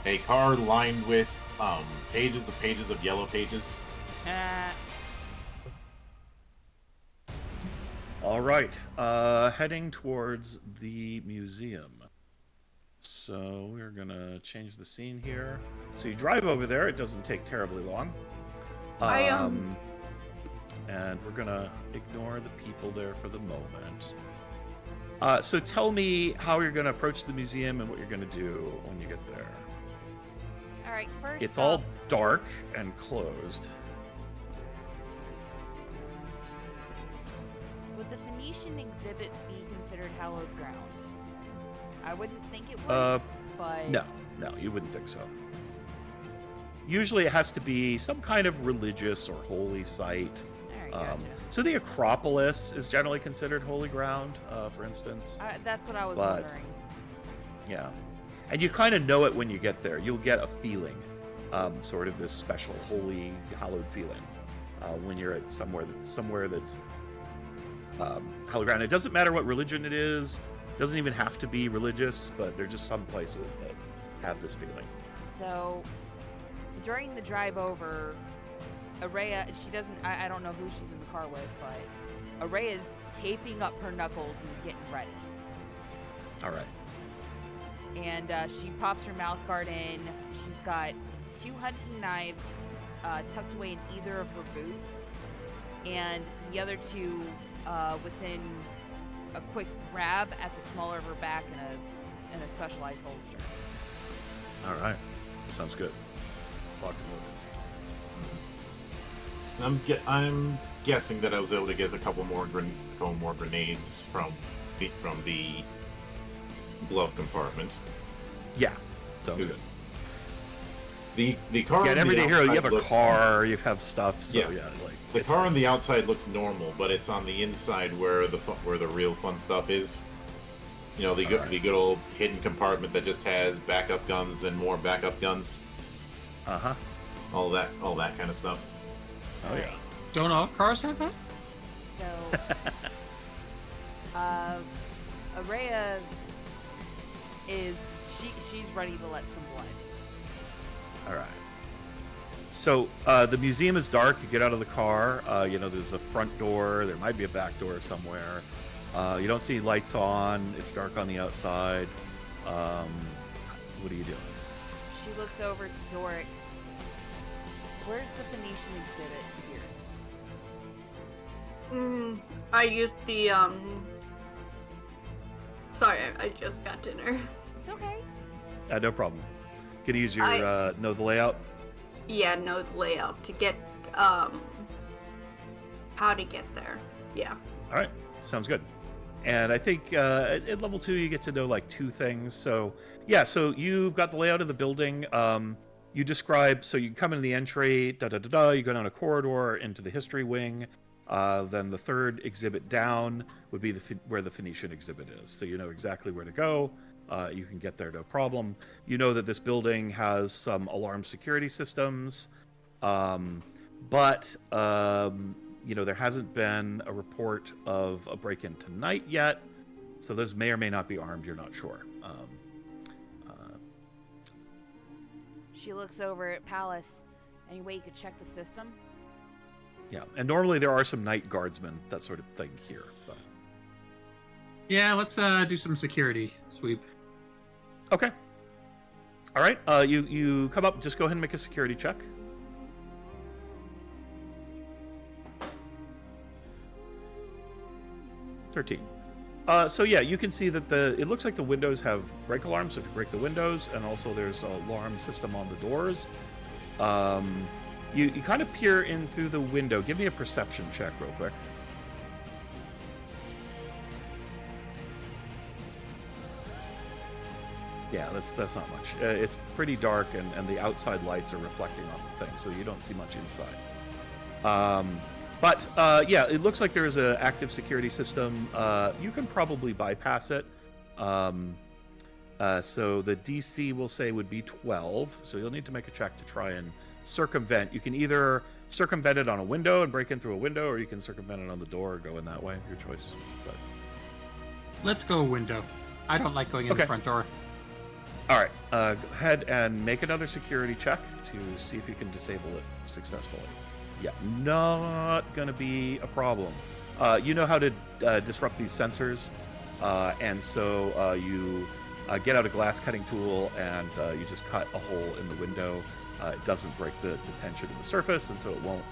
a car lined with pages of yellow pages. All right, heading towards the museum. So we're gonna change the scene here. So you drive over there. It doesn't take terribly long. And we're gonna ignore the people there for the moment. So tell me how you're gonna approach the museum and what you're gonna do when you get there. All right. First, It's all dark and closed. Would the Phoenician exhibit be considered hallowed ground? I wouldn't think it would, but No, you wouldn't think so. Usually it has to be some kind of religious or holy site. All right, gotcha. So the Acropolis is generally considered holy ground, for instance. That's what I was but- wondering. Yeah. And you kind of know it when you get there. You'll get a feeling, sort of this special holy, hallowed feeling when you're at somewhere that's hallowed ground. It doesn't matter what religion it is. It doesn't even have to be religious, but there's just some places that have this feeling. So, during the drive over, Araya, she doesn't, I don't know who she's in the car with, but Araya's taping up her knuckles and getting ready. All right. And she pops her mouth guard in. She's got 2 hunting knives tucked away in either of her boots, and the other 2 within a quick grab at the smaller of her back in a specialized holster. All right. Sounds good. Lock and load. I'm guessing that I was able to get a couple more grenades from the glove compartment. Yeah. Sounds good. The car. Yeah, on an the everyday hero. You outside have a looks- car. You have stuff. So Yeah. like The it's car fine. on the outside looks normal, but it's on the inside where the real fun stuff is. You know, the good old hidden compartment that just has backup guns and more backup guns. Uh-huh. All that kind of stuff. Oh yeah. Don't all cars have that? So, Araya she's ready to let some blood. All right. So the museum is dark. You get out of the car. There's a front door. There might be a back door somewhere. You don't see lights on. It's dark on the outside. What are you doing? She looks over to Doric. Where's the Phoenician exhibit here? I used the Sorry, I just got dinner. It's okay. No problem. Can you use your know the layout? Yeah, know the layout to get how to get there. Yeah. All right, sounds good. And I think at level 2 you get to know like 2 things. So yeah, so you've got the layout of the building. You describe, so you come into the entry, you go down a corridor into the history wing. Then the third exhibit down would be where the Phoenician exhibit is. So you know exactly where to go. You can get there no problem. You know that this building has some alarm security systems, but there hasn't been a report of a break-in tonight yet. So those may or may not be armed. You're not sure. She looks over at Palace. Any way you could check the system? Yeah, and normally there are some night guardsmen, that sort of thing here. But... Yeah, let's do some security sweep. Okay. All right. You come up. Just go ahead and make a security check. $13. So yeah, you can see that it looks like the windows have break alarms if you break the windows, and also there's an alarm system on the doors. You kind of peer in through the window. Give me a perception check real quick. Yeah, that's not much. It's pretty dark, and the outside lights are reflecting off the thing, so you don't see much inside. But yeah, it looks like there's an active security system. You can probably bypass it. So the DC we'll say would be 12. So you'll need to make a check to try and circumvent. You can either circumvent it on a window and break in through a window, or you can circumvent it on the door or go in that way. Your choice. But... Let's go window. I don't like going in the front door. All right. Go ahead and make another security check to see if you can disable it successfully. Yeah, not going to be a problem. You know how to disrupt these sensors, and so you get out a glass cutting tool and you just cut a hole in the window. It doesn't break the tension of the surface, and so it won't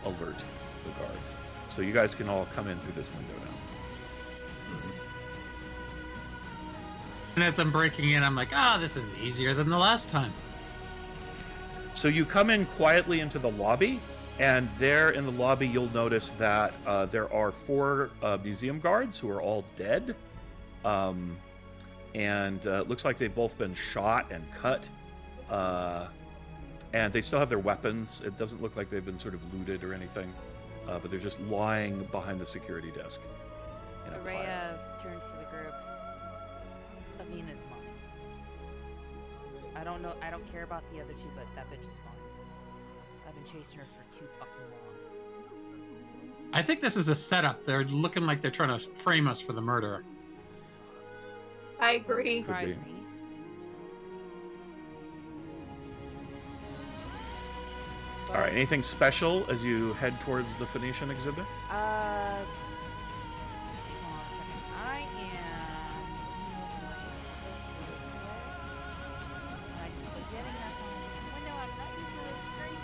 alert the guards. So you guys can all come in through this window now. And as I'm breaking in, I'm like, this is easier than the last time. So you come in quietly into the lobby, and there in the lobby you'll notice that there are 4 museum guards who are all dead. And it looks like they've both been shot and cut. And they still have their weapons. It doesn't look like they've been sort of looted or anything. But they're just lying behind the security desk. Araya turns to the group. Amina's mine. I don't know. I don't care about the other 2, but that bitch is mine. I've been chasing her for too fucking long. I think this is a setup. They're looking like they're trying to frame us for the murder. I agree. Surprise me. All right. Anything special as you head towards the Phoenician exhibit? Hold on a second. I am. I keep forgetting that's on the window. I'm not used to this screen.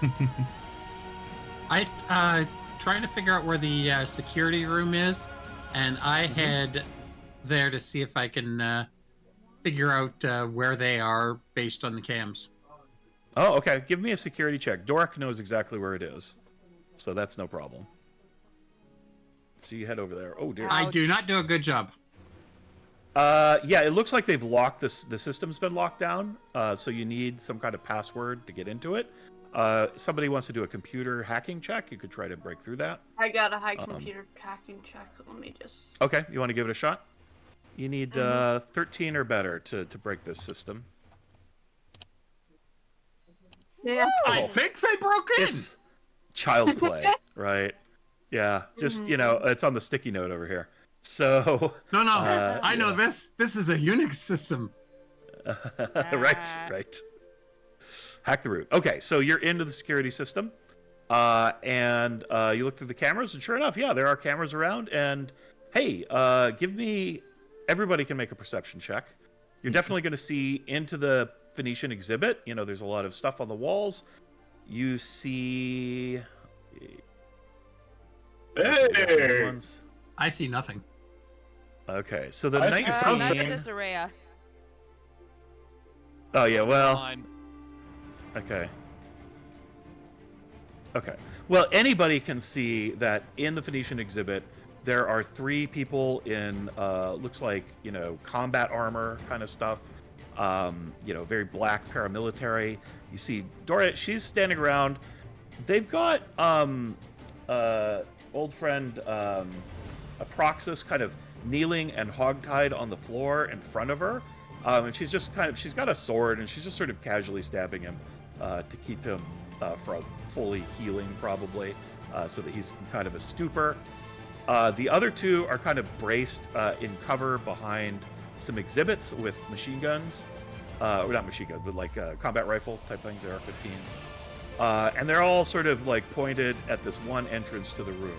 Damn it. I trying to figure out where the security room is, and I head there to see if I can figure out where they are based on the cams. Oh, okay. Give me a security check. Doric knows exactly where it is, so that's no problem. So you head over there. Oh dear. I do not do a good job. Yeah, it looks like they've locked this. The system's been locked down, so you need some kind of password to get into it. Somebody wants to do a computer hacking check. You could try to break through that. I got a high computer hacking check. Let me just. Okay, you want to give it a shot? You need 13 or better to break this system. Yeah. I think they broke in. It's child's play, right? Yeah, just it's on the sticky note over here. So No, I know this. This is a Unix system. right. Hack the root. Okay, so you're into the security system, and you look through the cameras, and sure enough, yeah, there are cameras around. And hey, give me. Everybody can make a perception check. You're definitely going to see into the Phoenician exhibit. There's a lot of stuff on the walls. You see. Hey! I see nothing. Okay, so the I night see scene. None of this, Araya. Oh yeah, well. Fine. Okay. Okay. Well, anybody can see that in the Phoenician exhibit, there are 3 people in, looks like, combat armor kind of stuff. Very black paramilitary. You see Dora, she's standing around. They've got old friend Aproxis kind of kneeling and hogtied on the floor in front of her. And she's got a sword, and she's just sort of casually stabbing him to keep him from fully healing, probably, so that he's in kind of a stupor. The other 2 are kind of braced in cover behind some exhibits with machine guns. Or not machine guns, but like combat rifle type things, AR-15s. And they're all sort of like pointed at this one entrance to the room.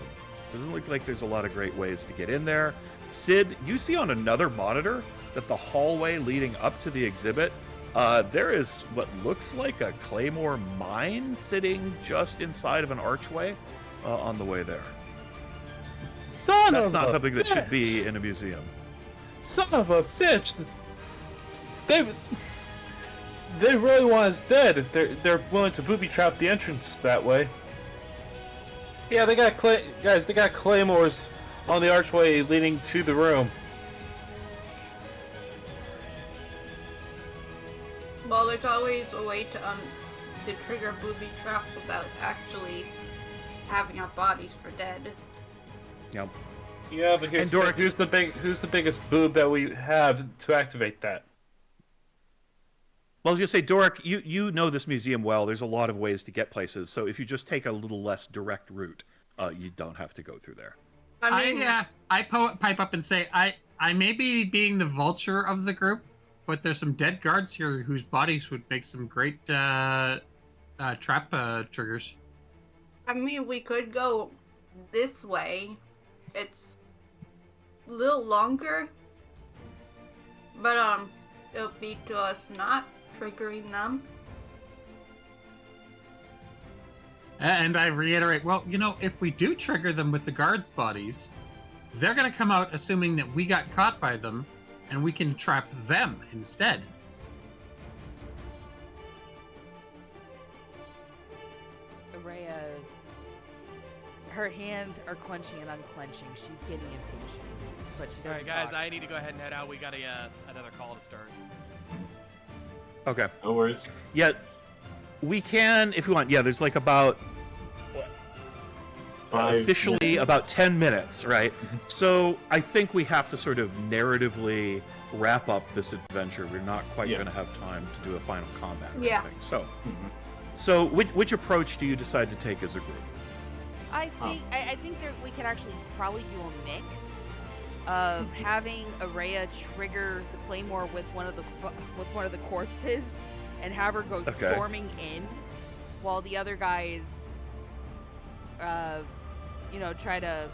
Doesn't look like there's a lot of great ways to get in there. Sid, you see on another monitor that the hallway leading up to the exhibit, there is what looks like a claymore mine sitting just inside of an archway on the way there. That's not something that should be in a museum. Son of a bitch! They really want us dead if they're willing to booby trap the entrance that way. Yeah, they got guys. They got claymores on the archway leading to the room. Well, there's always a way to trigger a booby trap without actually having our bodies for dead. Yep. Yeah, but who's the biggest boob that we have to activate that? Well, I was gonna say, Doric, you know this museum well. There's a lot of ways to get places. So if you just take a little less direct route, you don't have to go through there. I pipe up and say, I may be being the vulture of the group, but there's some dead guards here whose bodies would make some great trap triggers. I mean, we could go this way. It's a little longer, but it'll be to us not triggering them. And I reiterate, well, if we do trigger them with the guards' bodies, they're going to come out assuming that we got caught by them, and we can trap them instead. Araya, her hands are clenching and unclenching. She's getting impatient, but she doesn't. All right, guys, talk. I need to go ahead and head out. We got another call to start. Okay. No worries. Yeah, we can if we want. Yeah, there's like about officially about 10 minutes, right? So I think we have to sort of narratively wrap up this adventure. We're not quite going to have time to do a final combat or anything. So which approach do you decide to take as a group? I think we could actually probably do a mix of having Araya trigger the claymore with one of the corpses, and have her go storming in, while the other guys, try to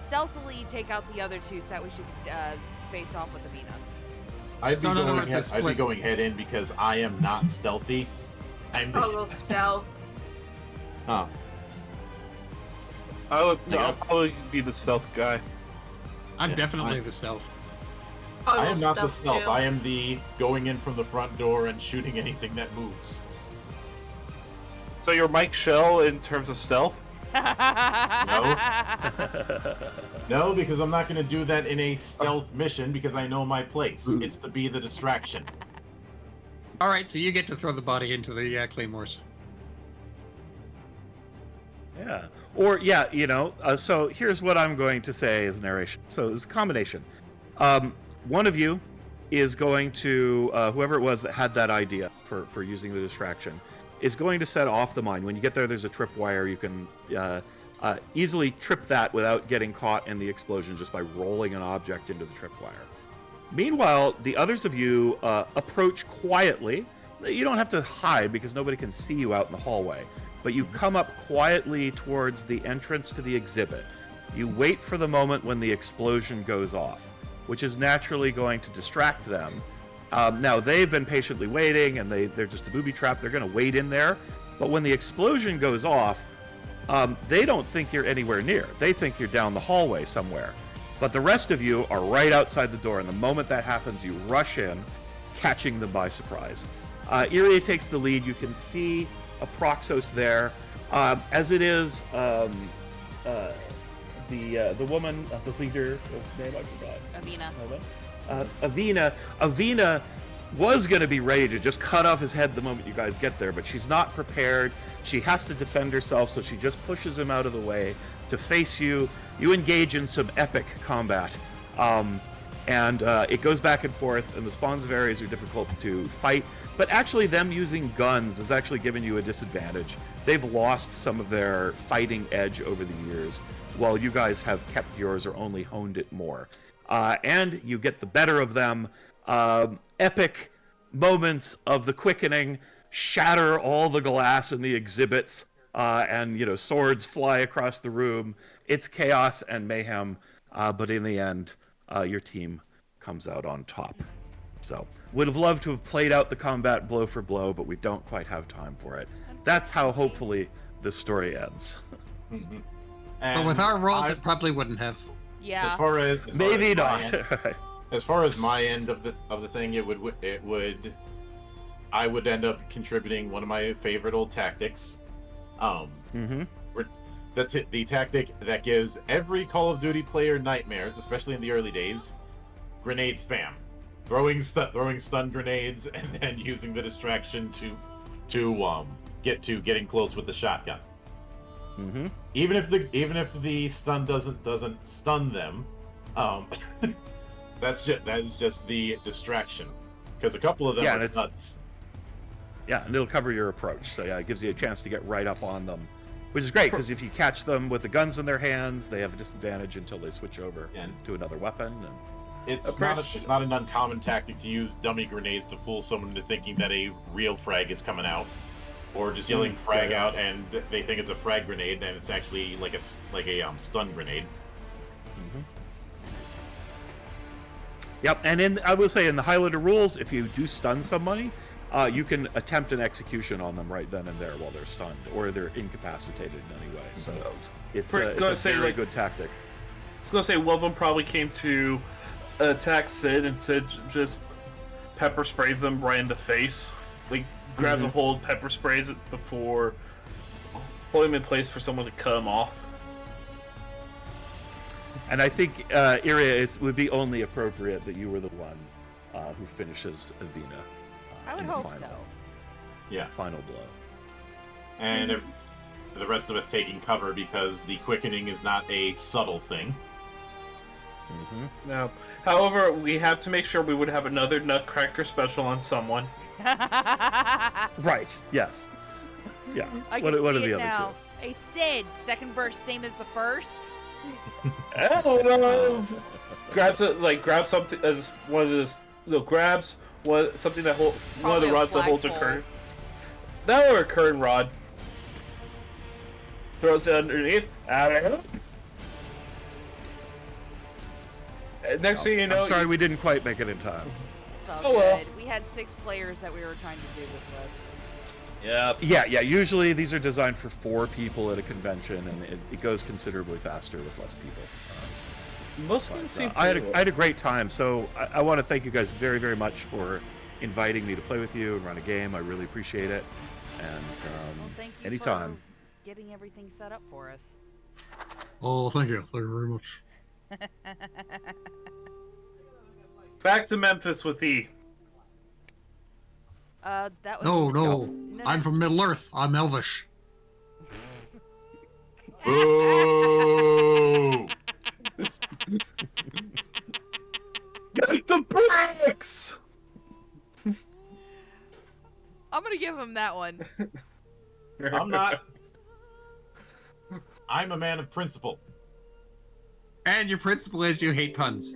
stealthily take out the other 2, so that we should face off with Avina. I'd be going head in because I am not stealthy. I'm stealth. Oh. I'll probably be the stealth guy. I'm definitely the stealth. I am not the stealth. I am the going in from the front door and shooting anything that moves. So you're Mike Shell in terms of stealth? No. No, because I'm not going to do that in a stealth mission because I know my place. It's to be the distraction. All right, so you get to throw the body into the claymores. Yeah. Or, yeah, so here's what I'm going to say as narration. So it's a combination. One of you is going to, whoever it was that had that idea for using the distraction, is going to set off the mine. When you get there's a tripwire. You can easily trip that without getting caught in the explosion just by rolling an object into the tripwire. Meanwhile, the others of you approach quietly. You don't have to hide because nobody can see you out in the hallway. But you come up quietly towards the entrance to the exhibit. You wait for the moment when the explosion goes off, which is naturally going to distract them. Now, they've been patiently waiting, and they're just a booby trap. They're going to wait in there. But when the explosion goes off, they don't think you're anywhere near. They think you're down the hallway somewhere. But the rest of you are right outside the door, and the moment that happens, you rush in, catching them by surprise. Iria takes the lead. You can see a Proxos there, as it is the woman, the leader. What's her name? I forgot. Avina. Avina was going to be ready to just cut off his head the moment you guys get there, but she's not prepared. She has to defend herself, so she just pushes him out of the way to face you. You engage in some epic combat, and it goes back and forth, and the spawns of areas are difficult to fight. But actually, them using guns has actually given you a disadvantage. They've lost some of their fighting edge over the years, while you guys have kept yours or only honed it more. And you get the better of them. Epic moments of the quickening shatter all the glass in the exhibits, and swords fly across the room. It's chaos and mayhem, but in the end, your team comes out on top. So, would have loved to have played out the combat blow for blow, but we don't quite have time for it. That's how, hopefully, this story ends. Mm-hmm. But with our rolls, it probably wouldn't have. Yeah. Maybe not. As far as my end of the thing, I would end up contributing one of my favorite old tactics. That's it. The tactic that gives every Call of Duty player nightmares, especially in the early days. Grenade spam. Throwing stun grenades and then using the distraction to get to getting close with the shotgun. Mm-hmm. Even if the stun doesn't stun them, that is just the distraction. Because a couple of them are nuts. Yeah, and it'll cover your approach. So yeah, it gives you a chance to get right up on them, which is great because if you catch them with the guns in their hands, they have a disadvantage until they switch over to another weapon. And it's not an uncommon tactic to use dummy grenades to fool someone into thinking that a real frag is coming out, or just yelling frag out and they think it's a frag grenade and it's actually like a stun grenade. Mm-hmm. Yep, and I will say in the Highlander rules, if you do stun somebody, you can attempt an execution on them right then and there while they're stunned, or they're incapacitated in any way. So it's a very good tactic. I was gonna say one of them probably came to attack Sid, and Sid just pepper sprays them right in the face. Like grabs a hold, pepper sprays it before putting him in place for someone to cut him off. And I think Iria, would be only appropriate that you were the one who finishes Avina. I would hope so. Yeah. Final blow. And if the rest of us taking cover because the quickening is not a subtle thing. Mm-hmm. No. However, we have to make sure we would have another Nutcracker special on someone. Right. Yes. Yeah. What are the other now. Hey Sid, second verse same as the first. I don't know. Grabs something as one of those. Grabs something that hold one of the rods that holds a curtain. That or a curtain rod. Throws it underneath. Next thing you know, I'm sorry we didn't quite make it in time. It's all good. We had 6 players that we were trying to do this with. Yeah. Usually these are designed for 4 people at a convention, and it goes considerably faster with less people. I had a great time, so I want to thank you guys very, very much for inviting me to play with you and run a game. I really appreciate it. And thank you anytime. for getting everything set up for us. Oh, thank you. Thank you very much. Back to Memphis with E. That was No. I'm from Middle Earth. I'm Elvish. Boo! Get the bricks! I'm gonna give him that one. I'm not. I'm a man of principle. And your principle is you hate puns.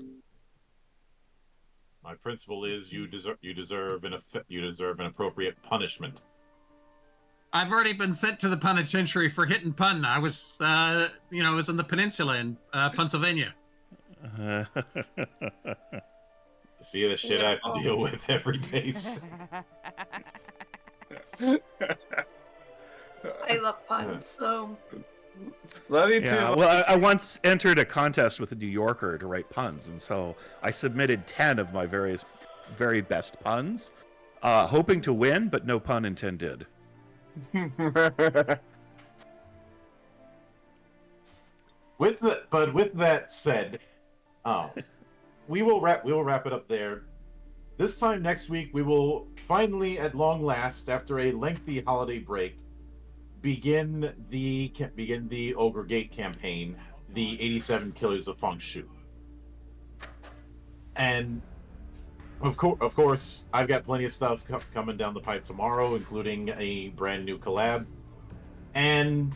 My principle is you deserve an appropriate punishment. I've already been sent to the penitentiary for hit and pun. I was, I was in the peninsula in Pennsylvania. See the shit I have to deal with every day. I love puns, so Love you too. Yeah, well, I once entered a contest with the New Yorker to write puns, and so I submitted 10 of my very best puns, hoping to win, but no pun intended. With that said, we will wrap it up there. This time next week, we will finally, at long last, after a lengthy holiday break, begin the Ogre Gate campaign, the 87 Killers of Feng Shui. And of course, I've got plenty of stuff coming down the pipe tomorrow, including a brand new collab, and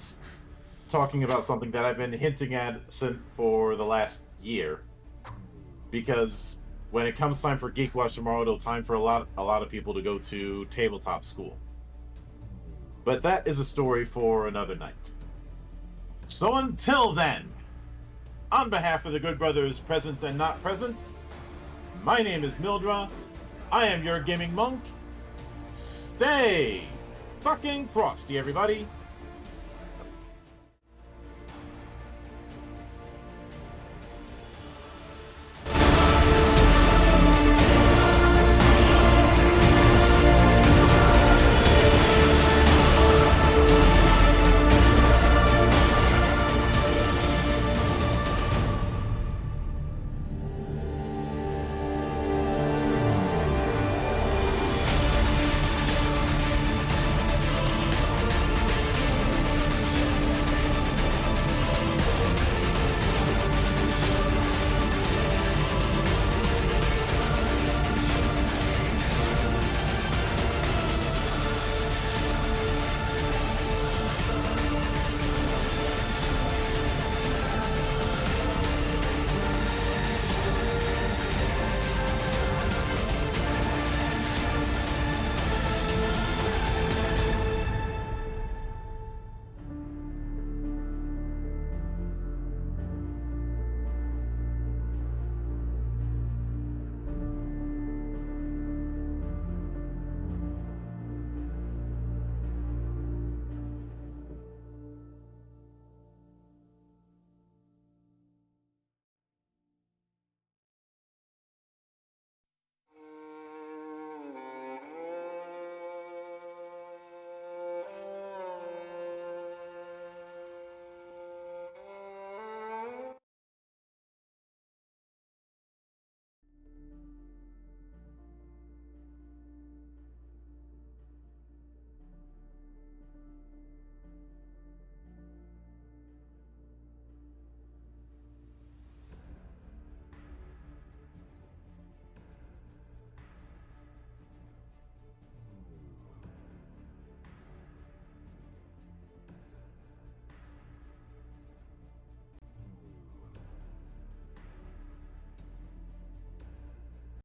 talking about something that I've been hinting at for the last year. Because when it comes time for Geek Watch tomorrow, it'll time for a lot of people to go to tabletop school. But that is a story for another night. So until then, on behalf of the good brothers present and not present, my name is Mildra. I am your gaming monk. Stay fucking frosty, everybody.